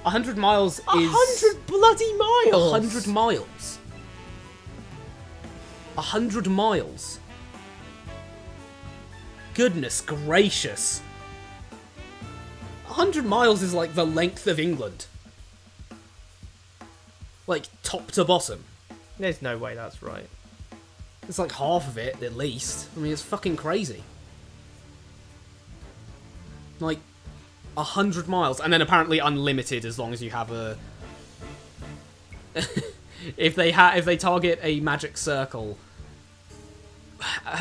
100 miles is... 100 bloody miles! 100 miles. 100 miles. Goodness gracious. 100 miles is like the length of England. Like, top to bottom. There's no way that's right. It's like half of it, at least. I mean, it's fucking crazy. Like, 100 miles. And then apparently unlimited as long as you have a... if they target a magic circle...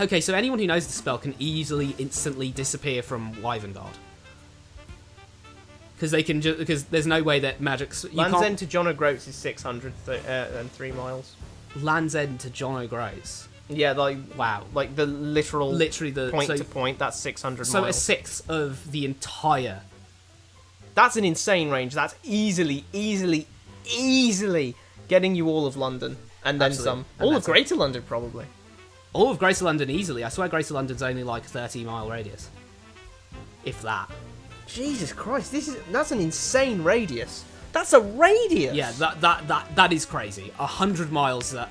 Okay, so anyone who knows the spell can easily, instantly disappear from Wyvern Guard. Because they can because there's no way that magic's... Land's End to John O'Groats is 603 miles. Land's End to John O'Groats. Yeah, like Wow. like the literally the point to point. That's 600 So miles. a sixth of the entire... That's an insane range. That's easily getting you all of London and then Absolutely. some. And All of that's it. Greater London probably. All of Greater London easily. I swear Greater London's only like 30-mile radius. If that. Jesus Christ, that's an insane radius. That's a radius. Yeah, that is crazy. 100 miles. That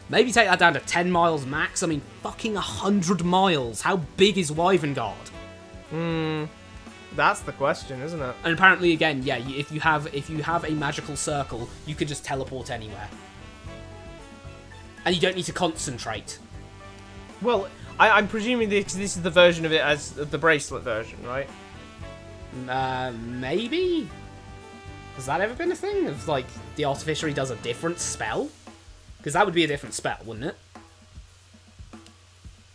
maybe take that down to 10 miles max. I mean, fucking 100 miles. How big is Wyvern Guard? That's the question, isn't it? And apparently, again, yeah, if you have a magical circle, you could just teleport anywhere, and you don't need to concentrate. Well, I'm presuming this is the version of it as the bracelet version, right? Maybe. Has that ever been a thing? Of like the artificery does a different spell? Because that would be a different spell, wouldn't it?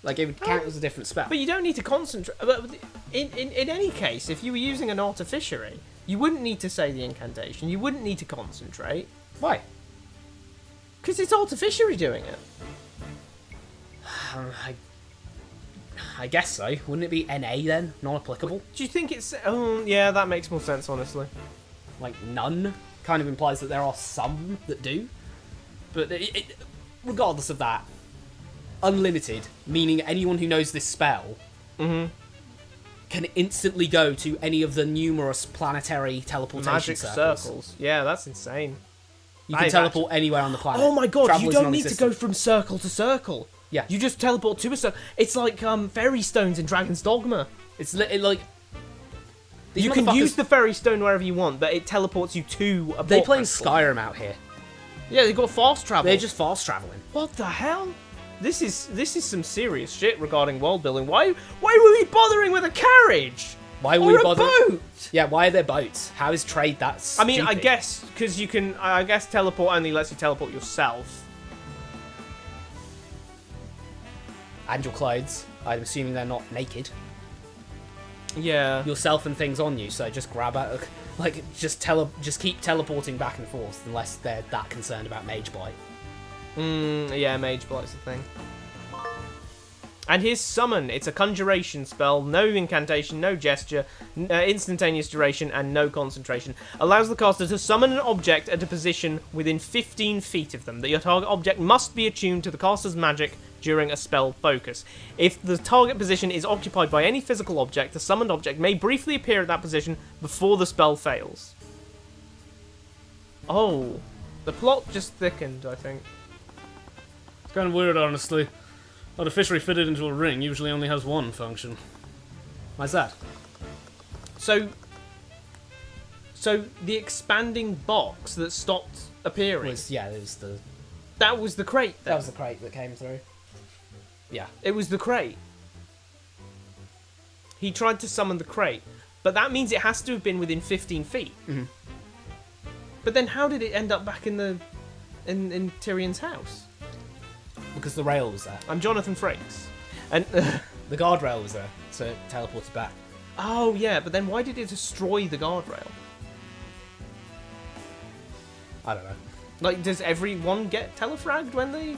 Like it would count as a different spell. But you don't need to concentrate. But in any case, if you were using an artificery, you wouldn't need to say the incantation. You wouldn't need to concentrate. Why? Because it's artificery doing it. I guess so. Wouldn't it be NA then? Non-applicable? Do you think it's... Oh, yeah, that makes more sense, honestly. Like none kind of implies that there are some that do. But regardless of that, unlimited, meaning anyone who knows this spell can instantly go to any of the numerous planetary teleportation Magic circles. circles. Yeah, that's insane. You can teleport anywhere on the planet. Oh my god, Travel you is don't need to go non-existent. from circle to circle. Yeah. You just teleport to a circle. It's like fairy stones in Dragon's Dogma. It's like... These You can motherfuckers- use the fairy stone wherever you want, but it teleports you to a They port play in crystal. Skyrim out here. Yeah, they got fast travel. They're just fast traveling. What the hell? This is some serious shit regarding world building. Why were we bothering with a carriage? Why Or were we a bothering? boat? Yeah, why are there boats? How is trade that I stupid? mean, I guess because you can. I guess teleport only lets you teleport yourself. And your clothes. I'm assuming they're not naked. Yeah. Yourself and things on you, so just grab out, like, just keep teleporting back and forth unless they're that concerned about mage blight. Yeah, Mage Blight's a thing. And here's Summon. It's a conjuration spell, no incantation, no gesture, instantaneous duration, and no concentration. Allows the caster to summon an object at a position within 15 feet of them. That your target object must be attuned to the caster's magic during a spell focus. If the target position is occupied by any physical object, the summoned object may briefly appear at that position before the spell fails. Oh, the plot just thickened, I think. It's kind of weird, honestly. Artificery fitted into a ring usually only has one function. Why's that? So the expanding box that stopped appearing, It was the that was the crate then? that was the crate that came through. Yeah. It was the crate. He tried to summon the crate, but that means it has to have been within 15 feet. Mhm. But then how did it end up back in Tyrion's house? Because the rail was there. I'm Jonathan Frakes. And The guardrail was there, so it teleported back. oh yeah, but then why did it destroy the guardrail? I don't know. Like, does everyone get telefragged when they...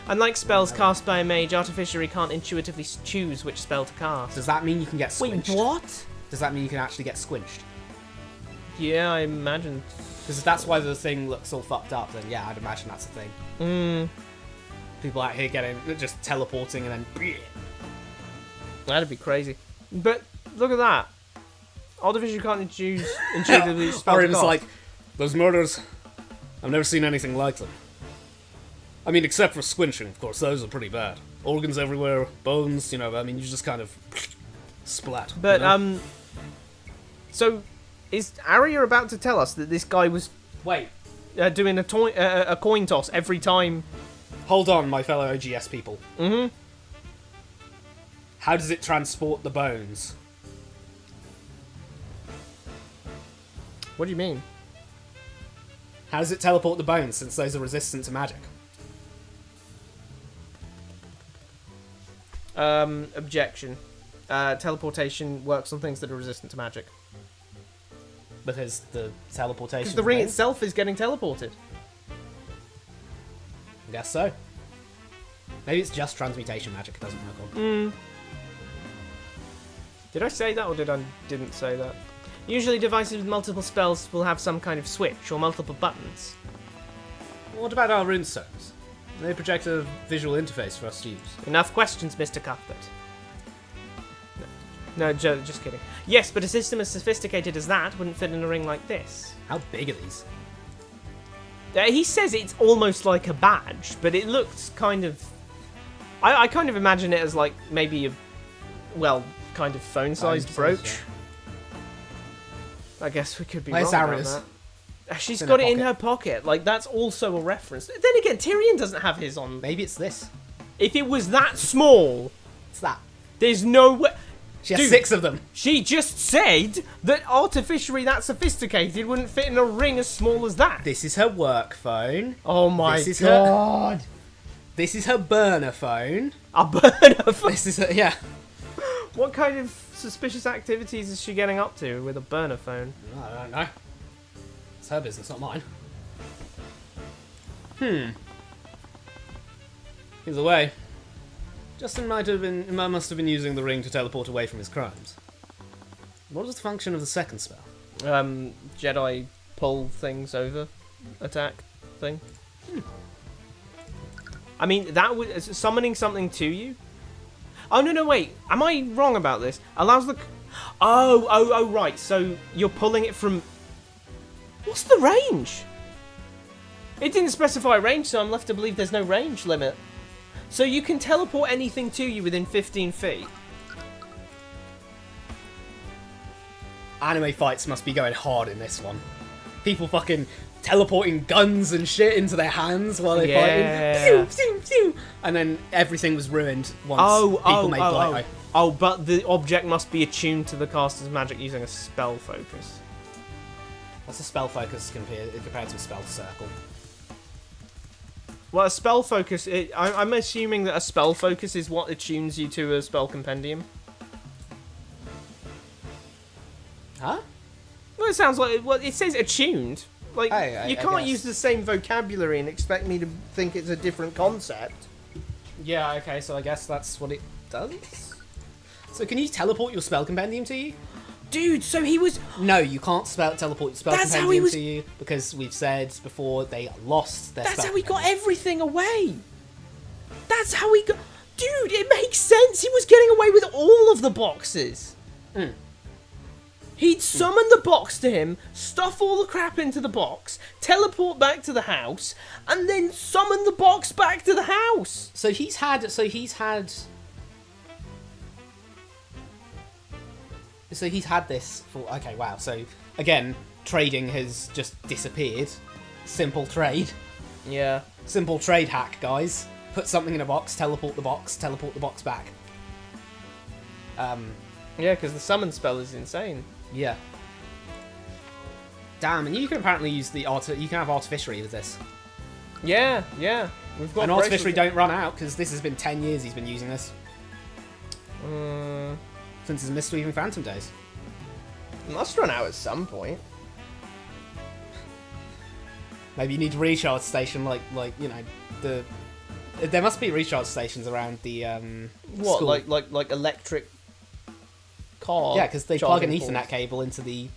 Unlike spells cast by a mage, Artificery can't intuitively choose which spell to cast. Does that mean you can get squinched? Wait, what? Does that mean you can actually get squinched? Yeah, I imagine. Because if that's why the thing looks all fucked up, then yeah, I'd imagine that's a thing. People out here just teleporting and then... That'd be crazy. But look at that. Artificery can't intuitively spell to Orion's cast. like, those murders, I've never seen anything like them. I mean, except for squinching, of course, those are pretty bad. Organs everywhere, bones, you know, I mean, you just kind of splat. But, you know? so, is Arya about to tell us that this guy was Wait, doing a coin toss every time? hold on, my fellow OGS people. Mm-hmm. How does it transport the bones? What do you mean? How does it teleport the bones, since those are resistant to magic? Objection. Teleportation works on things that are resistant to magic. Because the teleportation. Because the ring thing? itself is getting teleported. I guess so. Maybe it's just transmutation magic it doesn't work on. Did I say that or didn't say that? Usually devices with multiple spells will have some kind of switch or multiple buttons. What about our runestones? They project a visual interface for us to use. Enough questions, Mr. Cuthbert. No, just kidding. Yes, but a system as sophisticated as that wouldn't fit in a ring like this. How big are these? He says it's almost like a badge, but it looks kind of... I kind of imagine it as like maybe a, well, kind of phone-sized Phone-sized, brooch. I guess we could be Where's wrong about Arius? that. She's in got her it in her pocket. Like, that's also a reference. Then again, Tyrion doesn't have his on. Maybe it's this. If it was that small, It's that. there's no way... She has Dude. 6 of them. She just said that artificially that sophisticated wouldn't fit in a ring as small as that. This is her work phone. Oh my This is god. This is her burner phone. A burner phone. This is her, yeah. What kind of suspicious activities is she getting up to with a burner phone? I don't know. It's her business, not mine. Either way, Justin must have been using the ring to teleport away from his crimes. What was the function of the second spell? Jedi pull things over attack thing. I mean, that was summoning something to you. Oh no, wait. Am I wrong about this? Allows the. Oh, right. So you're pulling it from. What's the range? It didn't specify range, so I'm left to believe there's no range limit. So you can teleport anything to you within 15 feet. Anime fights must be going hard in this one. People fucking teleporting guns and shit into their hands while they're Yeah. fighting. Pew, pew, pew. And then everything was ruined once people made Blight Eye. Oh, but the object must be attuned to the caster's magic using a spell focus. What's a spell focus compared to a spell circle? Well, a spell focus... I'm assuming that a spell focus is what attunes you to a spell compendium. Huh? Well, it sounds like... Well, it says attuned. Like, I you can't guess. use the same vocabulary and expect me to think it's a different concept. Yeah, okay, so I guess that's what it does? So can you teleport your spell compendium to you? Dude, so he was... No, you can't teleport your spell That's how he compendium was- to you because we've said before they lost their That's spell how he got compendium. everything away. That's how he got... Dude, it makes sense. He was getting away with all of the boxes. He'd summon the box to him, stuff all the crap into the box, teleport back to the house, and then summon the box back to the house. So he's had this for... Okay, wow. So, again, trading has just disappeared. Simple trade. Yeah. Simple trade hack, guys. Put something in a box, teleport the box back. Yeah, because the summon spell is insane. Yeah. Damn, and you can apparently use the you can have artificery with this. Yeah. We've got And artificery bracelets- don't run out, because this has been 10 years he's been using this. Since his Mistweaving Phantom days. Must run out at some point. Maybe you need a recharge station, like you know, there must be recharge stations around the What, school. like electric car? Yeah, because they plug an charging Ethernet ports. cable into the.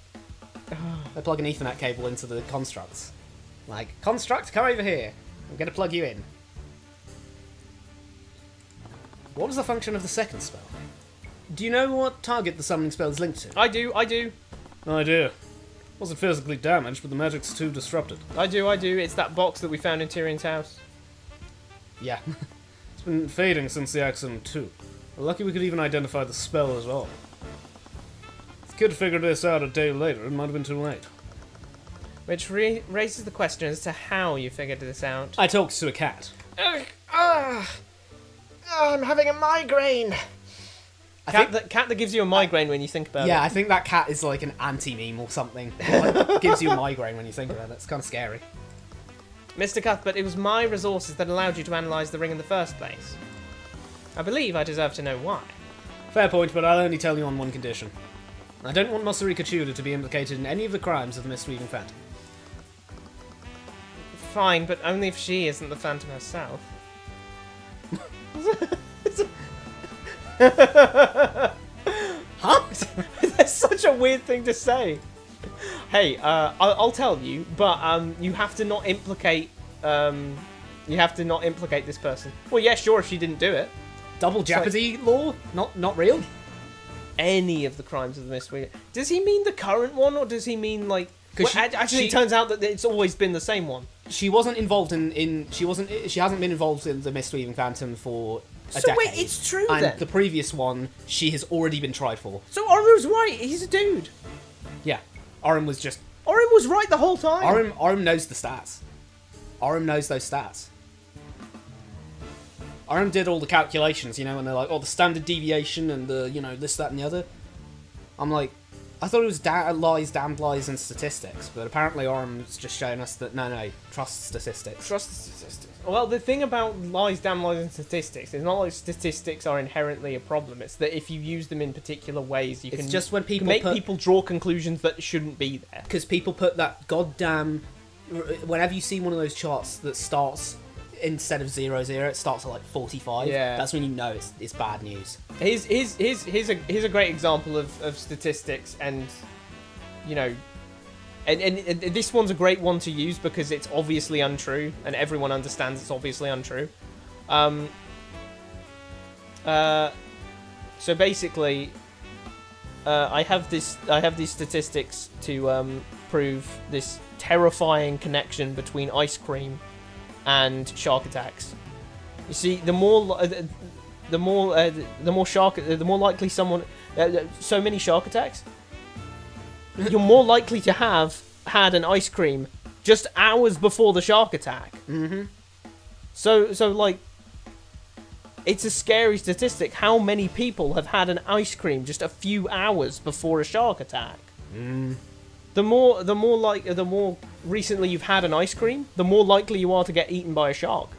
They plug an Ethernet cable into the constructs. Like, construct, come over here. I'm gonna plug you in. What was the function of the second spell? Do you know what target the summoning spell is linked to? I do. No idea. Wasn't physically damaged, but the magic's too disrupted. I do. It's that box that we found in Tyrion's house. Yeah. It's been fading since the accident too. We're lucky we could even identify the spell as well. If we could figure this out a day later, it might have been too late. Which raises the question as to how you figured this out. I talked to a cat. I'm having a migraine. Cat that gives you a migraine when you think about it. Yeah, I think that cat is like an anti-meme or something. Like, gives you a migraine when you think about it. It's kind of scary. Mr. Cuthbert, it was my resources that allowed you to analyse the ring in the first place. I believe I deserve to know why. Fair point, but I'll only tell you on one condition. I don't want Masarika Chuda to be implicated in any of the crimes of the Mistweaving Phantom. Fine, but only if she isn't the Phantom herself. Huh? That's such a weird thing to say. Hey, I'll tell you, but you have to not implicate. You have to not implicate this person. Well, yeah, sure, if she didn't do it. Double jeopardy law? Not real? Any of the crimes of the Mistweaving. Does he mean the current one, or does he mean like? Well, actually, it turns out that it's always been the same one. She wasn't involved she hasn't been involved in the Mistweaving Phantom for a So decade. wait, it's true and then. the previous one she has already been tried for. So Oru's right. He's a dude. Yeah. Orim was just Orin was right the whole time. Orim knows the stats. Orim knows those stats. Orim did all the calculations, and they're like, oh, the standard deviation and the, this, that, and the other. I'm like, I thought it was lies, damned lies, and statistics, but apparently Orim's just showing us that, no, trust statistics. Trust the statistics. Well, the thing about lies, damn lies, and statistics, it's not like statistics are inherently a problem. It's that if you use them in particular ways, you It's can just when you can people make put- people draw conclusions that shouldn't be there. Because people put that goddamn... Whenever you see one of those charts that starts, instead of 00, it starts at like 45, Yeah. that's when you know it's bad news. Here's a great example of statistics, and and this one's a great one to use because it's obviously untrue, and everyone understands it's obviously untrue. So basically, I have these statistics to prove this terrifying connection between ice cream and shark attacks. You see, the more likely someone, so many shark attacks, you're more likely to have had an ice cream just hours before the shark attack. Mm-hmm. So like, it's a scary statistic. How many people have had an ice cream just a few hours before a shark attack? The more recently you've had an ice cream, the more likely you are to get eaten by a shark.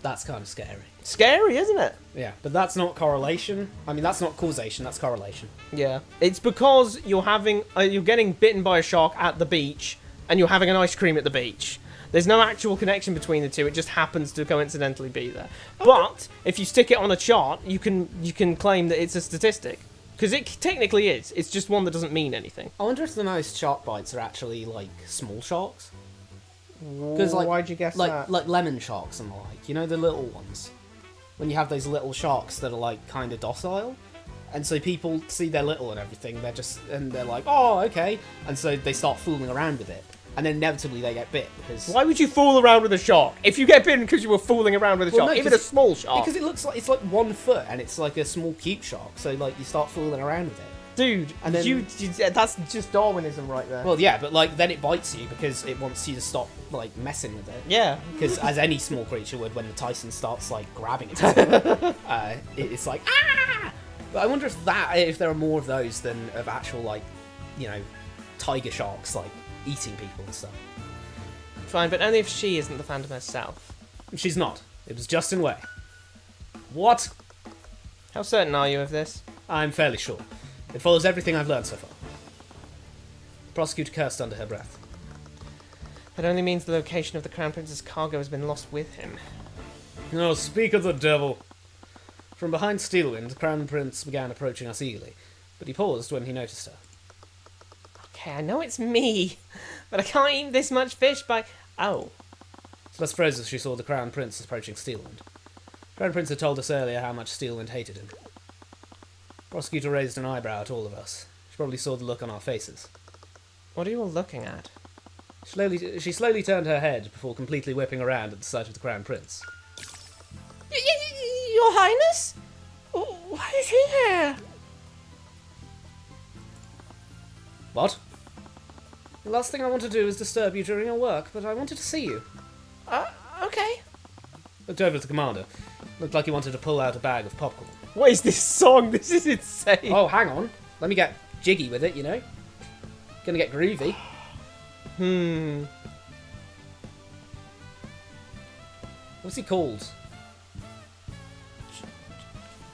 That's kind of scary. Scary, isn't it? Yeah, but that's not correlation. I mean, that's not causation, that's correlation. Yeah. It's because you're getting bitten by a shark at the beach, and you're having an ice cream at the beach. There's no actual connection between the two. It just happens to coincidentally be there. But if you stick it on a chart, you can claim that it's a statistic. Because it technically is. It's just one that doesn't mean anything. I wonder if the most shark bites are actually, like, small sharks? Because Why'd you guess that? Like lemon sharks and the like, the little ones. When you have those little sharks that are, like, kind of docile. And so people see they're little and everything, they're like, oh, okay. And so they start fooling around with it. And then inevitably they get bit because... Why would you fool around with a shark? If you get bitten because you were fooling around with a shark, no, even a small shark. Because it looks like it's like 1 foot and it's like a small cute shark. So like you start fooling around with it. Dude, And then- that's just Darwinism right there. Well, yeah, but like then it bites you because it wants you to stop like messing with it. Yeah. Because as any small creature would, when the Tyson starts like grabbing it, it's like ah. But I wonder if there are more of those than of actual like, tiger sharks like eating people and stuff. Fine, but only if she isn't the Phantom herself. She's not. It was Justin Way. What? How certain are you of this? I'm fairly sure. It follows everything I've learned so far. The prosecutor cursed under her breath. That only means the location of the Crown Prince's cargo has been lost with him. Oh, speak of the devil. From behind Steelwind, the Crown Prince began approaching us eagerly, but he paused when he noticed her. Okay, I know it's me, but I can't eat this much fish by... Oh. Celeste froze as she saw the Crown Prince approaching Steelwind. Crown Prince had told us earlier how much Steelwind hated him. The prosecutor raised an eyebrow at all of us. She probably saw the look on our faces. What are you all looking at? She slowly turned her head before completely whipping around at the sight of the Crown Prince. Your Highness? Why is he here? What? The last thing I want to do is disturb you during your work, but I wanted to see you. Okay. Looked over at the commander. Looked like he wanted to pull out a bag of popcorn. What is this song? This is insane. Oh, hang on. Let me get jiggy with it, Gonna get groovy. Hmm. What's he called?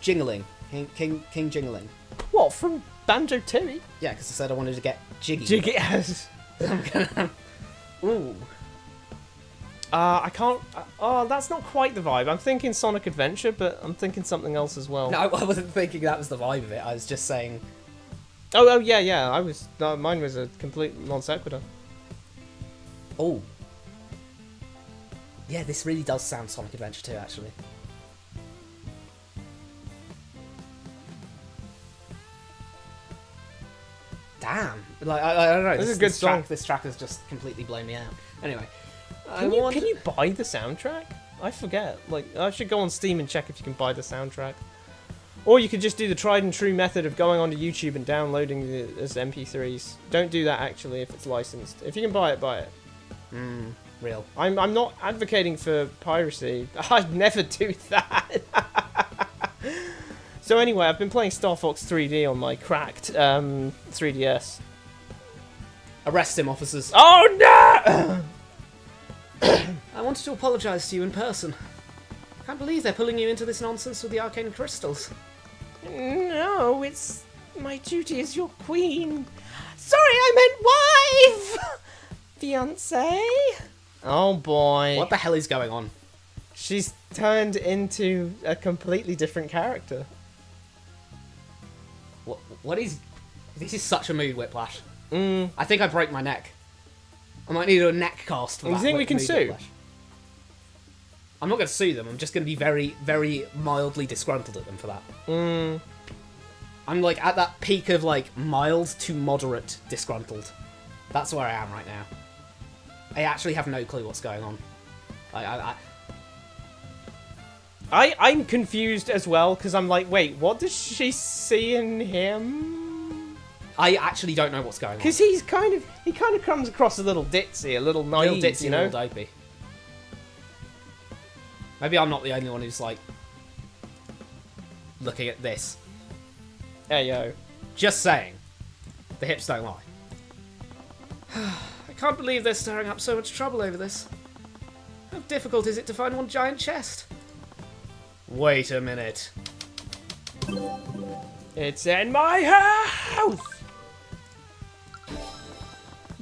Jingling. King Jingling. What, from Banjo Tooie? Yeah, because I said I wanted to get jiggy. Jiggy. Ooh. I can't. Oh, that's not quite the vibe. I'm thinking Sonic Adventure, but I'm thinking something else as well. No, I wasn't thinking that was the vibe of it. I was just saying. Oh, yeah. I was. Mine was a complete non sequitur. Oh. Yeah, this really does sound Sonic Adventure 2, actually. Damn. Like, I don't know. This is a good song. This track has just completely blown me out. Anyway. Can you buy the soundtrack? I forget. Like, I should go on Steam and check if you can buy the soundtrack. Or you could just do the tried and true method of going onto YouTube and downloading it as MP3s. Don't do that, actually, if it's licensed. If you can buy it, buy it. Real. I'm not advocating for piracy. I'd never do that. So anyway, I've been playing Star Fox 3D on my cracked 3DS. Arrest him, officers. Oh no! I wanted to apologise to you in person. I can't believe they're pulling you into this nonsense with the arcane crystals. No, it's my duty as your queen. Sorry, I meant wife! Fiancé? Oh boy. What the hell is going on? She's turned into a completely different character. What is... This is such a mood whiplash. Mm. I think I broke my neck. I might need a neck cast for You that. think we can mood sue? whiplash. I'm not going to sue them. I'm just going to be very, very mildly disgruntled at them for that. Mm. I'm like at that peak of like mild to moderate disgruntled. That's where I am right now. I actually have no clue what's going on. I'm confused as well, because I'm like, wait, what does she see in him? I actually don't know what's going on. Because he kind of comes across a little ditzy, a little naive, Ditzy, you know? little dopey. Maybe I'm not the only one who's like looking at this. Hey yo. Just saying. The hips don't lie. I can't believe they're stirring up so much trouble over this. How difficult is it to find one giant chest? Wait a minute. It's in my house!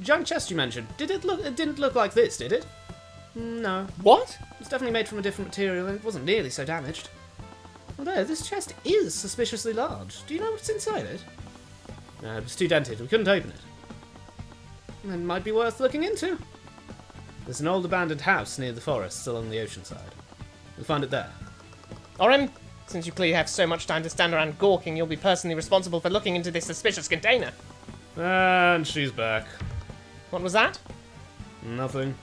Giant chest you mentioned. It didn't look like this, did it? No. What? It's definitely made from a different material and it wasn't nearly so damaged. Although, this chest is suspiciously large. Do you know what's inside it? No, it was too dented. We couldn't open it. It might be worth looking into. There's an old abandoned house near the forest along the ocean side. We'll find it there. Orim, since you clearly have so much time to stand around gawking, you'll be personally responsible for looking into this suspicious container. And she's back. What was that? Nothing.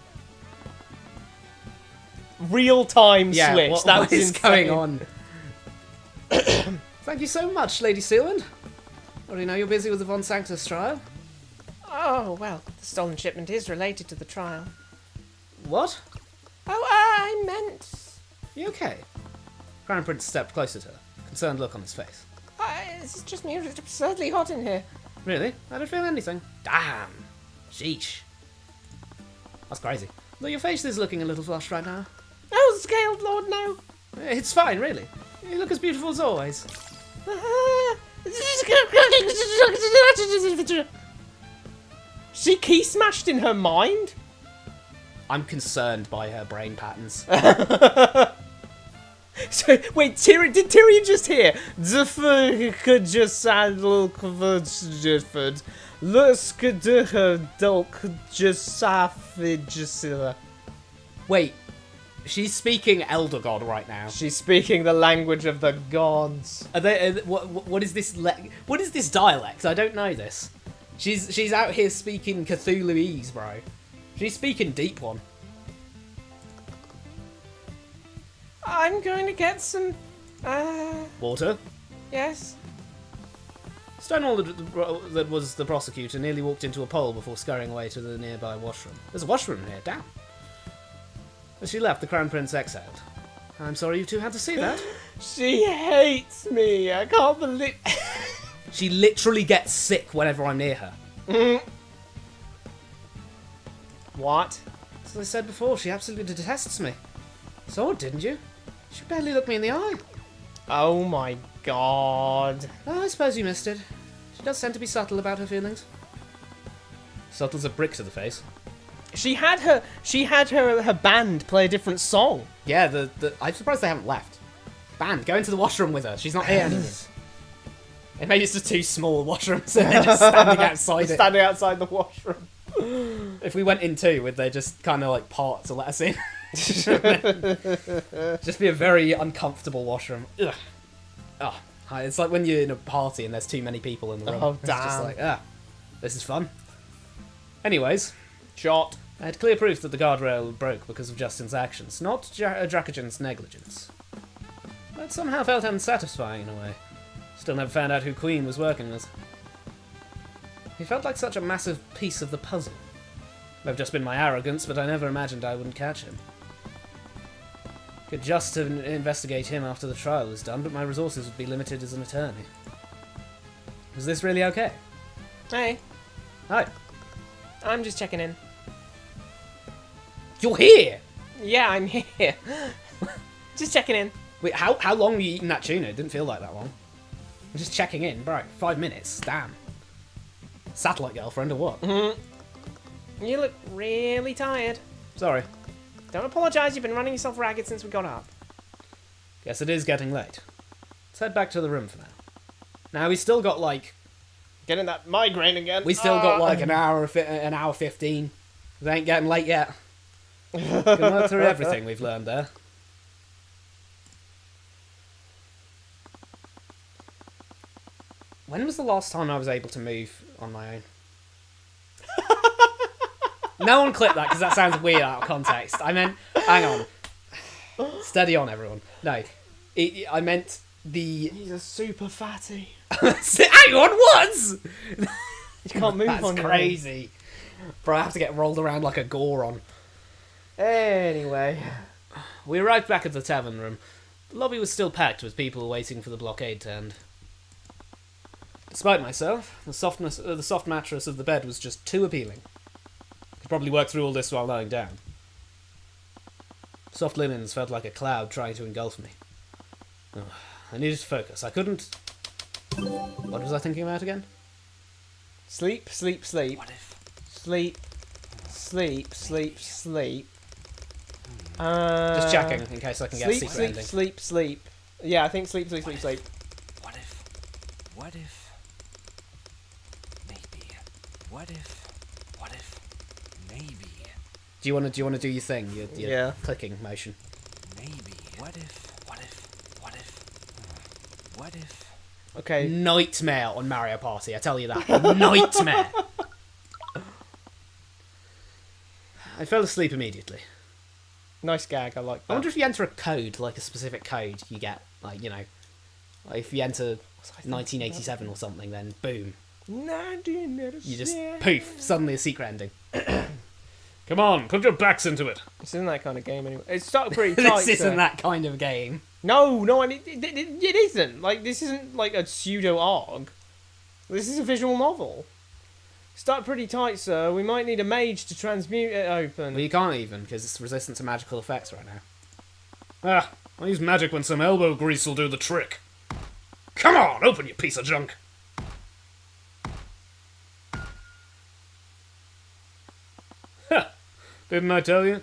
Real-time Yeah, switch. what is insane. going on? Thank you so much, Lady Sealand. Already know you're busy with the Von Sanctus trial. Oh, well, the stolen shipment is related to the trial. What? Oh, I meant... You okay? Crown Prince stepped closer to her, concerned look on his face. It's just me. It's absurdly hot in here. Really? I don't feel anything. Damn. Sheesh. That's crazy. Though your face is looking a little flushed right now. Oh, scaled lord, no. It's fine, really. You look as beautiful as always. She key smashed in her mind? I'm concerned by her brain patterns. So, wait, did Tyrion just hear? Could just look Wait, she's speaking Elder God right now. She's speaking the language of the gods. Are they, what is this? What is this dialect? I don't know this. She's out here speaking Cthulhuese, bro. She's speaking Deep One. I'm going to get some. Water. Yes. Stonewall, that was the prosecutor, nearly walked into a pole before scurrying away to the nearby washroom. There's a washroom here, damn. As she left, the Crown Prince exhaled. I'm sorry you two had to see that. She hates me. I can't believe. She literally gets sick whenever I'm near her. What? As I said before, she absolutely detests me. Saw it, didn't you? She barely looked me in the eye. Oh my god. Oh, I suppose you missed it. She does tend to be subtle about her feelings. Subtle as a brick to the face. She had her band play a different song. Yeah, I'm surprised they haven't left. Band, go into the washroom with her. She's not here anymore. And maybe it's just two small washrooms and they're just standing outside it. Standing outside the washroom. If we went in too, would they just kind of like part to let us in? Just be a very uncomfortable washroom. Ugh. Oh, it's like when you're in a party and there's too many people in the room. Oh, It's just damn. like, this is fun. Anyways, Shot. I had clear proof that the guardrail broke because of Justin's actions, not Dracogen's negligence. That somehow felt unsatisfying in a way. Still never found out who Queen was working with. He felt like such a massive piece of the puzzle. May have just been my arrogance, but I never imagined I wouldn't catch him. Could just investigate him after the trial was done, but my resources would be limited as an attorney. Was this really okay? Hey, Hi. I'm just checking in. You're here! Yeah, I'm here. Just checking in. Wait, how long were you eating that tuna? It didn't feel like that long. I'm just checking in, bro. 5 minutes. Damn. Satellite girlfriend or what? You look really tired. Sorry. Don't apologise, you've been running yourself ragged since we got up. Guess it is getting late. Let's head back to the room for now. Now, we still got like... Getting that migraine again. We still got like an hour 15. It ain't getting late yet. Can work through everything we've learned there. When was the last time I was able to move on my own? No one clip that because that sounds weird out of context. I meant, hang on. Steady on, everyone. No. I meant the... He's a super fatty. Hang on, what? You can't move That's on your own. crazy. Bro, I have to get rolled around like a Goron. Anyway. We arrived back at the tavern room. The lobby was still packed with people waiting for the blockade to end. Despite myself, the soft mattress of the bed was just too appealing. Could probably work through all this while lying down. Soft linens felt like a cloud trying to engulf me. Ugh, I needed to focus. I couldn't... What was I thinking about again? Sleep, sleep, sleep. What if... Sleep, sleep, sleep, sleep. Just checking in case I can get a Sleep, secret sleep, ending. sleep, sleep. Yeah, I think sleep, sleep, sleep, sleep. What if, maybe, what if, maybe, Do you want to do your thing? Your Yeah. clicking motion. maybe, what if, Okay. Nightmare on Mario Party, I tell you that. Nightmare! I fell asleep immediately. Nice gag, I like I wonder that. if you enter a code, like a specific code, you get, like, you know, like if you enter 1987 or something, then boom, you just poof, suddenly a secret ending. Come on, put your backs into it. This isn't that kind of game anyway. It's started pretty tight. This isn't so- that kind of game. No, I mean, it isn't. Like, this isn't like a pseudo-ARG. This is a visual novel. Start pretty tight, sir. We might need a mage to transmute it open. Well, you can't even, because it's resistant to magical effects right now. Ah, I'll use magic when some elbow grease will do the trick. Come on, open, you piece of junk. Huh. Didn't I tell you?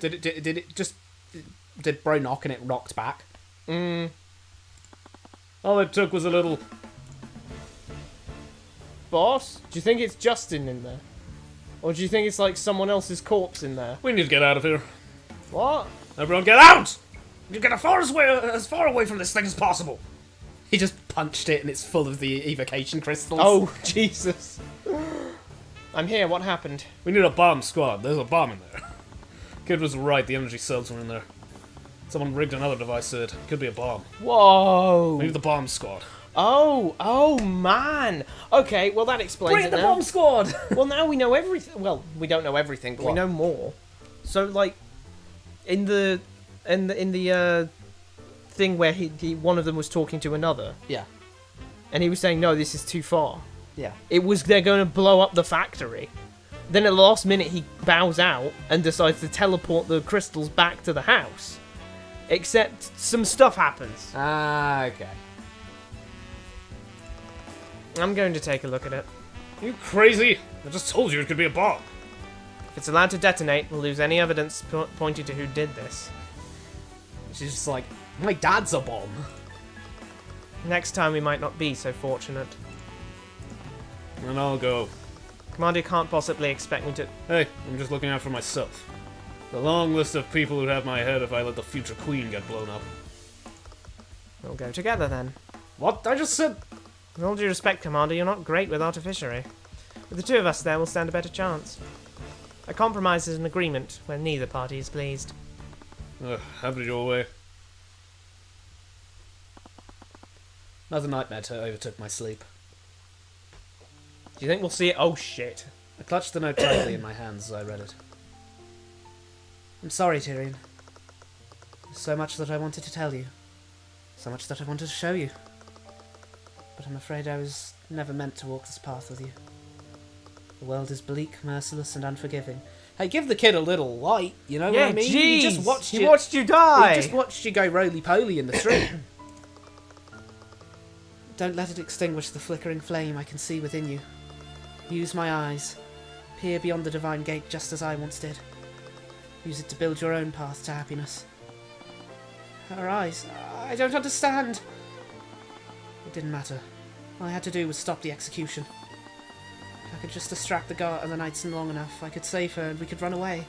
Did bro knock and it rocked back? All it took was a little... Boss, do you think it's Justin in there? Or do you think it's like someone else's corpse in there? We need to get out of here. What? Everyone get out! You get as far away from this thing as possible. He just punched it and it's full of the evocation crystals. Oh, Jesus. I'm here, what happened? We need a bomb squad. There's a bomb in there. Kid was right, the energy cells were in there. Someone rigged another device to it. Could be a bomb. Whoa. We need the bomb squad. Oh, man. Okay, well that explains Bring it the now. bomb squad! Well, now we know everything. Well, we don't know everything, but we What? know more. So, like, in the thing where he one of them was talking to another, Yeah. and he was saying, "No, this is too far." Yeah. It was they're going to blow up the factory. Then at the last minute, he bows out and decides to teleport the crystals back to the house. Except some stuff happens. Ah, okay. I'm going to take a look at it. You crazy? I just told you it could be a bomb. If it's allowed to detonate, we'll lose any evidence pointing to who did this. She's just like, my dad's a bomb. Next time we might not be so fortunate. And I'll go. Commander can't possibly expect me to... Hey, I'm just looking out for myself. The long list of people who'd have my head if I let the future queen get blown up. We'll go together then. What? I just said... With all due respect, Commander, you're not great with artificery. With the two of us there, we'll stand a better chance. A compromise is an agreement where neither party is pleased. Have it your way. Another nightmare overtook my sleep. Do you think we'll see it? Oh, shit. I clutched the note tightly in my hands as I read it. I'm sorry, Tyrion. There's so much that I wanted to tell you. So much that I wanted to show you. But I'm afraid I was never meant to walk this path with you. The world is bleak, merciless, and unforgiving. Hey, give the kid a little light, you know what I mean? He just watched he watched you die! He just watched you go roly-poly in the street. Don't let it extinguish the flickering flame I can see within you. Use my eyes. Peer beyond the divine gate just as I once did. Use it to build your own path to happiness. Her eyes. I don't understand. It didn't matter. All I had to do was stop the execution. If I could just distract the guard and the knights long enough, I could save her and we could run away.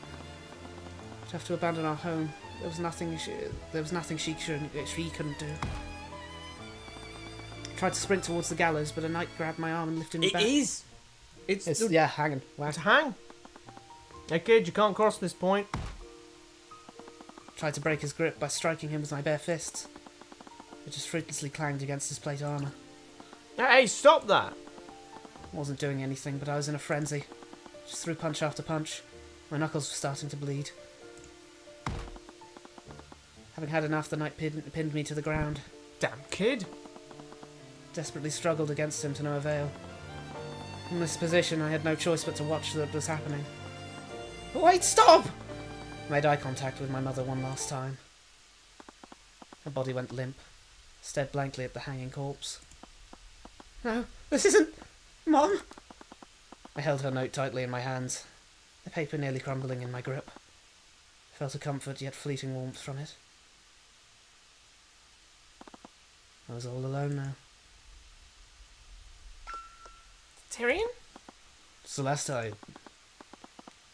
We'd have to abandon our home. There was nothing she couldn't do. I tried to sprint towards the gallows, but a knight grabbed my arm and lifted me back. It's Yeah, hanging. Wow. to hang. Hey, kid, you can't cross this point. Tried to break his grip by striking him with my bare fists. It just fruitlessly clanged against his plate armour. Hey, stop that! Wasn't doing anything, but I was in a frenzy. Just threw punch after punch. My knuckles were starting to bleed. Having had enough, the knight pinned me to the ground. Damn kid. Desperately struggled against him to no avail. In this position, I had no choice but to watch what was happening. Wait, stop! I made eye contact with my mother one last time. Her body went limp, stared blankly at the hanging corpse. No, this isn't... Mom! I held her note tightly in my hands, the paper nearly crumbling in my grip. I felt a comfort yet fleeting warmth from it. I was all alone now. Tyrion? Celeste, I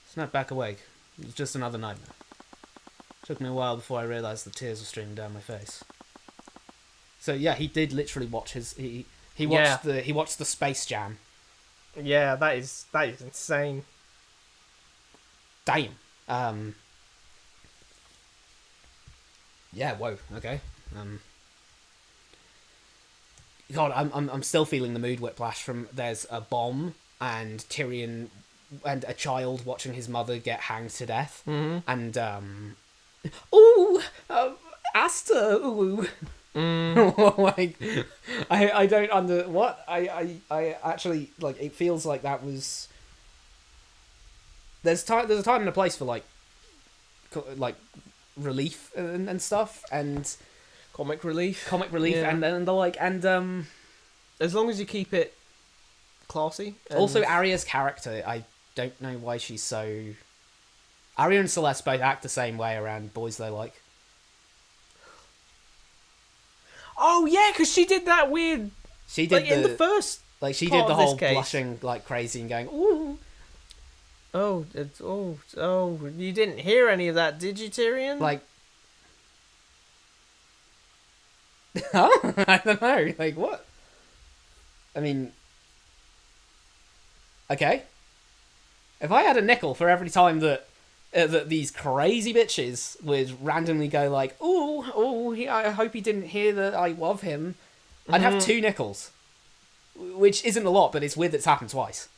snapped back awake. It was just another nightmare. It took me a while before I realised the tears were streaming down my face. So yeah, he did literally watch he watched the Space Jam. Yeah, that is insane. Damn. Yeah. Whoa. Okay. God, I'm still feeling the mood whiplash from there's a bomb and Tyrion and a child watching his mother get hanged to death, and Asta, ooh. Like, I don't I actually, like, it feels like that was there's a time and a place for like relief and stuff, and Comic relief. yeah. and then As long as you keep it classy. also Arya's character, I don't know why she's so... Arya and Celeste both act the same way around boys they like. Oh yeah, because she did that weird. She did in the first. like she part did the of this whole case. blushing like crazy and going ooh. Oh, you didn't hear any of that, did you, Tyrion? Like, huh? I don't know. Like, what? I mean, okay. If I had a nickel for every time that these crazy bitches would randomly go like, I hope he didn't hear that I love him, I'd have 2 nickels. Which isn't a lot, but it's weird that it's happened twice.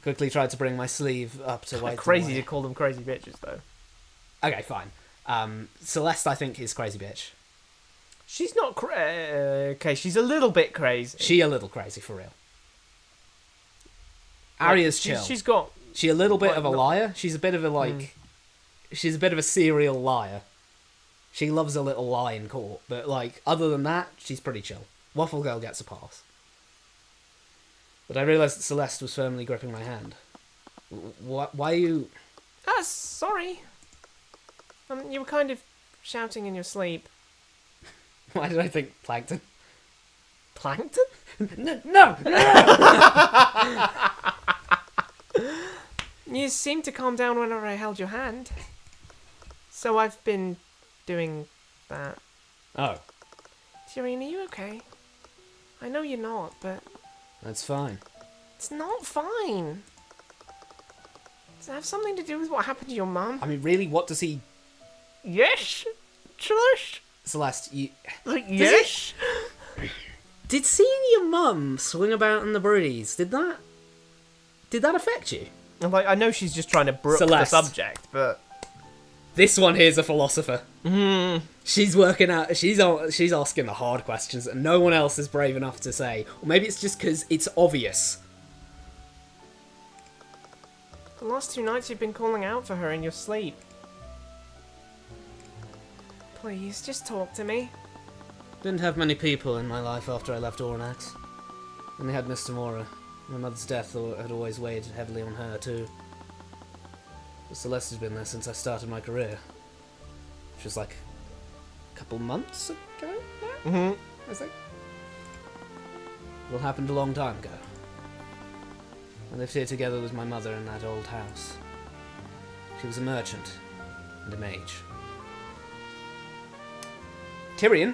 Quickly tried to bring my sleeve up to wait. Crazy to call them crazy bitches, though. Okay, fine. Celeste, I think, is crazy bitch. She's not okay, she's a little bit crazy. She a little crazy, for real. Arya's chill. She's got... She a little bit of a liar. She's a bit of a, like... She's a bit of a serial liar. She loves a little lie in court. But, like, other than that, she's pretty chill. Waffle Girl gets a pass. But I realised that Celeste was firmly gripping my hand. Why are you... Sorry. You were kind of shouting in your sleep. Why did I think plankton? Plankton? No! You seemed to calm down whenever I held your hand. So I've been doing that. Oh, Tyrion, are you okay? I know you're not, but that's fine. it's not fine. Does it have something to do with what happened to your mum? I mean, really, what does he... Yes, Trish. Celeste, you... Yes. Did seeing your mum swing about in the breeze, did that affect you? I know she's just trying to brook Celeste. the subject, but This one here's a philosopher. She's working out. She's asking the hard questions that no one else is brave enough to say. Or maybe it's just because it's obvious. the last 2 nights you've been calling out for her in your sleep. Please, just talk to me. Didn't have many people in my life after I left Oranax. Only had Miss Tamora. My mother's death had always weighed heavily on her too. But Celeste has been there since I started my career. Which was like a couple months ago now, I think. It all happened a long time ago. I lived here together with my mother in that old house. She was a merchant and a mage. Tyrion,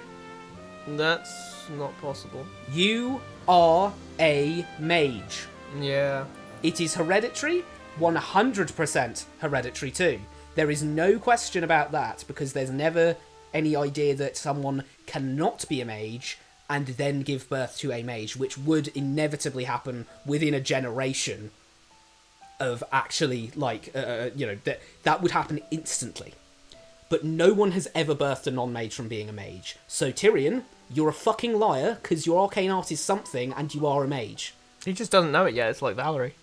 That's not possible. you are a mage. Yeah. It is hereditary, 100% hereditary too. There is no question about that, because there's never any idea that someone cannot be a mage and then give birth to a mage, which would inevitably happen within a generation of actually, that would happen instantly. But no one has ever birthed a non-mage from being a mage. So Tyrion, you're a fucking liar, because your arcane art is something and you are a mage. He just doesn't know it yet. It's like Valerie.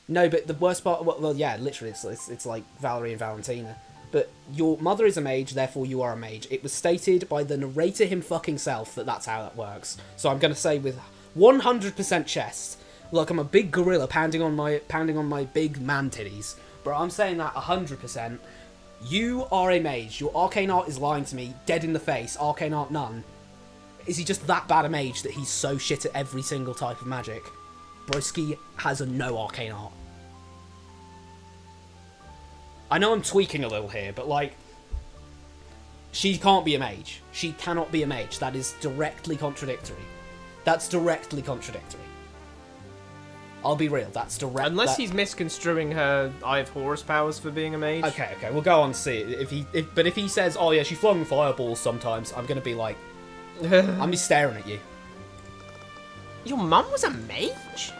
No, but the worst part... Well, yeah, literally, it's like Valerie and Valentina. But your mother is a mage, therefore you are a mage. It was stated by the narrator him fucking self that that's how that works. So I'm going to say with 100% chest, like I'm a big gorilla pounding on my big man titties. But I'm saying that 100%. You are a mage. Your arcane art is lying to me, dead in the face. Arcane art none. Is he just that bad a mage that he's so shit at every single type of magic? Broski has a no arcane art. I know I'm tweaking a little here, but like, she can't be a mage. She cannot be a mage. That is directly contradictory. That's directly contradictory. I'll be real. That's direct. Unless he's misconstruing her Eye of Horus powers for being a mage. Okay, we'll go on and see. But if he says, "Oh yeah, she flung fireballs sometimes," I'm gonna be like, I'm be staring at you. Your mum was a mage?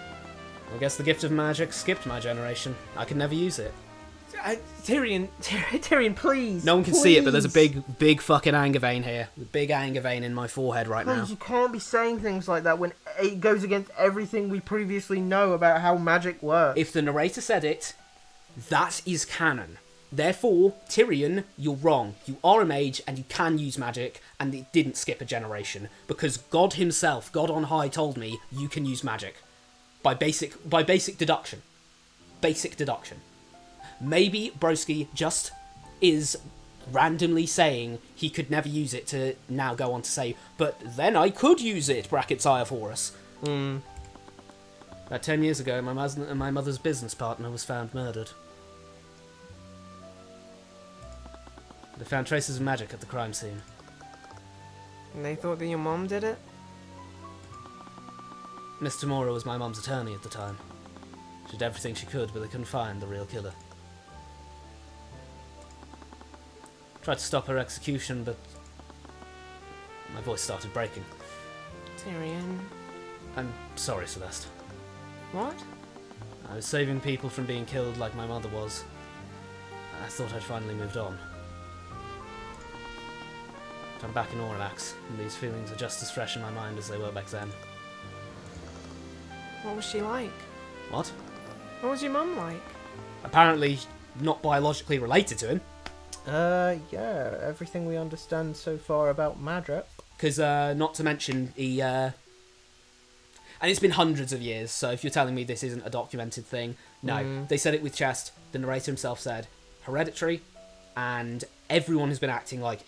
I guess the gift of magic skipped my generation. I could never use it. Tyrion, please. No one can see it, but there's a big fucking anger vein here. The big anger vein in my forehead right now. Please, you can't be saying things like that when it goes against everything we previously know about how magic works. If the narrator said it, that is canon. Therefore, Tyrion, you're wrong. You are a mage and you can use magic, and it didn't skip a generation. Because God himself, God on high, told me you can use magic. By basic deduction. Basic deduction. Maybe Broski just is randomly saying he could never use it to now go on to say, but then I could use it, brackets Eye of Horus. About 10 years ago, my mother's business partner was found murdered. They found traces of magic at the crime scene. And they thought that your mom did it? Miss Tamora was my mum's attorney at the time. She did everything she could, but they couldn't find the real killer. Tried to stop her execution, but my voice started breaking. Tyrion. I'm sorry, Celeste. What? I was saving people from being killed like my mother was. I thought I'd finally moved on. But I'm back in Oranax, and these feelings are just as fresh in my mind as they were back then. What was she like? What? What was your mum like? Apparently not biologically related to him. Yeah, everything we understand so far about magic. Because, not to mention, And it's been hundreds of years, so if you're telling me this isn't a documented thing, no. They said it with Chest. The narrator himself said, hereditary, and everyone has been acting like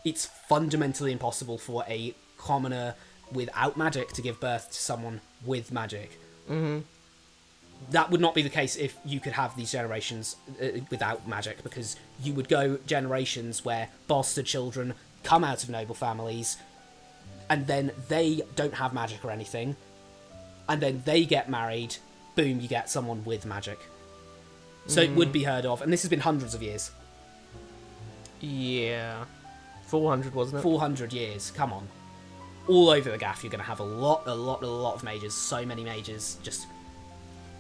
it's fundamentally impossible for a commoner without magic to give birth to someone with magic. Mm-hmm. That would not be the case if you could have these generations without magic, because you would go generations where bastard children come out of noble families, and then they don't have magic or anything, and then they get married, boom, you get someone with magic. So it would be heard of, and this has been hundreds of years. Yeah. 400, wasn't it? 400 years, come on. All over the gaff, you're going to have a lot of mages, so many mages, just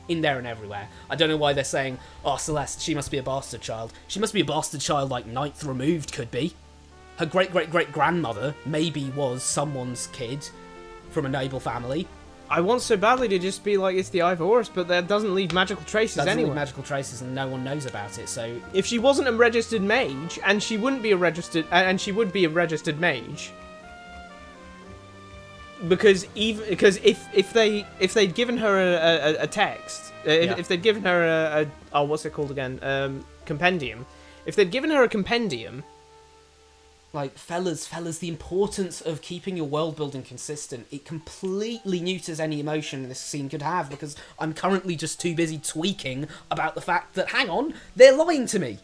in there and everywhere. I don't know why they're saying, oh, Celeste, she must be a bastard child. She must be a bastard child like Ninth Removed could be. Her great-great-great-grandmother maybe was someone's kid from a noble family. I want so badly to just be like, it's the Ivorus, but that doesn't leave magical traces Doesn't anyway. leave magical traces, and no one knows about it, so... If she wasn't a registered mage, and she wouldn't be a registered... and she would be a registered mage... Because if they'd given her a text, if they'd given her a what's it called again, compendium, if they'd given her a compendium, like fellas, the importance of keeping your world building consistent, it completely neuters any emotion this scene could have, because I'm currently just too busy tweaking about the fact that, hang on, they're lying to me.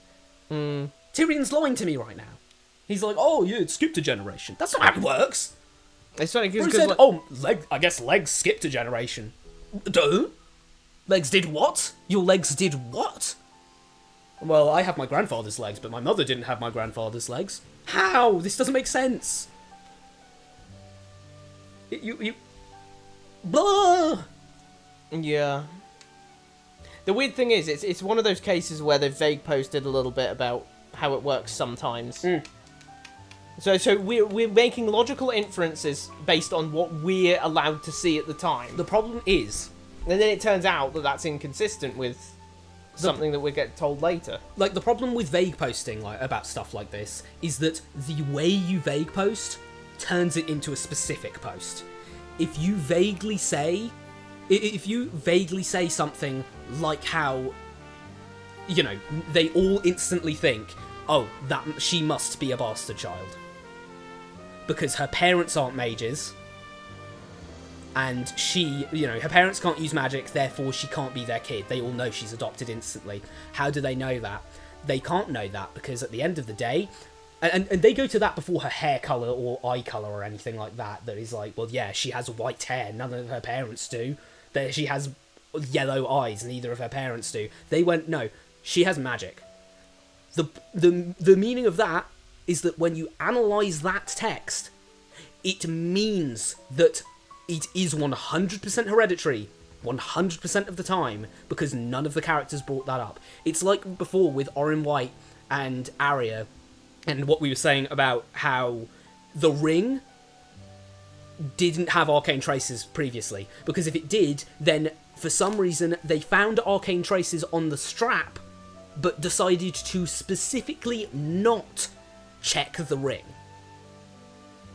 Tyrion's lying to me right now. He's like, oh yeah, it skipped a generation. That's not how it works. it's funny He because said, I guess legs skipped a generation. Duh? Legs did what? Your legs did what? Well, I have my grandfather's legs, but my mother didn't have my grandfather's legs. How? This doesn't make sense. You... Blah! yeah. The weird thing is, it's one of those cases where they've vague posted a little bit about how it works sometimes. So we're making logical inferences based on what we're allowed to see at the time. The problem is... And then it turns out that that's inconsistent with something that we get told later. Like, the problem with vague posting about stuff like this is that the way you vague post turns it into a specific post. If you vaguely say something like how, they all instantly think, oh, that she must be a bastard child. Because her parents aren't mages, and she, her parents can't use magic, therefore she can't be their kid. They all know she's adopted instantly. How do they know that? They can't know that, because at the end of the day, and they go to that before her hair colour or eye colour or anything like that, that is like, well, yeah, she has white hair, none of her parents do. She has yellow eyes, neither of her parents do. They went, no, she has magic. The meaning of that is that when you analyse that text, it means that it is 100% hereditary, 100% of the time, because none of the characters brought that up. It's like before with Orin White and Arya, and what we were saying about how the ring didn't have arcane traces previously, because if it did, then for some reason they found arcane traces on the strap, but decided to specifically not check the ring.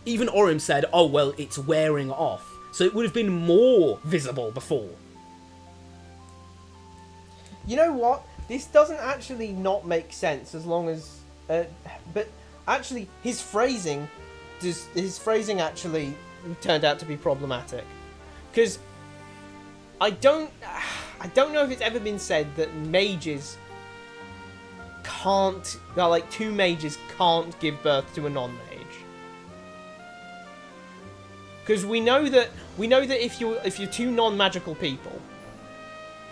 Even Orim said, oh, well, it's wearing off. So it would have been more visible before. You know what? This doesn't actually not make sense as long as... but actually, his phrasing actually turned out to be problematic. Because I don't know if it's ever been said that mages can't... like, two mages can't give birth to a non-mage. Because we know that if you're two non-magical people,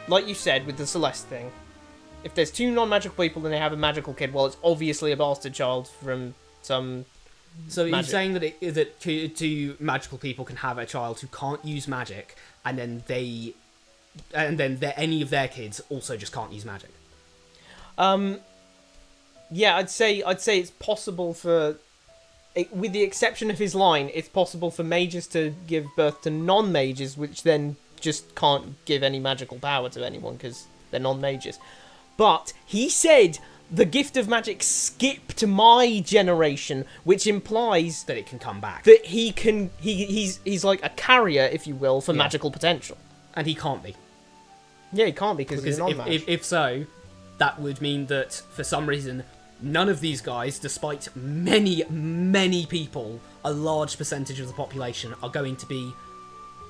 like you said with the Celeste thing, if there's two non-magical people and they have a magical kid, well, it's obviously a bastard child from some. So you're saying that two magical people can have a child who can't use magic, and then any of their kids also just can't use magic. Yeah, I'd say it's possible for. With the exception of his line, it's possible for mages to give birth to non-mages, which then just can't give any magical power to anyone because they're non-mages. But he said the gift of magic skipped my generation, which implies That it can come back. that he's like a carrier, if you will, for magical potential. And he can't be. Yeah, he can't because he's Because non-mag. if so, that would mean that, for some reason, none of these guys, despite many, many people, a large percentage of the population, are going to be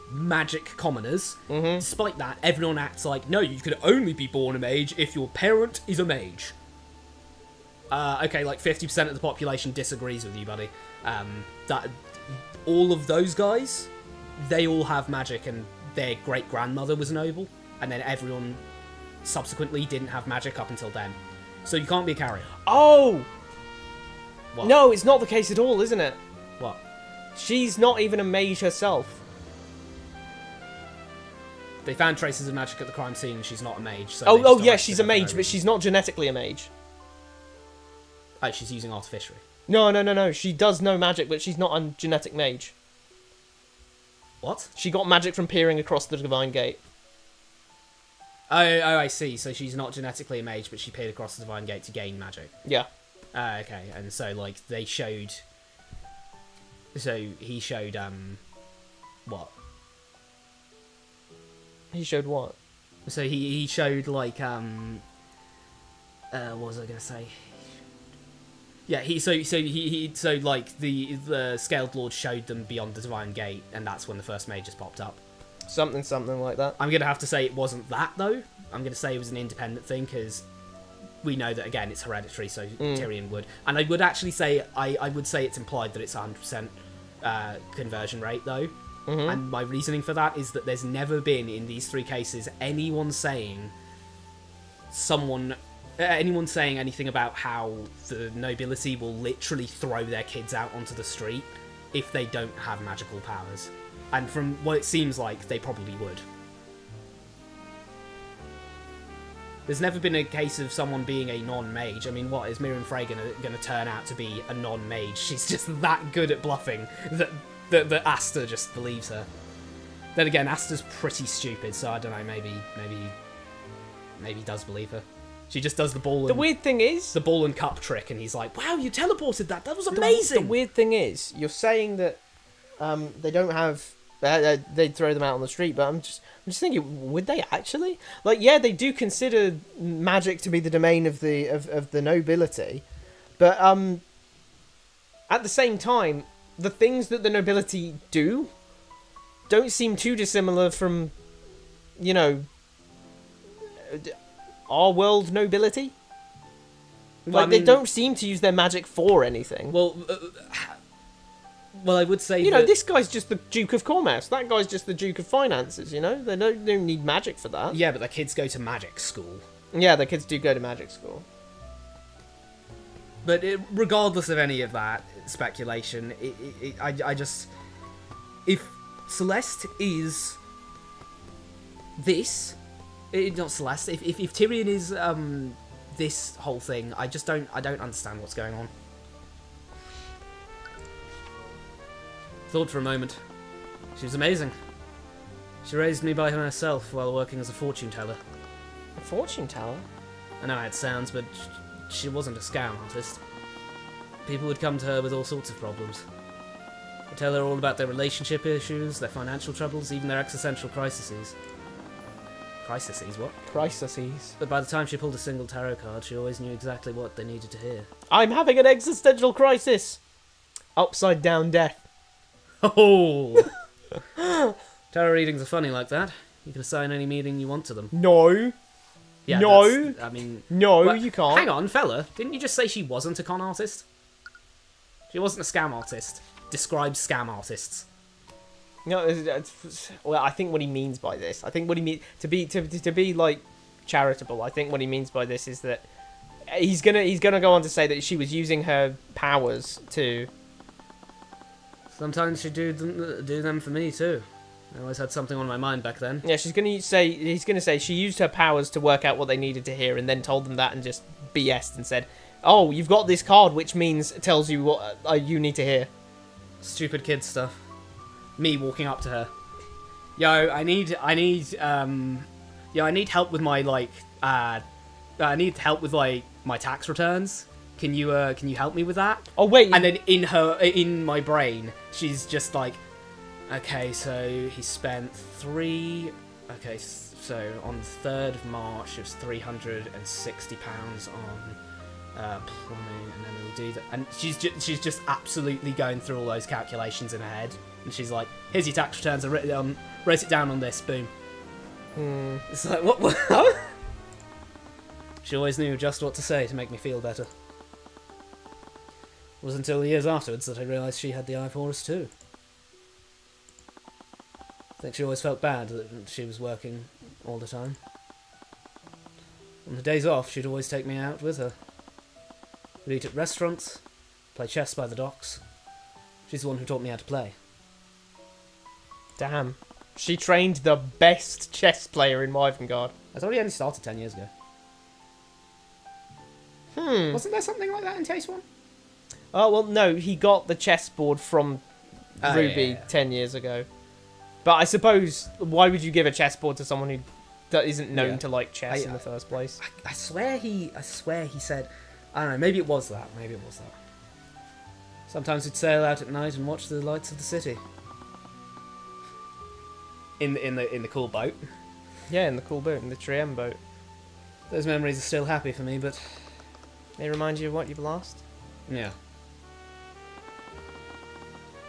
magic commoners. Despite that, everyone acts like, no, you could only be born a mage if your parent is a mage. Okay, like 50% of the population disagrees with you, buddy. That all of those guys, they all have magic, and their great-grandmother was noble, and then everyone subsequently didn't have magic up until then. So you can't be a carrier. Oh! What? No, it's not the case at all, isn't it? What? She's not even a mage herself. They found traces of magic at the crime scene, and she's not a mage. So Oh, they just yeah, arrested she's a her for no mage, but reason. she's not genetically a mage. Oh, she's using artificery. No. She does know magic, but she's not a genetic mage. What? She got magic from peering across the Divine Gate. Oh, I see. So she's not genetically a mage, but she peered across the Divine Gate to gain magic. Yeah. Okay, and so, like, they showed... So, he showed, what? He showed what? So he showed, like, what was I gonna say? Yeah, so like the Scaled Lord showed them beyond the Divine Gate, and that's when the first mages popped up. Something like that. I'm gonna have to say it wasn't that though. I'm gonna say it was an independent thing because we know that again it's hereditary, so Tyrion would. And I would actually say I would say it's implied that it's 100% conversion rate though. And my reasoning for that is that there's never been in these three cases anyone saying anything about how the nobility will literally throw their kids out onto the street if they don't have magical powers. And from what it seems like, they probably would. There's never been a case of someone being a non-mage. I mean, what, is Miriam Frey gonna turn out to be a non-mage? She's just that good at bluffing that Asta just believes her. Then again, Asta's pretty stupid, so I don't know, maybe does believe her. She just does the ball and... The weird thing is... The ball and cup trick, and he's like, wow, you teleported that! That was amazing! The weird thing is, you're saying that they don't have... they'd throw them out on the street, but I'm just thinking, would they actually? Like, yeah, they do consider magic to be the domain of the nobility, but at the same time, the things that the nobility do don't seem too dissimilar from, you know, our world nobility. Well, Like, they don't seem to use their magic for anything. Well, I would say You know, this guy's just the Duke of Cormous. That guy's just the Duke of Finances, you know? They don't need magic for that. Yeah, but the kids go to magic school. Yeah, the kids do go to magic school. But regardless of any of that speculation, I just... If Celeste is this... not Celeste. If Tyrion is this whole thing, I don't understand what's going on. Thought for a moment. She was amazing. She raised me by herself while working as a fortune teller. A fortune teller? I know how it sounds, but she wasn't a scam artist. People would come to her with all sorts of problems. I'd tell her all about their relationship issues, their financial troubles, even their existential crises. Crises, what? Crises. But by the time she pulled a single tarot card, she always knew exactly what they needed to hear. I'm having an existential crisis! Upside down death. Oh! Tarot readings are funny like that. You can assign any meaning you want to them. No. Yeah, No. I mean... No, Well, you can't. Hang on, fella. Didn't you just say she wasn't a con artist? She wasn't a scam artist. Describe scam artists. No, well, I think what he means by this, I think what he means to be like charitable. I think what he means by this is that he's gonna go on to say that she was using her powers to. Sometimes she do them for me too. I always had something on my mind back then. Yeah, he's gonna say she used her powers to work out what they needed to hear, and then told them that and just BS'd and said, "Oh, you've got this card, which means it tells you what you need to hear." Stupid kid stuff. Me walking up to her. Yo, I need help with my I need help with like my tax returns. Can you help me with that? Oh wait, And then in my brain, she's just like, okay, so he spent okay, so on the 3rd of March, it was £360 on plumbing, and then we'll do that. And she's just absolutely going through all those calculations in her head, and she's like, here's your tax returns, I wrote it down on this, boom. It's like, what? She always knew just what to say to make me feel better. It was until years afterwards that I realised she had the eye for us too. I think she always felt bad that she was working all the time. On the days off, she'd always take me out with her. We'd eat at restaurants, play chess by the docks. She's the one who taught me how to play. damn, she trained the best chess player in Wyvengard. I thought he only started 10 years ago. Wasn't there something like that in Taste 1? Oh well, no, he got the chessboard from Ruby 10 years ago. But I suppose, why would you give a chessboard to someone that isn't known to like chess in the first place? I swear he said, I don't know, maybe it was that. Sometimes we'd sail out at night and watch the lights of the city. In the cool boat. Yeah, in the cool boat, in the Triem boat. Those memories are still happy for me, but They remind you of what you've lost? yeah.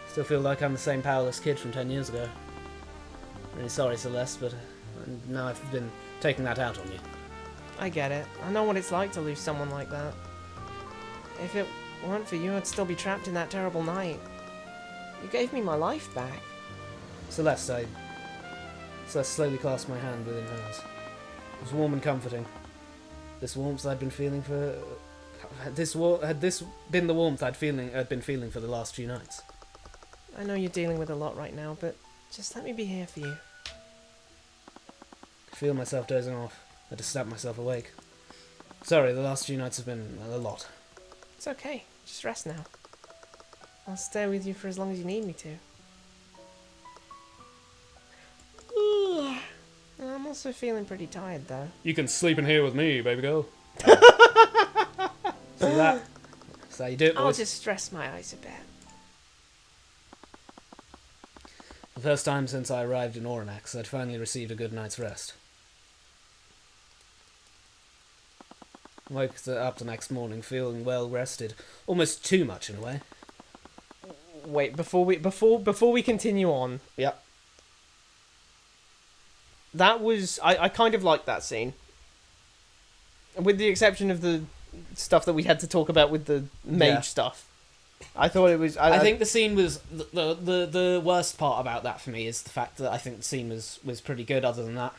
Still feel like I'm the same powerless kid from 10 years ago. Really sorry, Celeste, but now I've been taking that out on you. I get it. I know what it's like to lose someone like that. If it weren't for you, I'd still be trapped in that terrible night. You gave me my life back. Celeste slowly clasped my hand within hers. It was warm and comforting. This warmth I'd been feeling for... Had this been the warmth I'd been feeling for the last few nights? I know you're dealing with a lot right now, but just let me be here for you. I feel myself dozing off. I had to snap myself awake. Sorry, the last few nights have been a lot. It's okay. Just rest now. I'll stay with you for as long as you need me to. I'm also feeling pretty tired, though. You can sleep in here with me, baby girl. See that? That's how you do it, I'll boys. just stress my eyes a bit. The first time since I arrived in Overanalyzing, I'd finally received a good night's rest. Woke up the next morning feeling well rested, almost too much in a way. Wait, before we continue on, Yep. that was I kind of liked that scene, with the exception of the stuff that we had to talk about with the mage stuff. I thought it was. I think the scene was the worst part about that for me is the fact that I think the scene was pretty good. Other than that,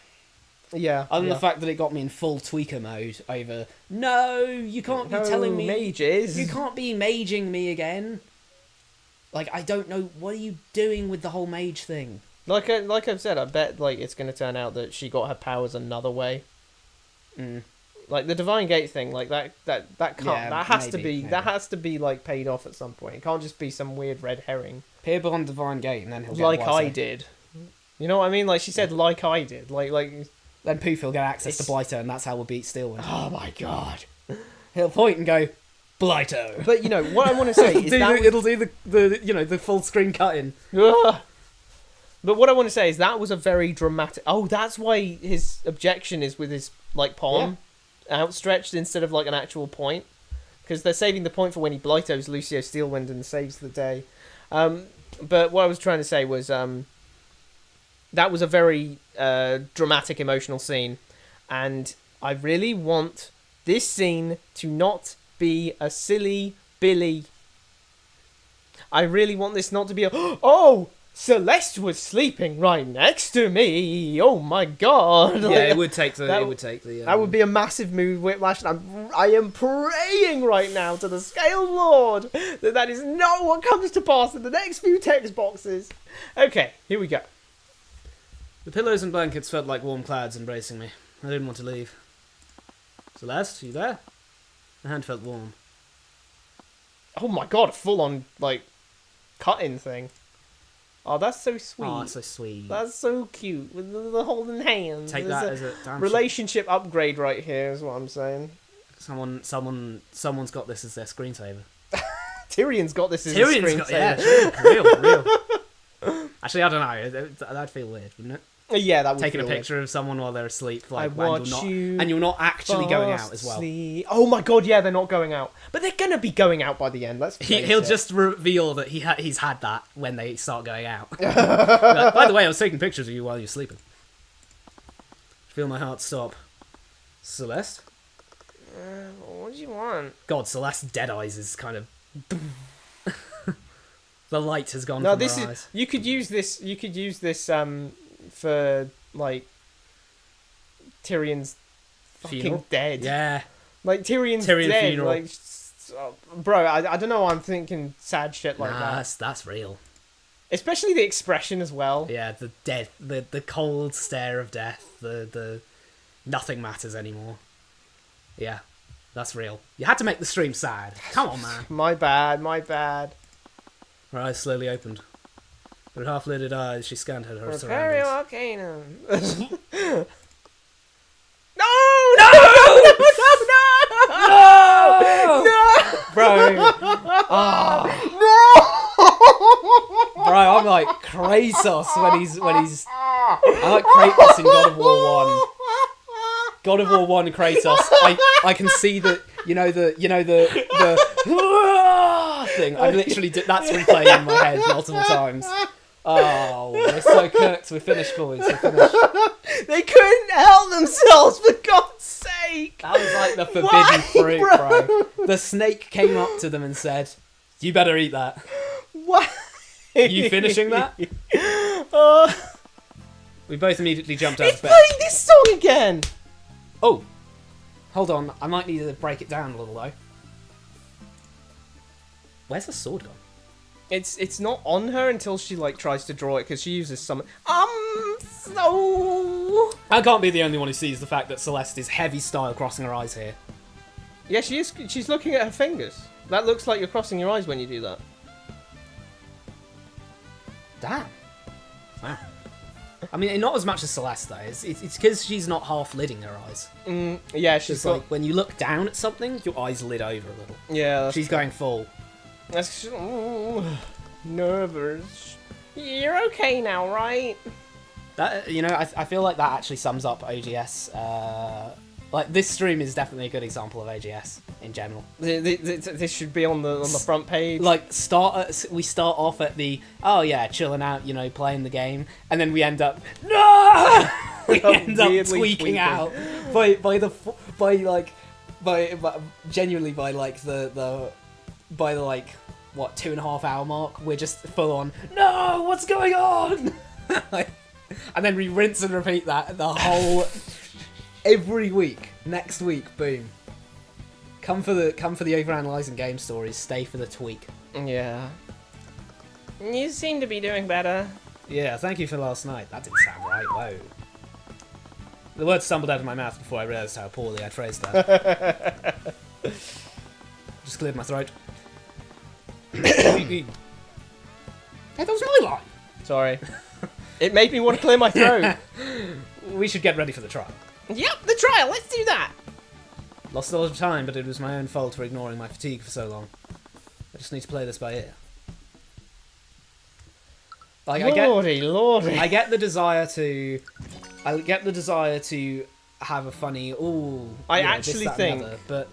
other than the fact that it got me in full tweaker mode over. No, you can't be telling me mages. you can't be maging me again. Like, I don't know, what are you doing with the whole mage thing? Like I've said, I bet it's going to turn out that she got her powers another way. Like the Divine Gate thing, like that can't. Yeah, that has maybe. to be like paid off at some point. It can't just be some weird red herring. Peer beyond Divine Gate, and then he'll get Like wiser. I did. You know what I mean? Like she said, like I did. Like. Then Poof will get access to It's- Blighter, and that's how we'll beat Steelwind. Oh my god. He'll point and go, Blighter. But you know what I want to say is that it'll do the full screen cutting. Ugh. But what I want to say is that was a very dramatic. Oh, that's why his objection is with his like palm outstretched instead of like an actual point, because they're saving the point for when he blightos Lucio Steelwind and saves the day. But what I was trying to say was that was a very dramatic, emotional scene, and I really want this scene to not be a silly Billy. I really want this not to be a oh, Celeste was sleeping right next to me. Oh my god! Yeah, it would take the. that That would be a massive mood whiplash, and I am praying right now to the Scale Lord that is not what comes to pass in the next few text boxes. Okay, here we go. The pillows and blankets felt like warm clouds embracing me. I didn't want to leave. Celeste, you there? My hand felt warm. Oh my god, a full-on like cut-in thing. Oh, that's so sweet. Oh, that's so sweet. That's so cute with the holding hands. Take There's that a as a damn relationship upgrade right here, is what I'm saying. Someone's got this as their screensaver. Tyrion's got this as a Tyrion's got, screensaver. real. Actually, I don't know. That'd feel weird, wouldn't it? Yeah, that would Taking a feel weird. picture of someone while they're asleep, like, I watch and you're not actually going out as well. Fastly. Oh my god, yeah, they're not going out, but they're gonna be going out by the end. Let's face He'll it. just reveal that he's had that when they start going out. Like, by the way, I was taking pictures of you while you're sleeping. Feel my heart stop. Celeste? What do you want? God, Celeste Dead Eyes is kind of... The light has gone No, from this her is. eyes. You could use this. You could use this for like Tyrion's fucking Funeral? dead. Yeah. Like Tyrion's Tyrion dead. funeral. Like, bro, I don't know. I'm thinking sad shit like Nah, that. that's real. Especially the expression as well. Yeah, the cold stare of death, the nothing matters anymore. Yeah, that's real. You had to make the stream sad. Come on, man. My bad. My bad. Her eyes slowly opened. With half-lidded eyes, she scanned her Very surroundings. Arcane. No! No! No! Bro, bro, I'm like Kratos when he's. I like Kratos in God of War 1. God of War 1 Kratos. I can see the thing. I literally did. That's replaying in my head multiple times. Oh, we're so cooked. We're finished, boys. We're finished. They couldn't help themselves, for God's sake! That was like the forbidden Why, fruit, bro. The snake came up to them and said, "You better eat that." What? You finishing that? Uh, We both immediately jumped out it's of bed. playing this song again! Oh, hold on. I might need to break it down a little though. Where's the sword gone? It's not on her until she like tries to draw it because she uses some. So. I can't be the only one who sees the fact that Celeste is heavy style crossing her eyes here. Yeah, she is. She's looking at her fingers. That looks like you're crossing your eyes when you do that. Damn. Wow. I mean, not as much as Celeste though. It's because she's not half lidding her eyes. Yeah, she's It's got. like when you look down at something, your eyes lid over a little. Yeah, that's, She's going full. that's nervous. You're okay now, right? That I feel like that actually sums up OGS. Like this stream is definitely a good example of OGS in general. This should be on the front page. Like we start off at the chilling out, playing the game, and then we end up we end up Weirdly tweaking tweaking. out by genuinely by the 2.5 hour mark. We're just full on. No, what's going on? And then we rinse and repeat that the whole every week. Next week, boom. Come for the overanalyzing game stories. Stay for the tweak. Yeah. You seem to be doing better. Yeah, thank you for last night. That didn't sound right. Whoa. The words stumbled out of my mouth before I realised how poorly I'd phrased that. Just cleared my throat. Hey, that was my line. Sorry. It made me want to clear my throat. We should get ready for the trial. Yep, the trial. Let's do that. Lost a lot of time, but it was my own fault for ignoring my fatigue for so long. I just need to play this by ear. Like Lordy. I get the desire to have a funny I this, actually that, and the think- other, but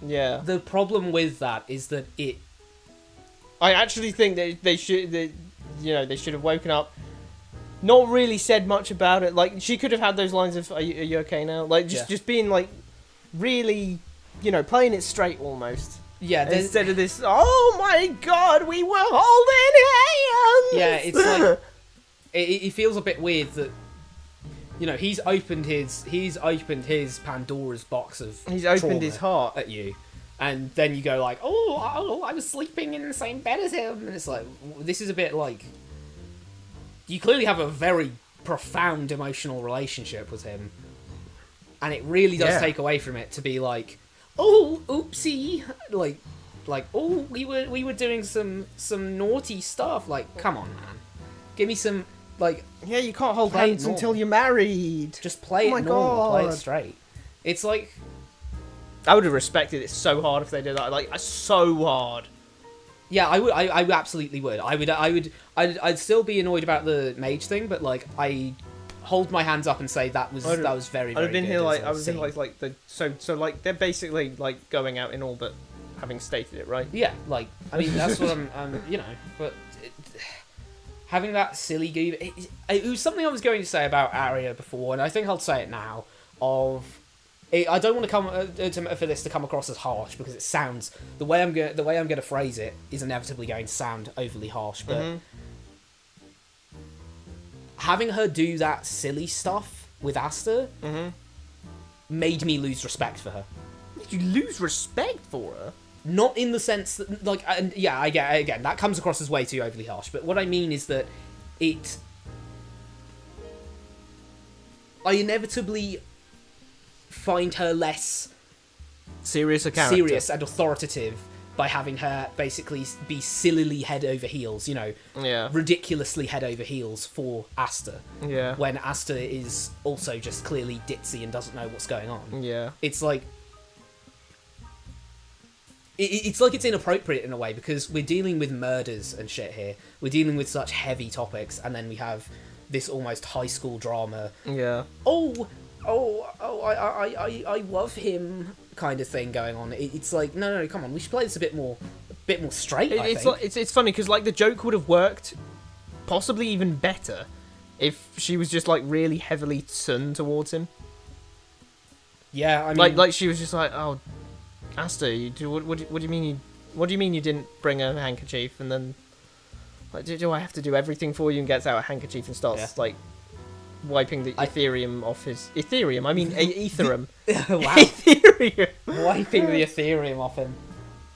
Yeah. the problem with that is that I actually think that they should have woken up, not really said much about it. Like, she could have had those lines of, are you okay now? Like, just being, like, really, playing it straight almost. yeah, Instead of this, oh my god, we were holding hands! yeah, it's like it feels a bit weird that he's opened his Pandora's box of He's opened trauma his heart. at you, and then you go like, oh, I was sleeping in the same bed as him, and it's like, this is a bit like, you clearly have a very profound emotional relationship with him, and it really does take away from it to be like, oh, oopsie, like oh, we were doing some naughty stuff. Like, come on, man, give me some, like, Yeah, you can't hold Play it hands normal. until you're married. just play Oh my it normal, play it God. straight. It's like, I would have respected it so hard if they did that. Like, so hard. Yeah, I would. I absolutely would. I'd still be annoyed about the mage thing, but like I hold my hands up and say that was very, I'd very have been good here like as a I was in scene. like the so like they're basically like going out in orbit, having stated it, right? Yeah, like I mean that's what I'm you know, but having that silly goof, it was something I was going to say about Arya before, and I think I'll say it now. I don't want to come for this to come across as harsh because it sounds the way I'm going to phrase it is inevitably going to sound overly harsh, but having her do that silly stuff with Asta made me lose respect for her. Did you lose respect for her? Not in the sense that, like, and yeah, I get again that comes across as way too overly harsh. But what I mean is that I inevitably find her less Serious a character. serious and authoritative by having her basically be sillily head over heels, you know, Yeah. ridiculously head over heels for Asta. Yeah. When Asta is also just clearly ditzy and doesn't know what's going on. Yeah. It's like it's like it's inappropriate in a way because we're dealing with murders and shit here. We're dealing with such heavy topics, and then we have this almost high school drama. Yeah. I love him kind of thing going on. It's like no, come on, we should play this a bit more straight. I It's think. like it's funny because like the joke would have worked, possibly even better, if she was just like really heavily turned towards him. Yeah, I mean, Like she was just like, oh, Asta, what do you mean you didn't bring a handkerchief? And then like, do I have to do everything for you? And gets out a handkerchief and starts like wiping the Ethereum off his Ethereum. I mean Ethereum. wow, Ethereum. wiping the Ethereum off him.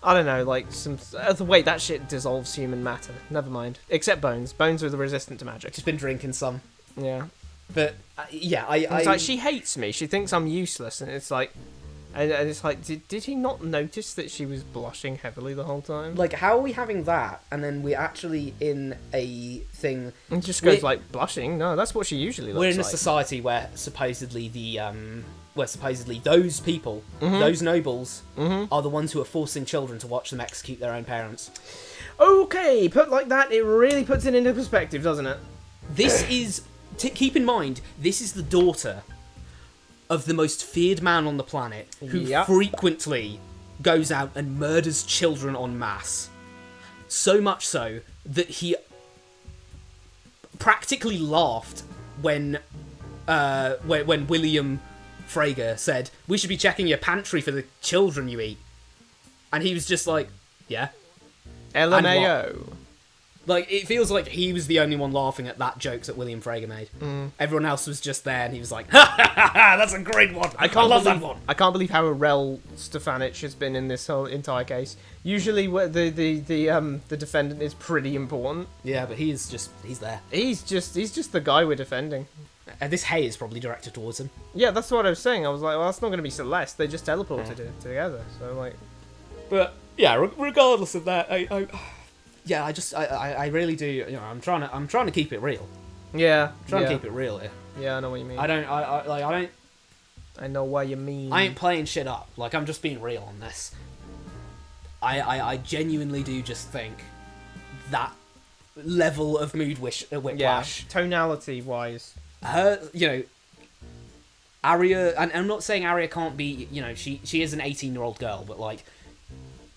I don't know, like some. Wait, that shit dissolves human matter. Never mind. Except bones. Bones are the resistant to magic. Just been drinking some, Yeah. but yeah, It's like she hates me. She thinks I'm useless, and it's like, and it's like, did he not notice that she was blushing heavily the whole time? like how are we having that, and then we're actually in a thing. It just goes we're- like blushing. No, that's what she usually looks We're in a like. society where supposedly those people, those nobles, are the ones who are forcing children to watch them execute their own parents. Okay, put like that, it really puts it into perspective, doesn't it? This is keep in mind, this is the daughter of the most feared man on the planet, who Yep. frequently goes out and murders children en masse. So much so that he practically laughed when William Frager said, "We should be checking your pantry for the children you eat," and he was just like, "Yeah." LMAO. Like, it feels like he was the only one laughing at that joke that William Frager made. Everyone else was just there, and he was like, "Ha ha ha ha! That's a great one. I love that one." I can't believe how Rel Stefanich has been in this whole entire case. Usually, the defendant is pretty important. Yeah, but he's there. He's just the guy we're defending. And this hay is probably directed towards him. Yeah, that's what I was saying. I was like, well, that's not going to be Celeste. They just teleported it together. So like, But yeah, regardless of that, I really do. You know, I'm trying to keep it real. yeah, Trying to keep it real here. Yeah, I know what you mean. I don't. I know what you mean. I ain't playing shit up. Like, I'm just being real on this. I genuinely do just think that level of whiplash. Tonality wise. Her, you know, Arya, and I'm not saying Arya can't be, you know, she is an 18-year-old girl, but like,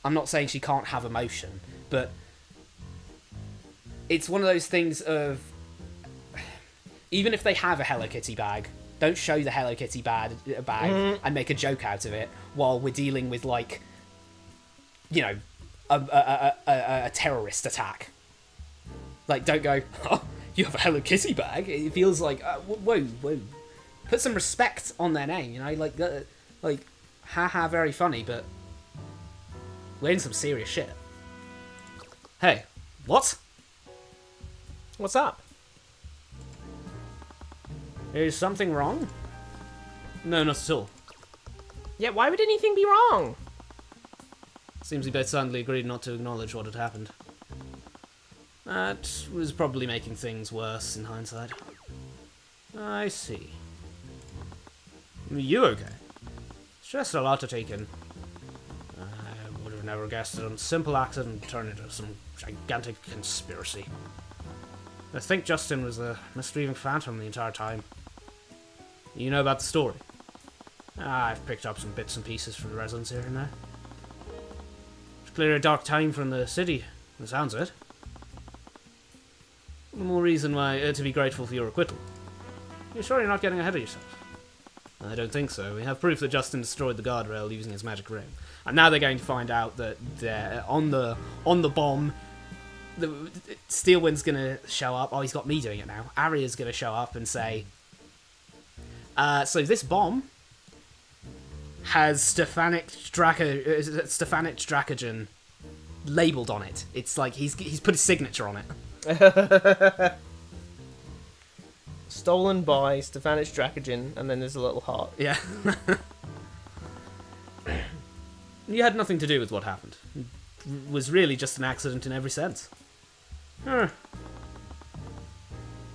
I'm not saying she can't have emotion, but it's one of those things of, even if they have a Hello Kitty bag, don't show the Hello Kitty bag and make a joke out of it while we're dealing with, like, you know, a terrorist attack. Like, don't go, "Oh, you have a Hello Kitty bag." It feels like, whoa. Put some respect on their name, you know? Like, haha, very funny, but we're in some serious shit. Hey, what? What's up? Is something wrong? No, not at all. Yeah, why would anything be wrong? Seems we both silently agreed not to acknowledge what had happened. That was probably making things worse in hindsight. I see. You okay? Stress a lot to take in. have never guessed it on simple accident turned into some gigantic conspiracy. I think Justin was a misleading phantom the entire time. You know about the story? I've picked up some bits and pieces from the residents here and there. It's clearly a dark time from the city, the sounds of it. The more reason why to be grateful for your acquittal. You're sure you're not getting ahead of yourself? I don't think so. We have proof that Justin destroyed the guardrail using his magic ring. And now they're going to find out that on the bomb, Steelwind's going to show up. Oh, he's got me doing it now. Arya's going to show up and say, so this bomb has Stefanich Dracogen labelled on it. It's like he's put his signature on it. Stolen by Stefanich Dracogen, and then there's a little heart. Yeah. You had nothing to do with what happened. It was really just an accident in every sense. I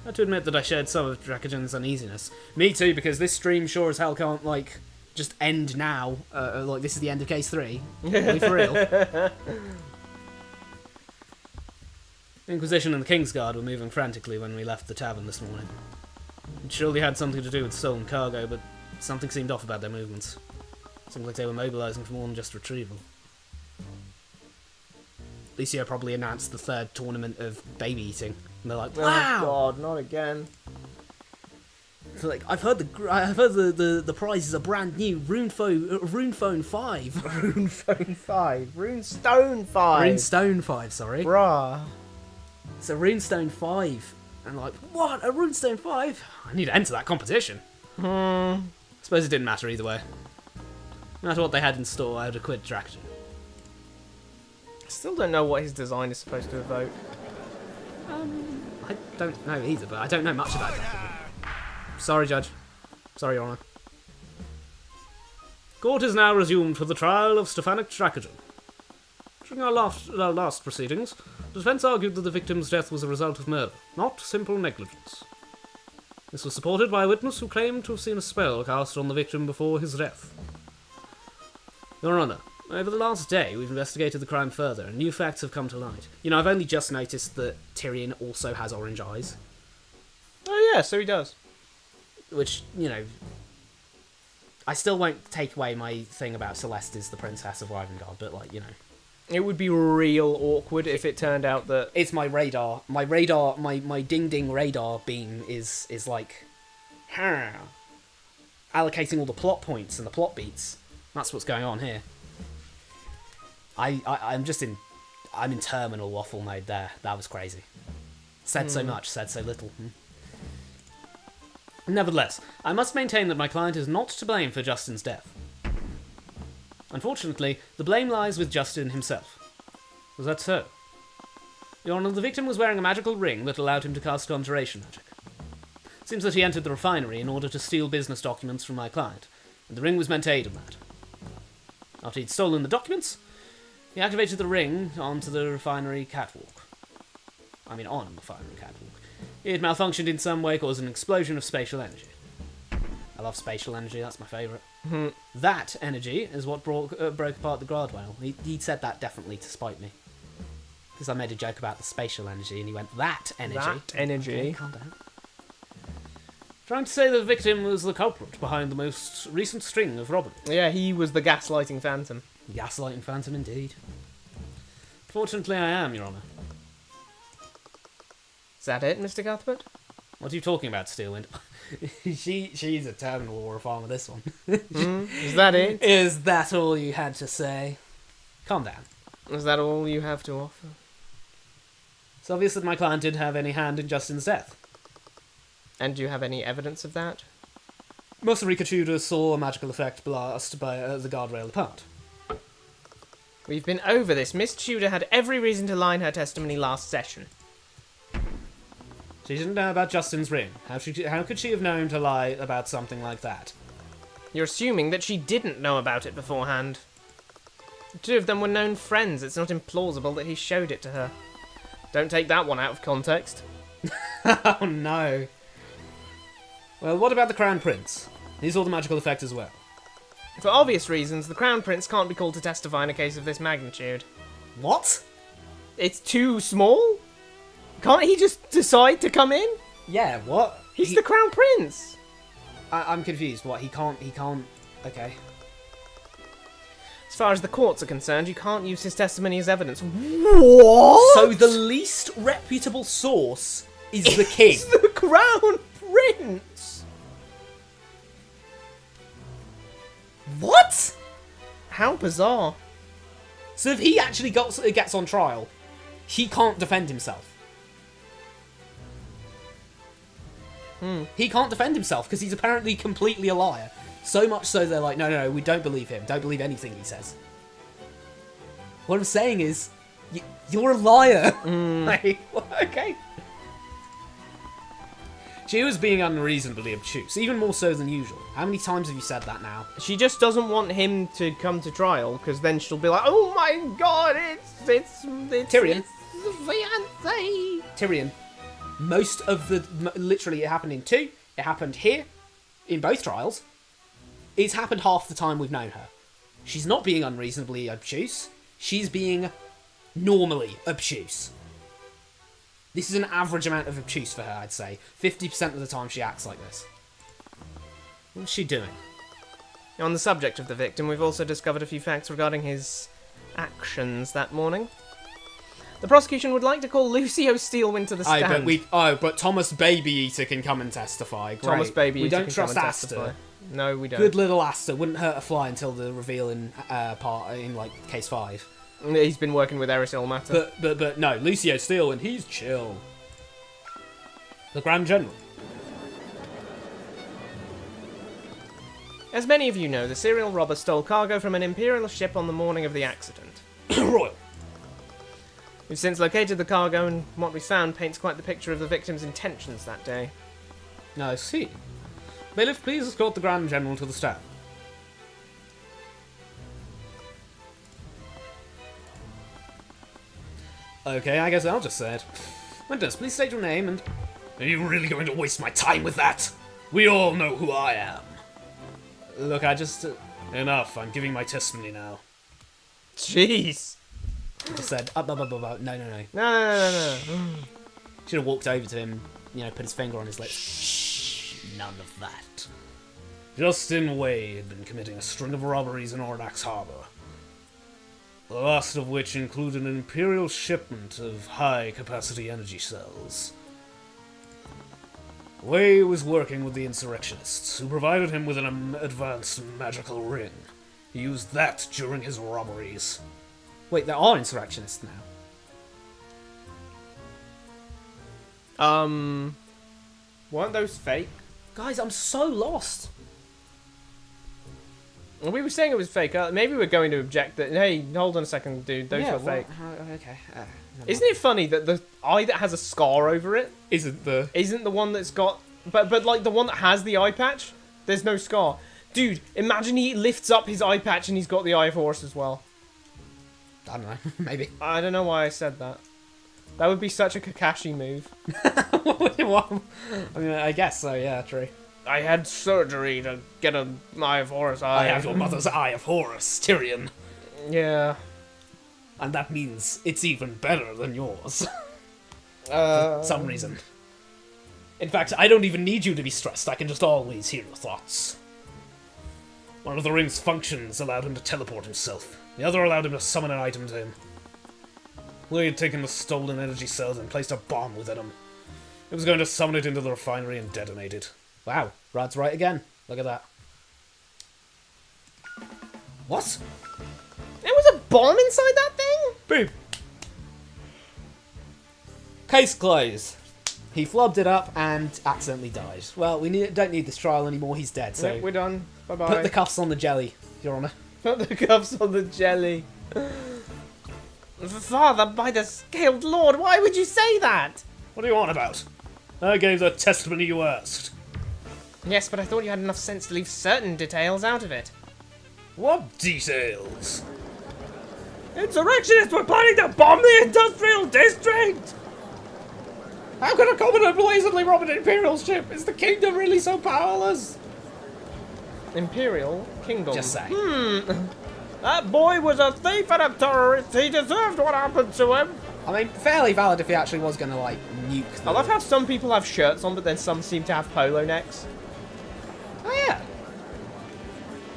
have to admit that I shared some of Dracogen's uneasiness. Me too, because this stream sure as hell can't, like, just end now. Like, this is the end of Case 3. Are we for real? The Inquisition and the Kingsguard were moving frantically when we left the tavern this morning. It surely had something to do with stolen cargo, but something seemed off about their movements. Seemed like they were mobilising for more than just retrieval. Lucio probably announced the third tournament of baby eating, and they're like, "Wow, Oh God, not again!" So like, I've heard the prize is a brand new Rune Phone 5. Runestone 5. Runestone 5. Runestone 5, sorry. Bruh. It's a Runestone 5. And like, what? A Runestone 5? I need to enter that competition. I suppose it didn't matter either way. No matter what they had in store, I would have quit Dracogen. Still don't know what his design is supposed to evoke. I don't know either, but I don't know much about Dracogen. Sorry, Judge. Sorry, Your Honour. Court is now resumed for the trial of Stefanich Dracogen. During our last proceedings, the defence argued that the victim's death was a result of murder, not simple negligence. This was supported by a witness who claimed to have seen a spell cast on the victim before his death. Your Honour, over the last day we've investigated the crime further and new facts have come to light. You know, I've only just noticed that Tyrion also has orange eyes. Oh yeah, so he does. Which, you know, I still won't take away my thing about Celeste is the Princess of Rivendell, but like, you know. It would be real awkward if it turned out that... It's my radar. My ding-ding radar beam is like... allocating all the plot points and the plot beats. That's what's going on here. I'm in terminal waffle mode there. That was crazy. Said so much, said so little. Nevertheless, I must maintain that my client is not to blame for Justin's death. Unfortunately, the blame lies with Justin himself. Was that so? Your Honour, the victim was wearing a magical ring that allowed him to cast conjuration magic. It seems that he entered the refinery in order to steal business documents from my client, and the ring was meant to aid in that. After he'd stolen the documents, he activated the ring onto the refinery catwalk. On the refinery catwalk. It malfunctioned in some way, causing an explosion of spatial energy. I love spatial energy, that's my favourite. That energy is what broke apart the guardrail. He said that definitely to spite me. Because I made a joke about the spatial energy, and he went, that energy? That energy? Okay, calm down. Trying to say the victim was the culprit behind the most recent string of robberies. Yeah, he was the gaslighting phantom. Gaslighting phantom, indeed. Fortunately, I am, Your Honour. Is that it, Mr. Cuthbert? What are you talking about, Steelwind? She's a terminal war farm with this one. Is that it? Is that all you had to say? Calm down. Is that all you have to offer? It's obvious that my client didn't have any hand in Justin's death. And do you have any evidence of that? Master Tudor saw a magical effect blast by the guardrail apart. We've been over this. Miss Tudor had every reason to lie in her testimony last session. She didn't know about Justin's ring. How could she have known to lie about something like that? You're assuming that she didn't know about it beforehand. The two of them were known friends. It's not implausible that he showed it to her. Don't take that one out of context. Oh no. Well, what about the Crown Prince? He saw the magical effect as well. For obvious reasons, the Crown Prince can't be called to testify in a case of this magnitude. What? It's too small? Can't he just decide to come in? Yeah, what? He's the Crown Prince! I'm confused. What? He can't... Okay. As far as the courts are concerned, you can't use his testimony as evidence. What? So the least reputable source is the king. It's the Crown Prince! What? How bizarre. So if he actually gets on trial, he can't defend himself. He can't defend himself because he's apparently completely a liar. So much so they're like, no, we don't believe him. Don't believe anything he says. What I'm saying is, you're a liar. Like, okay. She was being unreasonably obtuse, even more so than usual. How many times have you said that now? She just doesn't want him to come to trial, because then she'll be like, oh my god, it's Tyrion. It's the fiancé. Tyrion. Most of the... Literally, it happened in 2. It happened here, in both trials. It's happened half the time we've known her. She's not being unreasonably obtuse. She's being normally obtuse. This is an average amount of obtuse for her, I'd say. 50% of the time she acts like this. What's she doing? On the subject of the victim, we've also discovered a few facts regarding his actions that morning. The prosecution would like to call Lucio Steelwind to the stand. But Thomas Baby Eater can come and testify. Great. Thomas Baby We Eater don't can trust come and Aster. testify. No, we don't. Good little Aster. Wouldn't hurt a fly until the reveal in case 5. He's been working with Eris Ilmater. But no, Lucio Steelwind, he's chill. The Grand General. As many of you know, the serial robber stole cargo from an Imperial ship on the morning of the accident. Royal. We've since located the cargo, and what we found paints quite the picture of the victim's intentions that day. I see. Bailiff, please escort the Grand General to the stand. Okay, I guess I'll just say it. Winters, please state your name and... Are you really going to waste my time with that? We all know who I am. Look, I just... Enough, I'm giving my testimony now. Jeez. He just said, no. No. Should have walked over to him, put his finger on his lips. Shh, none of that. Justin Wade had been committing a string of robberies in Ornax Harbor. The last of which included an Imperial shipment of high-capacity energy cells. Wade was working with the insurrectionists, who provided him with an advanced magical ring. He used that during his robberies. Wait, there are insurrectionists now. Weren't those fake? Guys, I'm so lost. Well, we were saying it was fake. Maybe we're going to object that. Hey, hold on a second, dude. Those were fake. Okay. Isn't it funny that the eye that has a scar over it Isn't the one that's got, but like the one that has the eye patch? There's no scar, dude. Imagine he lifts up his eye patch and he's got the Eye of Horus as well. I don't know. Maybe. I don't know why I said that. That would be such a Kakashi move. I mean, I guess so. Yeah, true. I had surgery to get an Eye of Horus eye. I have your mother's Eye of Horus, Tyrion. Yeah. And that means it's even better than yours. For some reason. In fact, I don't even need you to be stressed. I can just always hear your thoughts. One of the ring's functions allowed him to teleport himself. The other allowed him to summon an item to him. Lee had taken the stolen energy cells and placed a bomb within them. It was going to summon it into the refinery and detonate it. Wow, Rad's right again. Look at that. What? There was a bomb inside that thing? Boom. Case closed. He flubbed it up and accidentally died. Well, we don't need this trial anymore. He's dead, so... Yeah, we're done. Bye-bye. Put the cuffs on the jelly, Your Honour. Put the cuffs on the jelly. Father, by the scaled lord, why would you say that? What are you on about? I gave the testimony you asked. Yes, but I thought you had enough sense to leave certain details out of it. What details? Insurrectionists were planning to bomb the industrial district! How could a commoner blazingly rob an Imperial ship? Is the kingdom really so powerless? Imperial Kingdom. Just saying. That boy was a thief and a terrorist. He deserved what happened to him. I mean, fairly valid if he actually was going to, like, nuke them. I love how some people have shirts on, but then some seem to have polo necks. Oh, yeah.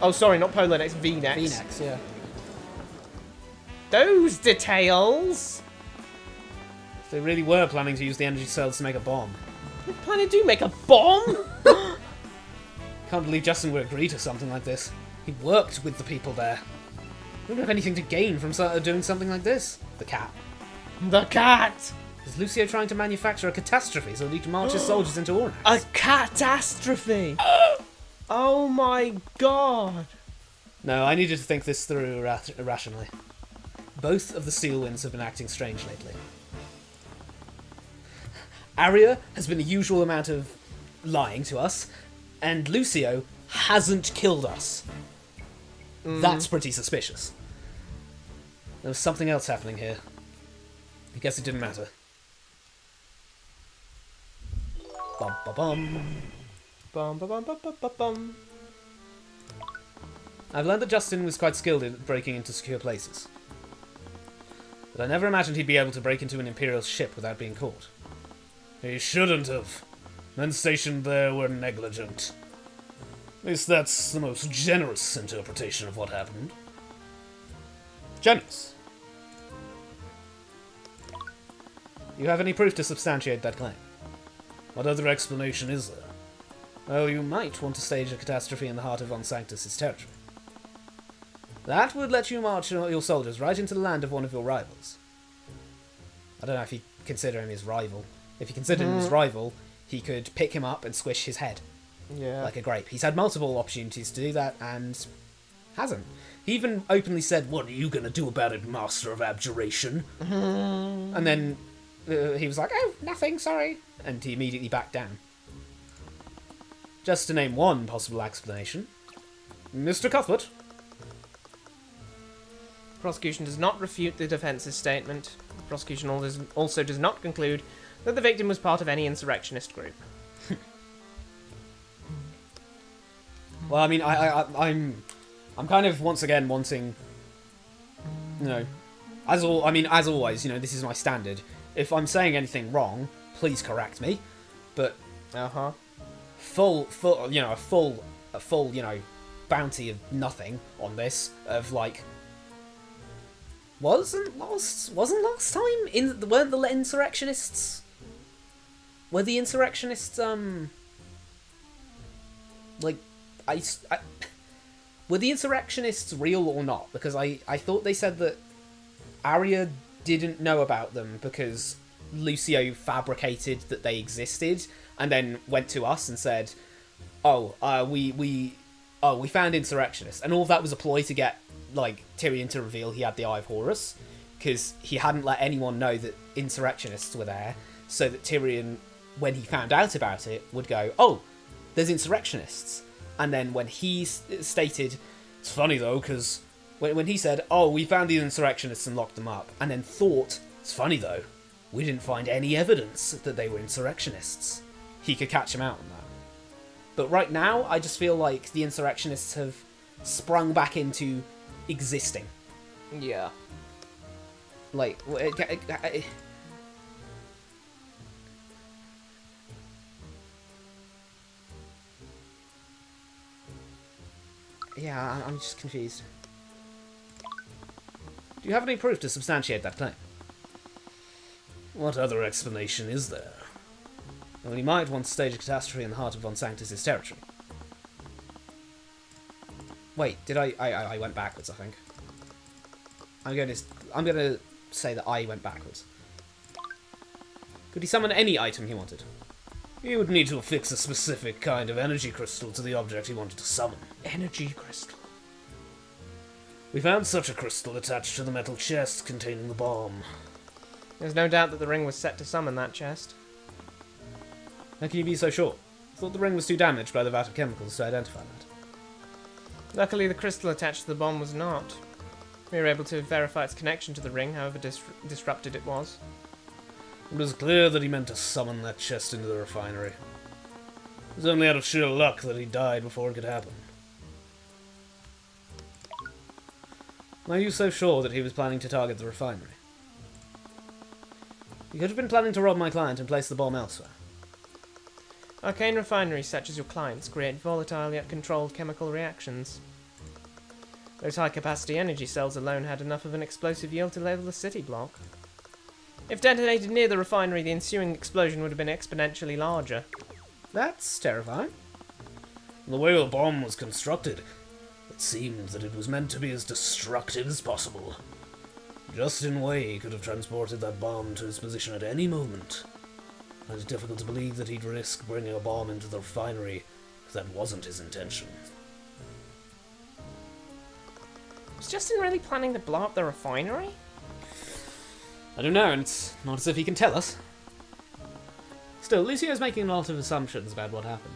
Oh, sorry, not polo necks, V-necks. V-necks, yeah. Those details. If they really were planning to use the energy cells to make a bomb. They're planning to make a bomb? Can't believe Justin would agree to something like this. He worked with the people there. He wouldn't have anything to gain from doing something like this. The cat. The cat. Is Lucio trying to manufacture a catastrophe so that he can march his soldiers into Ornax? A catastrophe. Oh my god. No, I needed to think this through irrationally. Both of the Steel Winds have been acting strange lately. Arya has been the usual amount of lying to us, and Lucio hasn't killed us. That's pretty suspicious. There was something else happening here. I guess it didn't matter. Bum ba bum. Bum, ba, bum, ba, ba, ba, bum. I've learned that Justin was quite skilled in breaking into secure places. But I never imagined he'd be able to break into an Imperial ship without being caught. He shouldn't have. Men stationed there were negligent. At least that's the most generous interpretation of what happened. Generous. You have any proof to substantiate that claim? What other explanation is there? Well, you might want to stage a catastrophe in the heart of Von Sanctus' territory. That would let you march your soldiers right into the land of one of your rivals. I don't know if you consider him his rival. If you consider him his rival, he could pick him up and squish his head. Yeah. Like a grape. He's had multiple opportunities to do that and hasn't. He even openly said, "What are you going to do about it, Master of Abjuration?" And then he was like, "Oh, nothing, sorry." And he immediately backed down. Just to name one possible explanation. Mr. Cuthbert. Prosecution does not refute the defence's statement. The prosecution also does not conclude that the victim was part of any insurrectionist group. Well, I mean, I'm kind of once again wanting, you know, as always, you know, this is my standard. If I'm saying anything wrong, please correct me. But full, you know, a full, you know, bounty of nothing on this of like. Wasn't last time weren't the insurrectionists? Were the insurrectionists like were the insurrectionists real or not? Because I thought they said that Arya didn't know about them because Lucio fabricated that they existed and then went to us and said, we found insurrectionists, and all of that was a ploy to get like Tyrion to reveal he had the Eye of Horus, because he hadn't let anyone know that insurrectionists were there, so that Tyrion, when he found out about it, would go, "Oh, there's insurrectionists." And then when he stated, it's funny though, because when he said, "Oh, we found the insurrectionists and locked them up," and then thought, it's funny though, we didn't find any evidence that they were insurrectionists, he could catch him out on that. But right now, I just feel like the insurrectionists have sprung back into existing. Yeah. Like, yeah, I'm just confused. Do you have any proof to substantiate that claim? What other explanation is there? Well, he might want to stage a catastrophe in the heart of Von Sanctus' territory. Wait, did I went backwards, I think. I'm gonna say that I went backwards. Could he summon any item he wanted? He would need to affix a specific kind of energy crystal to the object he wanted to summon. Energy crystal. We found such a crystal attached to the metal chest containing the bomb. There's no doubt that the ring was set to summon that chest. How can you be so sure? I thought the ring was too damaged by the vat of chemicals to identify that. Luckily, the crystal attached to the bomb was not. We were able to verify its connection to the ring, however disrupted it was. It was clear that he meant to summon that chest into the refinery. It was only out of sheer luck that he died before it could happen. Why are you so sure that he was planning to target the refinery? He could have been planning to rob my client and place the bomb elsewhere. Arcane refineries such as your clients create volatile yet controlled chemical reactions. Those high-capacity energy cells alone had enough of an explosive yield to level the city block. If detonated near the refinery, the ensuing explosion would have been exponentially larger. That's terrifying. The way the bomb was constructed, it seemed that it was meant to be as destructive as possible. Justin Way could have transported that bomb to his position at any moment. And it's difficult to believe that he'd risk bringing a bomb into the refinery if that wasn't his intention. Was Justin really planning to blow up the refinery? I don't know, and it's not as if he can tell us. Still, Lucio's making a lot of assumptions about what happened.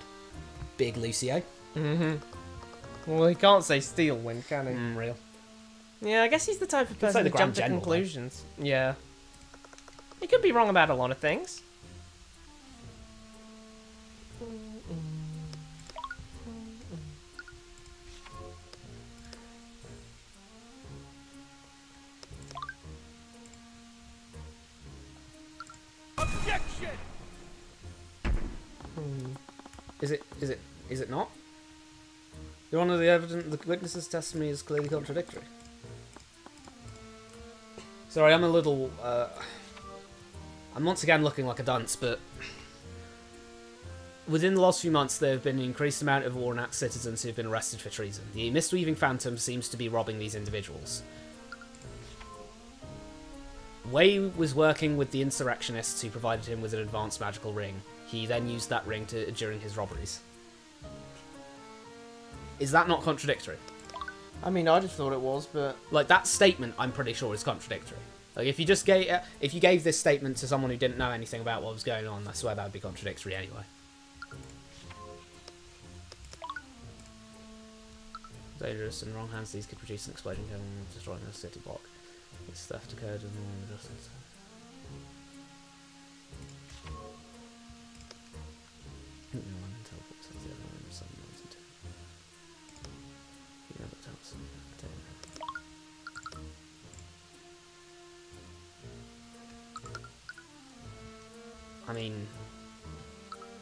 Big Lucio. Mm-hmm. Well, he can't say steal when, can he? Real. Yeah, I guess he's the type of say person the to jump Grand to General, conclusions. Yeah. He could be wrong about a lot of things. Is it not? Your Honour, the witness's testimony is clearly contradictory. Sorry, I'm a little, I'm once again looking like a dunce, but within the last few months there have been an increased amount of Overanalyzing citizens who have been arrested for treason. The Mistweaving Phantom seems to be robbing these individuals. Way was working with the insurrectionists who provided him with an advanced magical ring. He then used that ring during his robberies. Is that not contradictory? I mean, I just thought it was, but... Like, that statement, I'm pretty sure, is contradictory. Like, if you gave this statement to someone who didn't know anything about what was going on, I swear that would be contradictory anyway. Dangerous in wrong hands, these could produce an explosion capable of destroying a city block. This theft occurred in the justice. I mean,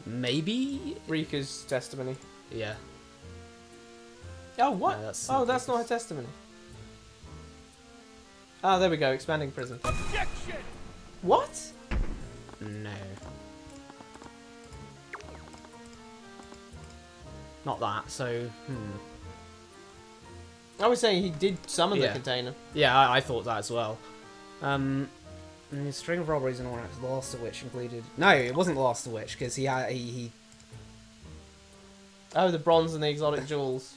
maybe? Rika's testimony. Yeah. Oh, what? No, that's that's not her testimony. Ah, there we go. Expanding prison. Objection! What? No. Not that, so, I was saying he did summon the Yeah. container. Yeah, I thought that as well. A string of robberies and all that, the last of which included... No, it wasn't the last of which, because he Oh, the bronze and the exotic jewels.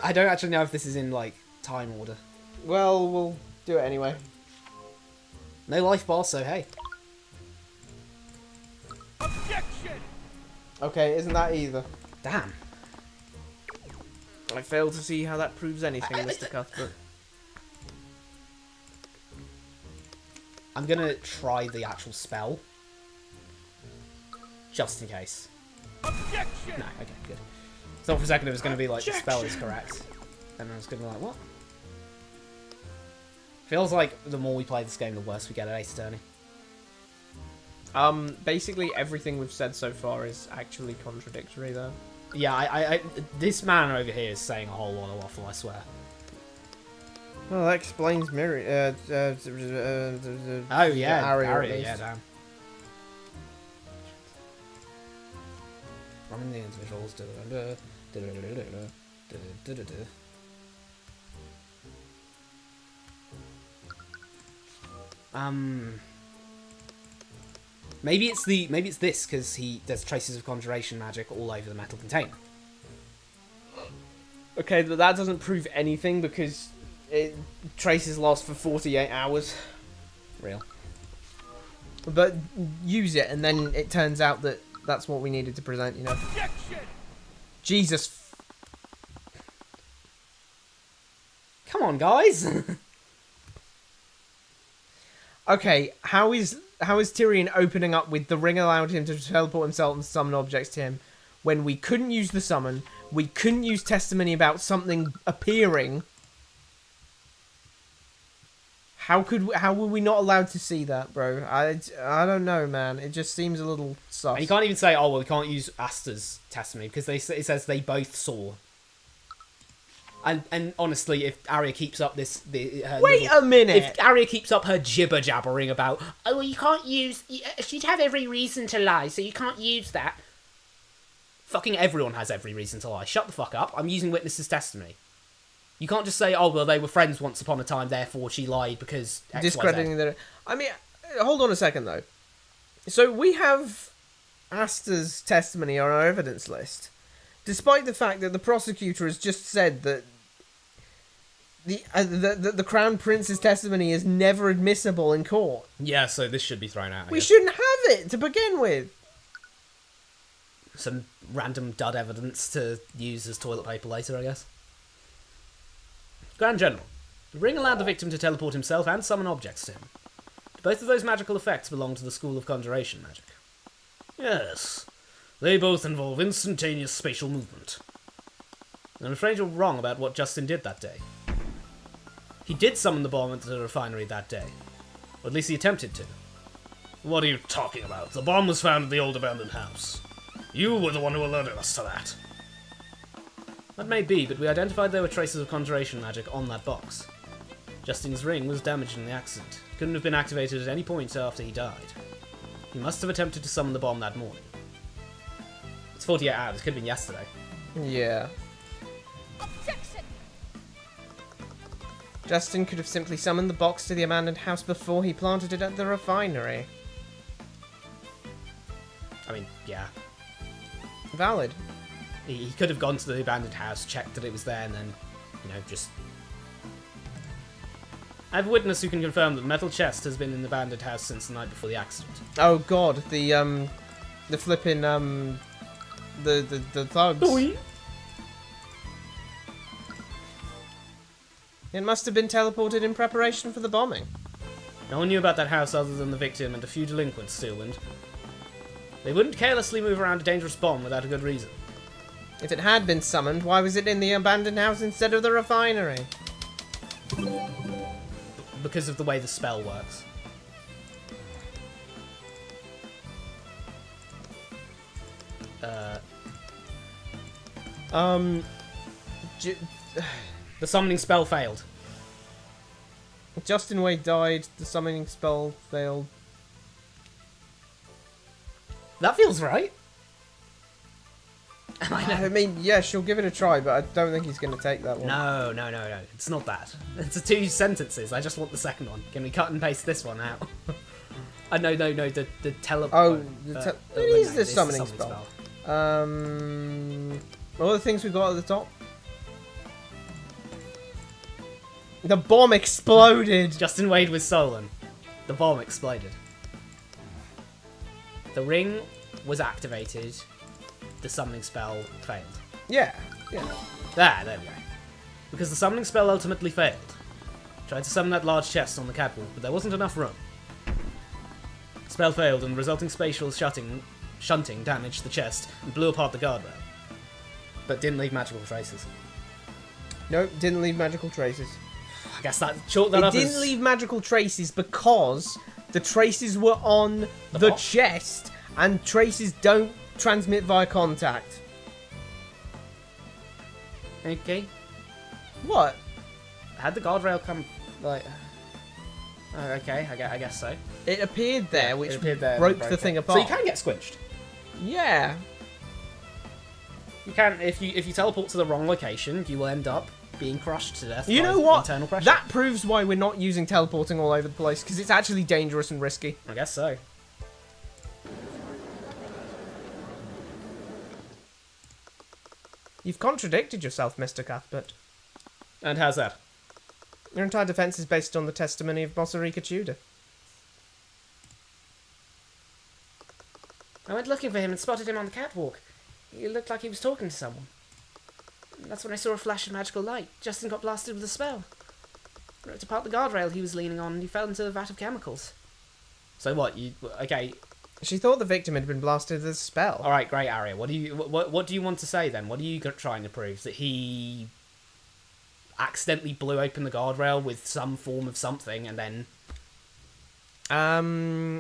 I don't actually know if this is in, like, time order. Well, we'll do it anyway. No life bar, so hey. Objection! Okay, isn't that either? Damn. I fail to see how that proves anything, Mr. Cuthbert. I'm gonna try the actual spell. Just in case. Objection! No, okay, good. So for a second it was gonna be like, the spell is correct. And I was gonna be like, what? Feels like the more we play this game, the worse we get at Ace Attorney. Basically everything we've said so far is actually contradictory, though. Yeah, this man over here is saying a whole lot of waffle, I swear. Well, that explains Miri. Oh yeah, Aria, at Aria, least. yeah, damn. Running the individuals. Maybe it's this because there's traces of conjuration magic all over the metal container. Okay, but that doesn't prove anything because traces last for 48 hours. Real. But use it, and then it turns out that that's what we needed to present, you know. Objection! Jesus. Come on, guys. Okay, how is Tyrion opening up with the ring allowed him to teleport himself and summon objects to him when we couldn't use the summon, we couldn't use testimony about something appearing, How were we not allowed to see that, bro? I don't know, man. It just seems a little sus. And you can't even say, oh, well, we can't use Asta's testimony, because it says they both saw. And honestly, if Arya keeps up Wait a minute! If Arya keeps up her jibber jabbering about, Oh, well, you can't use... She'd have every reason to lie, so you can't use that. fucking everyone has every reason to lie. Shut the fuck up. I'm using witnesses' testimony. You can't just say, oh, well, they were friends once upon a time, therefore she lied because X, discrediting Y, Z. their... I mean, hold on a second, though. So we have Asta's testimony on our evidence list, despite the fact that the prosecutor has just said that the Crown Prince's testimony is never admissible in court. Yeah, so this should be thrown out. We shouldn't have it to begin with. Some random dud evidence to use as toilet paper later, I guess. Grand General. The ring allowed the victim to teleport himself and summon objects to him. Do both of those magical effects belong to the School of Conjuration Magic? Yes. They both involve instantaneous spatial movement. I'm afraid you're wrong about what Justin did that day. He did summon the bomb at the refinery that day. Or at least he attempted to. What are you talking about? The bomb was found in the old abandoned house. You were the one who alerted us to that. That may be, but we identified there were traces of conjuration magic on that box. Justin's ring was damaged in the accident. It couldn't have been activated at any point after he died. He must have attempted to summon the bomb that morning. It's 48 hours, it could have been yesterday. Yeah. Objection! Justin could have simply summoned the box to the abandoned house before he planted it at the refinery. I mean, yeah. Valid. He could have gone to the abandoned house, checked that it was there, and then, just... I have a witness who can confirm that the metal chest has been in the abandoned house since the night before the accident. Oh god, the flipping, the thugs. Oi. It must have been teleported in preparation for the bombing. No one knew about that house other than the victim and a few delinquents, Steelwind. They wouldn't carelessly move around a dangerous bomb without a good reason. If it had been summoned, why was it in the abandoned house instead of the refinery? Because of the way the spell works. The summoning spell failed. Justin Wade died, the summoning spell failed. That feels right. I mean, yeah, she'll give it a try, but I don't think he's going to take that one. No. It's not that. It's 2 sentences. I just want the second one. Can we cut and paste this one out? No. The tele. Oh, it is the summoning spell. All the things we got at the top. The bomb exploded. Justin Wade was stolen. The bomb exploded. The ring was activated. The summoning spell failed. Yeah. There we go. Because the summoning spell ultimately failed. Tried to summon that large chest on the catwalk, but there wasn't enough room. The spell failed, and the resulting spatial shunting damaged the chest and blew apart the guardrail. But didn't leave magical traces. Nope, didn't leave magical traces. I guess that chalked that It up didn't as... leave magical traces because the traces were on the what? chest, and traces don't transmit via contact. Okay. What? Had the guardrail come, like... Oh, okay, I guess so. It appeared there, which It appeared there, broke broke the it. thing apart. So you can get squinched. Yeah. You can, if you teleport to the wrong location, you will end up being crushed to death You by know what? internal pressure. That proves why we're not using teleporting all over the place, because it's actually dangerous and risky. I guess so. You've contradicted yourself, Mr. Cuthbert. And how's that? Your entire defense is based on the testimony of Bossarica Tudor. I went looking for him and spotted him on the catwalk. He looked like he was talking to someone. That's when I saw a flash of magical light. Justin got blasted with a spell. Ripped apart the guardrail he was leaning on and he fell into a vat of chemicals. So what? Okay. She thought the victim had been blasted with a spell. All right, great, Arya. What do you want to say then? What are you trying to prove? That he accidentally blew open the guardrail with some form of something, and then...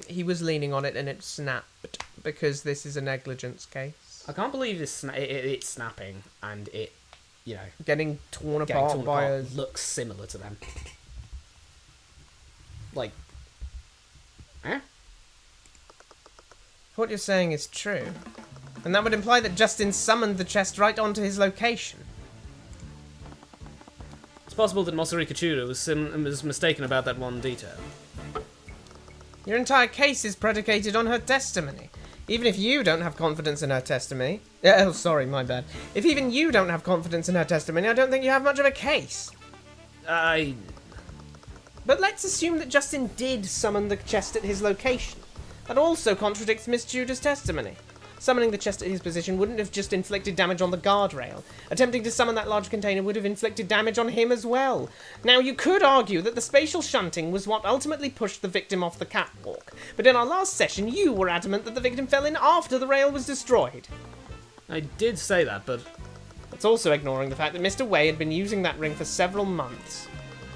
He was leaning on it and it snapped, because this is a negligence case. I can't believe it's snapping, and it, you know... Getting torn apart by a... looks similar to them. Like... Eh? What you're saying is true. And that would imply that Justin summoned the chest right onto his location. It's possible that Masarika Chura was mistaken about that one detail. Your entire case is predicated on her testimony. Even if you don't have confidence in her testimony... Oh, sorry, my bad. If even you don't have confidence in her testimony, I don't think you have much of a case. I... But let's assume that Justin did summon the chest at his location. That also contradicts Miss Juda's testimony. Summoning the chest at his position wouldn't have just inflicted damage on the guardrail. Attempting to summon that large container would have inflicted damage on him as well. Now, you could argue that the spatial shunting was what ultimately pushed the victim off the catwalk, but in our last session, you were adamant that the victim fell in after the rail was destroyed. I did say that, but... That's also ignoring the fact that Mr. Way had been using that ring for several months.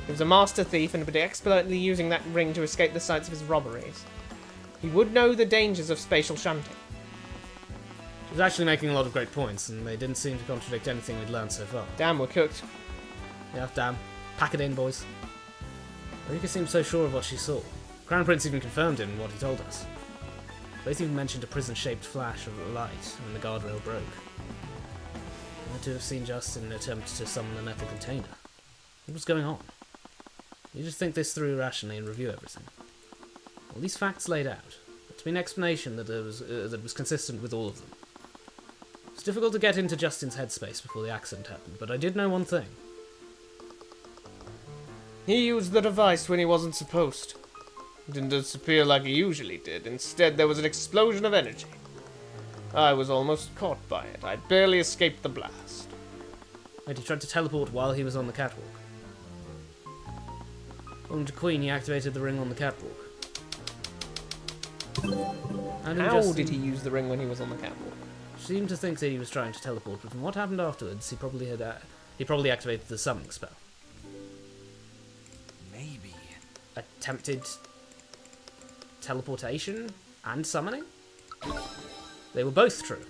He was a master thief and had been expertly using that ring to escape the sites of his robberies. He would know the dangers of spatial shunting. He was actually making a lot of great points, and they didn't seem to contradict anything we'd learned so far. Damn, we're cooked. Yeah, damn. Pack it in, boys. Marika seemed so sure of what she saw. Crown Prince even confirmed it in what he told us. Both even mentioned a prison-shaped flash of light when the guardrail broke. I had to have seen Justin attempt to summon the metal container. What was going on? You just think this through rationally and review everything. All these facts laid out, there to be an explanation that was consistent with all of them. It's difficult to get into Justin's headspace before the accident happened, but I did know one thing. He used the device when he wasn't supposed. It didn't disappear like he usually did. Instead, there was an explosion of energy. I was almost caught by it. I barely escaped the blast. And he tried to teleport while he was on the catwalk. According to Queen, he activated the ring on the catwalk. How did he use the ring when he was on the catwalk? Seemed to think that he was trying to teleport, but from what happened afterwards, he probably activated the summoning spell. Maybe. Attempted teleportation and summoning? They were both true.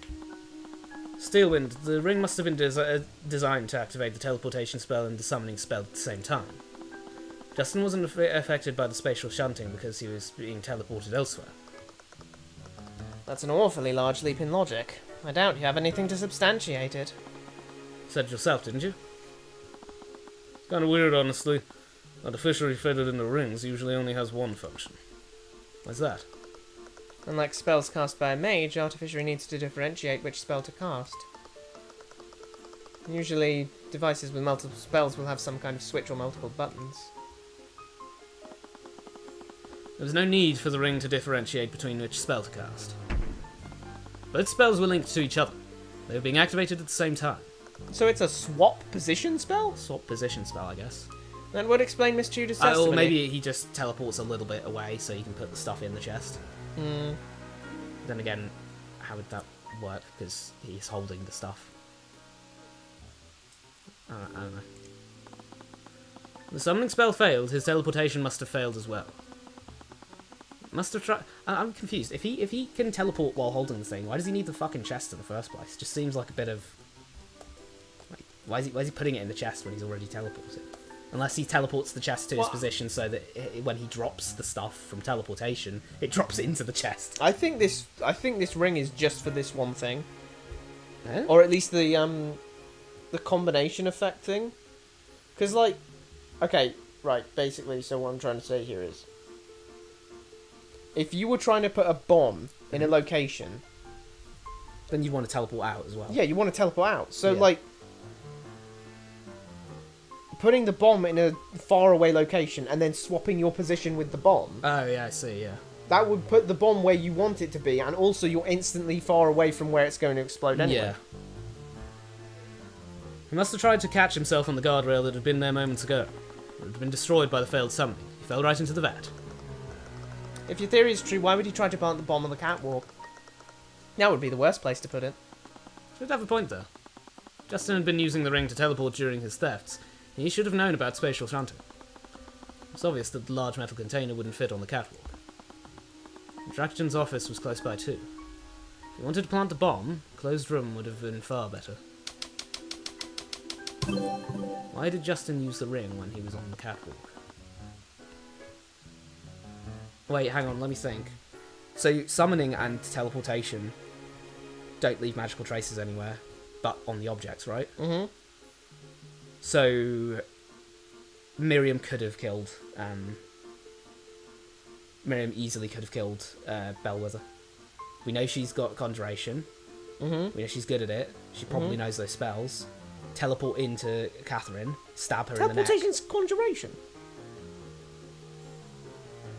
Steelwind, the ring must have been designed to activate the teleportation spell and the summoning spell at the same time. Justin wasn't affected by the spatial shunting because he was being teleported elsewhere. That's an awfully large leap in logic. I doubt you have anything to substantiate it. Said it yourself, didn't you? Kinda weird, honestly. Artificially fitted in the rings usually only has one function. Why's that? Unlike spells cast by a mage, artificer needs to differentiate which spell to cast. Usually, devices with multiple spells will have some kind of switch or multiple buttons. There was no need for the ring to differentiate between which spell to cast. Both spells were linked to each other. They were being activated at the same time. So it's a swap position spell? Swap position spell, I guess. That would explain Miss Juda's testimony. Or maybe he just teleports a little bit away so you can put the stuff in the chest. Then again, how would that work? Because he's holding the stuff. I don't know. The summoning spell failed, his teleportation must have failed as well. Must have tried... I'm confused. If he can teleport while holding the thing, why does he need the fucking chest in the first place? Just seems like a bit of... Like, why is he putting it in the chest when he's already teleported? Unless he teleports the chest to his position so that when he drops the stuff from teleportation, it drops into the chest. I think this ring is just for this one thing. Eh? Or at least the combination effect thing. Because, like... Okay, right, basically, so what I'm trying to say here is... If you were trying to put a bomb in a location... Then you want to teleport out as well. Yeah, you want to teleport out. So, Yeah. like... Putting the bomb in a faraway location and then swapping your position with the bomb... Oh, yeah, I see, yeah. That would put the bomb where you want it to be, and also you're instantly far away from where it's going to explode anyway. Yeah. He must have tried to catch himself on the guardrail that had been there moments ago. It had been destroyed by the failed summoning. He fell right into the vat. If your theory is true, why would he try to plant the bomb on the catwalk? That would be the worst place to put it. Should have a point, though. Justin had been using the ring to teleport during his thefts. He should have known about spatial shunting. It's obvious that the large metal container wouldn't fit on the catwalk. Dracton's office was close by too. If he wanted to plant a bomb, a closed room would have been far better. Why did Justin use the ring when he was on the catwalk? Wait, hang on, let me think. So, summoning and teleportation don't leave magical traces anywhere, but on the objects, right? Mm-hmm. So, Miriam could have killed... Miriam easily could have killed Bellwether. We know she's got Conjuration. Mm-hmm. We know she's good at it. She probably knows those spells. Teleport into Catherine, stab her in the neck. Teleportation's conjuration.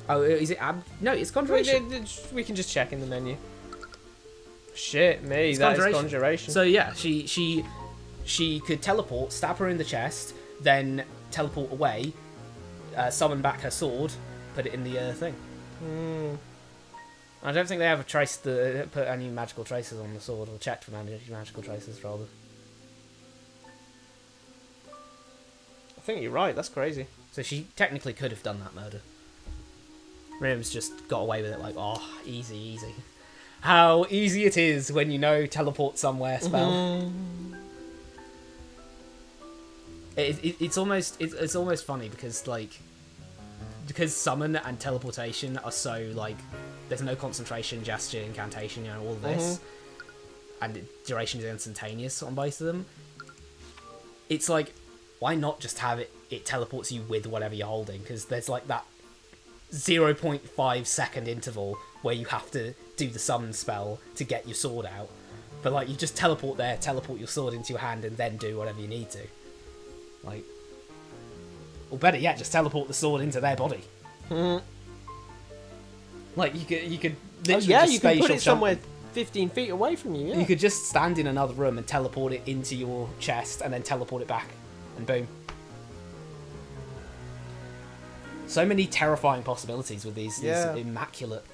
Oh, is it no, it's Conjuration. We can just check in the menu. Shit, me, It's that is Conjuration. conjuration. So yeah, she could teleport, stab her in the chest, then teleport away, summon back her sword, put it in the thing. I don't think they ever put any magical traces on the sword, or checked for magical traces, rather. I think you're right, that's crazy. So she technically could have done that murder. Miriam's just got away with it like, oh, easy, easy. How easy it is when you know teleport somewhere spell. It's almost funny because summon and teleportation are so like there's no concentration, gesture, incantation, all this, and duration is instantaneous on both of them. It's like, why not just have it teleports you with whatever you're holding? Because there's like that 0.5 second interval where you have to do the summon spell to get your sword out. But like you just teleport there, teleport your sword into your hand, and then do whatever you need to. Like, or better yet, just teleport the sword into their body. Like you could literally just you can put spatial it somewhere jump. 15 feet away from you. Yeah. You could just stand in another room and teleport it into your chest, and then teleport it back, and boom. So many terrifying possibilities with these immaculate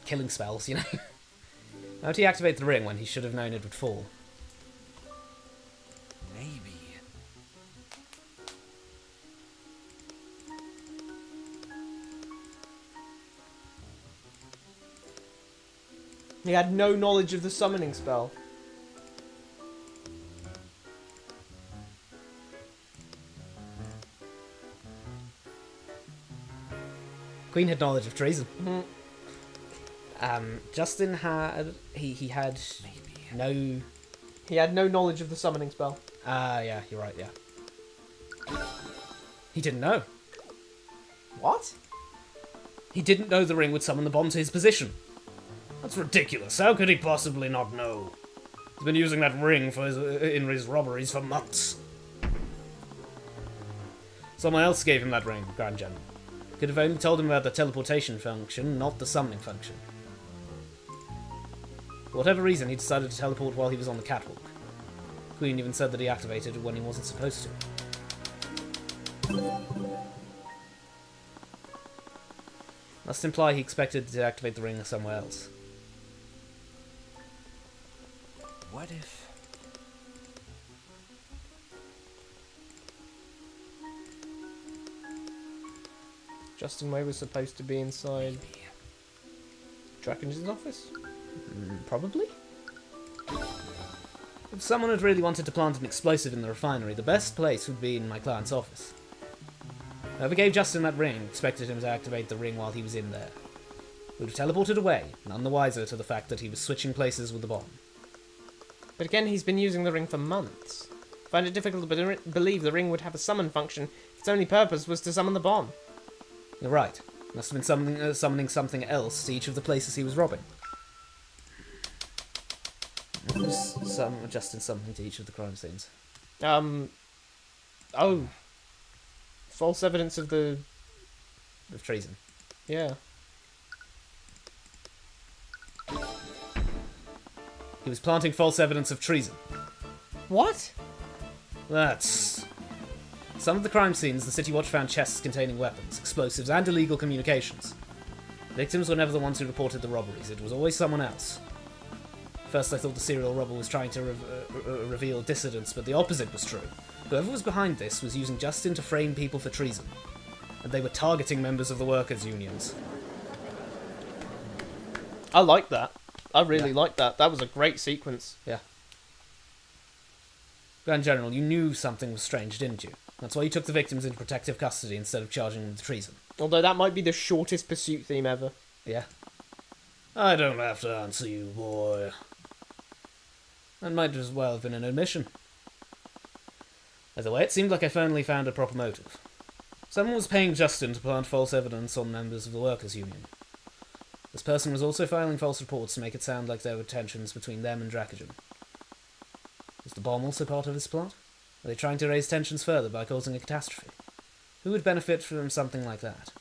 killing spells, How did he activate the ring when he should have known it would fall? Maybe. He had no knowledge of the summoning spell. Queen had knowledge of treason. Justin had he had no. He had no knowledge of the summoning spell. Yeah, you're right. Yeah, he didn't know. What? He didn't know the ring would summon the bomb to his position. That's ridiculous. How could he possibly not know? He's been using that ring in his robberies for months. Someone else gave him that ring, Grand General. Could have only told him about the teleportation function, not the summoning function. For whatever reason, he decided to teleport while he was on the catwalk. Queen even said that he activated it when he wasn't supposed to. Must imply he expected to activate the ring somewhere else. What if... Justin Way was supposed to be inside Draken's office? Probably? If someone had really wanted to plant an explosive in the refinery, the best place would be in my client's office. Whoever gave Justin that ring expected him to activate the ring while he was in there. Would have teleported away, none the wiser to the fact that he was switching places with the bomb. But again, he's been using the ring for months. I find it difficult to believe the ring would have a summon function if its only purpose was to summon the bomb. You're right. Must have been summoning something else to each of the places he was robbing. What was Justin summoning to each of the crime scenes? Oh. False evidence of the... Of treason. Yeah. He was planting false evidence of treason. What? That's... Some of the crime scenes, the City Watch found chests containing weapons, explosives, and illegal communications. Victims were never the ones who reported the robberies. It was always someone else. First I thought the serial robber was trying to reveal dissidents, but the opposite was true. Whoever was behind this was using Justin to frame people for treason, and they were targeting members of the workers' unions. I like that. I really like that. That was a great sequence. Yeah. Grand General, you knew something was strange, didn't you? That's why you took the victims into protective custody instead of charging them with treason. Although that might be the shortest pursuit theme ever. Yeah. I don't have to answer you, boy. That might as well have been an admission. Either way, it seemed like I finally found a proper motive. Someone was paying Justin to plant false evidence on members of the workers' union. This person was also filing false reports to make it sound like there were tensions between them and Dracogen. Was the bomb also part of this plot? Are they trying to raise tensions further by causing a catastrophe? Who would benefit from something like that?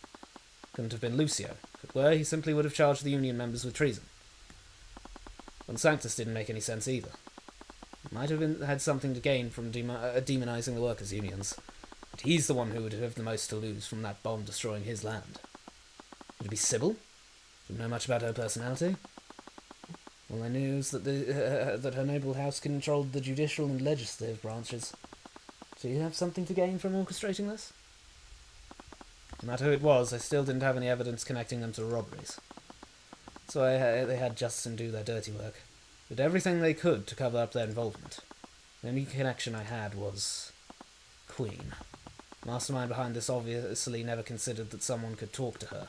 Couldn't have been Lucio. If it were, he simply would have charged the union members with treason. Von Sanctus didn't make any sense either. He might have had something to gain from demonizing the workers' unions, but he's the one who would have the most to lose from that bomb destroying his land. Would it be Sybil? Didn't know much about her personality. All I knew is that that her noble house controlled the judicial and legislative branches. Do you have something to gain from orchestrating this? No matter who it was, I still didn't have any evidence connecting them to the robberies. So they had Justin do their dirty work. Did everything they could to cover up their involvement. The only connection I had was Queen. The mastermind behind this obviously never considered that someone could talk to her.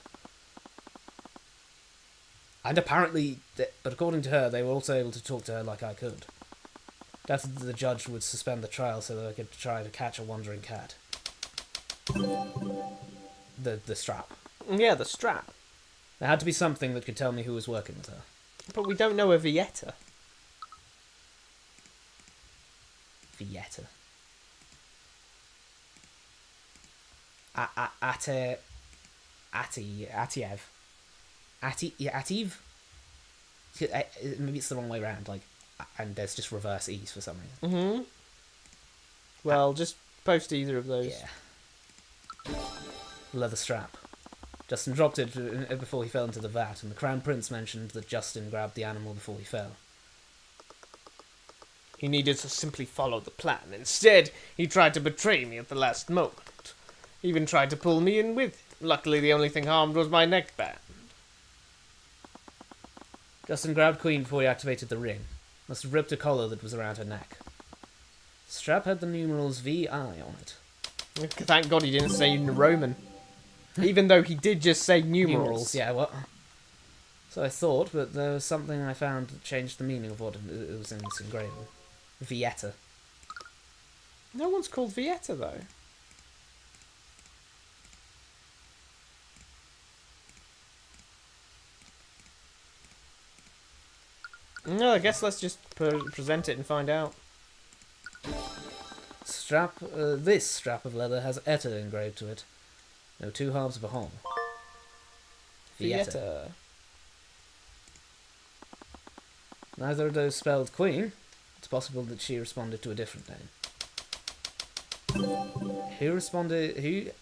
And apparently, but according to her, they were also able to talk to her like I could. Doubted that the judge would suspend the trial so that I could try to catch a wandering cat. The strap. Yeah, the strap. There had to be something that could tell me who was working with her. But we don't know a Vieta. Vieta. Atiev. Ativ? Maybe it's the wrong way around, like, and there's just reverse E's for some reason. Mm-hmm. Well, just post either of those. Yeah. Leather strap. Justin dropped it before he fell into the vat, and the Crown Prince mentioned that Justin grabbed the animal before he fell. He needed to simply follow the plan. Instead, he tried to betray me at the last moment. He even tried to pull me in with him. Luckily, the only thing harmed was my neckband. Justin grabbed Queen before he activated the ring. Must have ripped a collar that was around her neck. The strap had the numerals VI on it. Thank God he didn't say in Roman. Even though he did just say numerals. Yeah, what? So I thought, but there was something I found that changed the meaning of what it was in this engraving. Vieta. No one's called Vieta, though. No, I guess let's just present it and find out. This strap of leather has Eta engraved to it. No two halves of a whole. Vieta. Neither of those spelled Queen. It's possible that she responded to a different name. Who responded?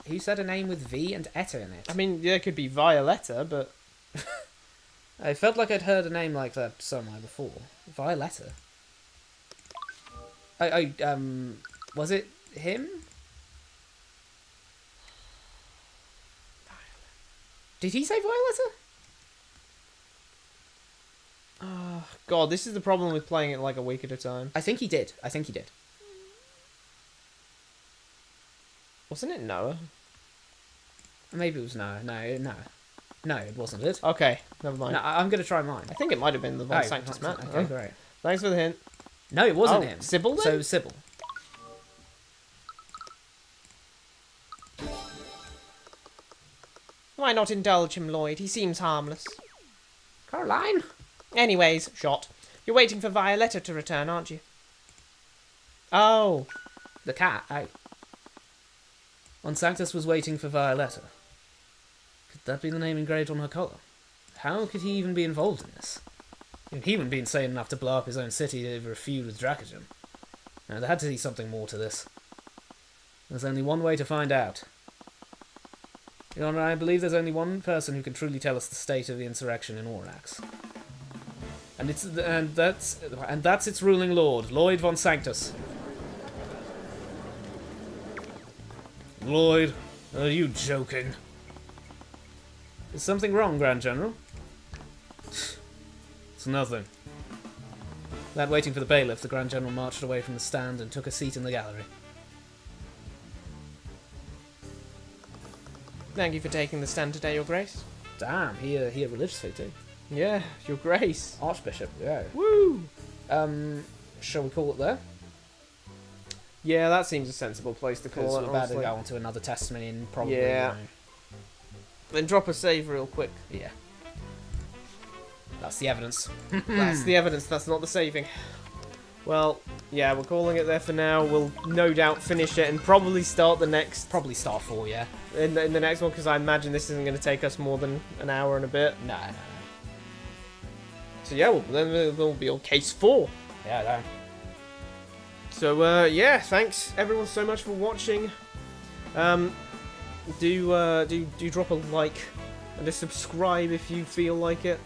Who said a name with V and Eta in it? I mean, there could be Violetta, but I felt like I'd heard a name like that somewhere before. Violetta. Was it him? Did he say Violetta? oh, God, this is the problem with playing it like a week at a time. I think he did. Wasn't it Noah? Maybe it was no, it wasn't it. Okay, never mind. No, I'm going to try mine. I think it might have been the Von Sanctus man. Okay, great. Thanks for the hint. No, it wasn't Oh, him. Sybil then? So Sybil. Why not indulge him, Lloyd? He seems harmless. Caroline? Anyways, shot. You're waiting for Violetta to return, aren't you? Oh. The cat, oh. Von Sanctus was waiting for Violetta. Could that be the name engraved on her collar? How could he even be involved in this? He wouldn't be insane enough to blow up his own city over a feud with Dracogen. No, there had to be something more to this. There's only one way to find out. Your Honor, I believe there's only one person who can truly tell us the state of the insurrection in Oranax. And that's its ruling lord, Lloyd von Sanctus. Lloyd, are you joking? Is something wrong, Grand General? It's nothing. Without waiting for the bailiff, the Grand General marched away from the stand and took a seat in the gallery. Thank you for taking the stand today, Your Grace. Damn, he a religiously too. Yeah, Your Grace. Archbishop, yeah. Woo! Shall we call it there? Yeah, that seems a sensible place to Because call we're it, about to honestly. go on to another testimony in probably... Yeah. You know, Then drop a save real quick. yeah. That's the evidence. That's the evidence, that's not the saving. Well, yeah, we're calling it there for now. We'll no doubt finish it and probably start the next... Probably start 4, yeah. In the next one, because I imagine this isn't going to take us more than an hour and a bit. No. So yeah, then we'll be on case 4. Yeah, no. So yeah, thanks everyone so much for watching. Do drop a like and a subscribe if you feel like it.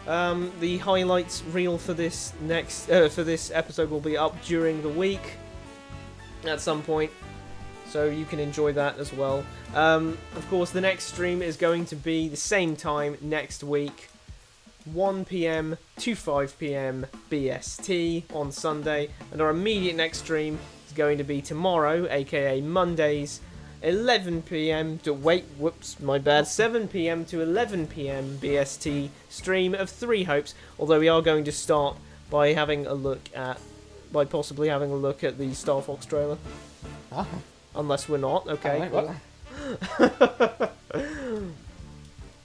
The highlights reel for this episode will be up during the week at some point, so you can enjoy that as well. Of course, the next stream is going to be the same time next week, 1 PM to 5 PM BST on Sunday, and our immediate next stream is going to be tomorrow, aka Mondays, 11 PM to 7 PM to 11 PM BST stream of 3 Hopes, although we are going to start by possibly having a look at the Star Fox trailer. Oh. Unless we're not, okay. Alright, well.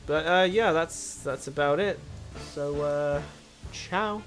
But yeah, that's about it. So ciao.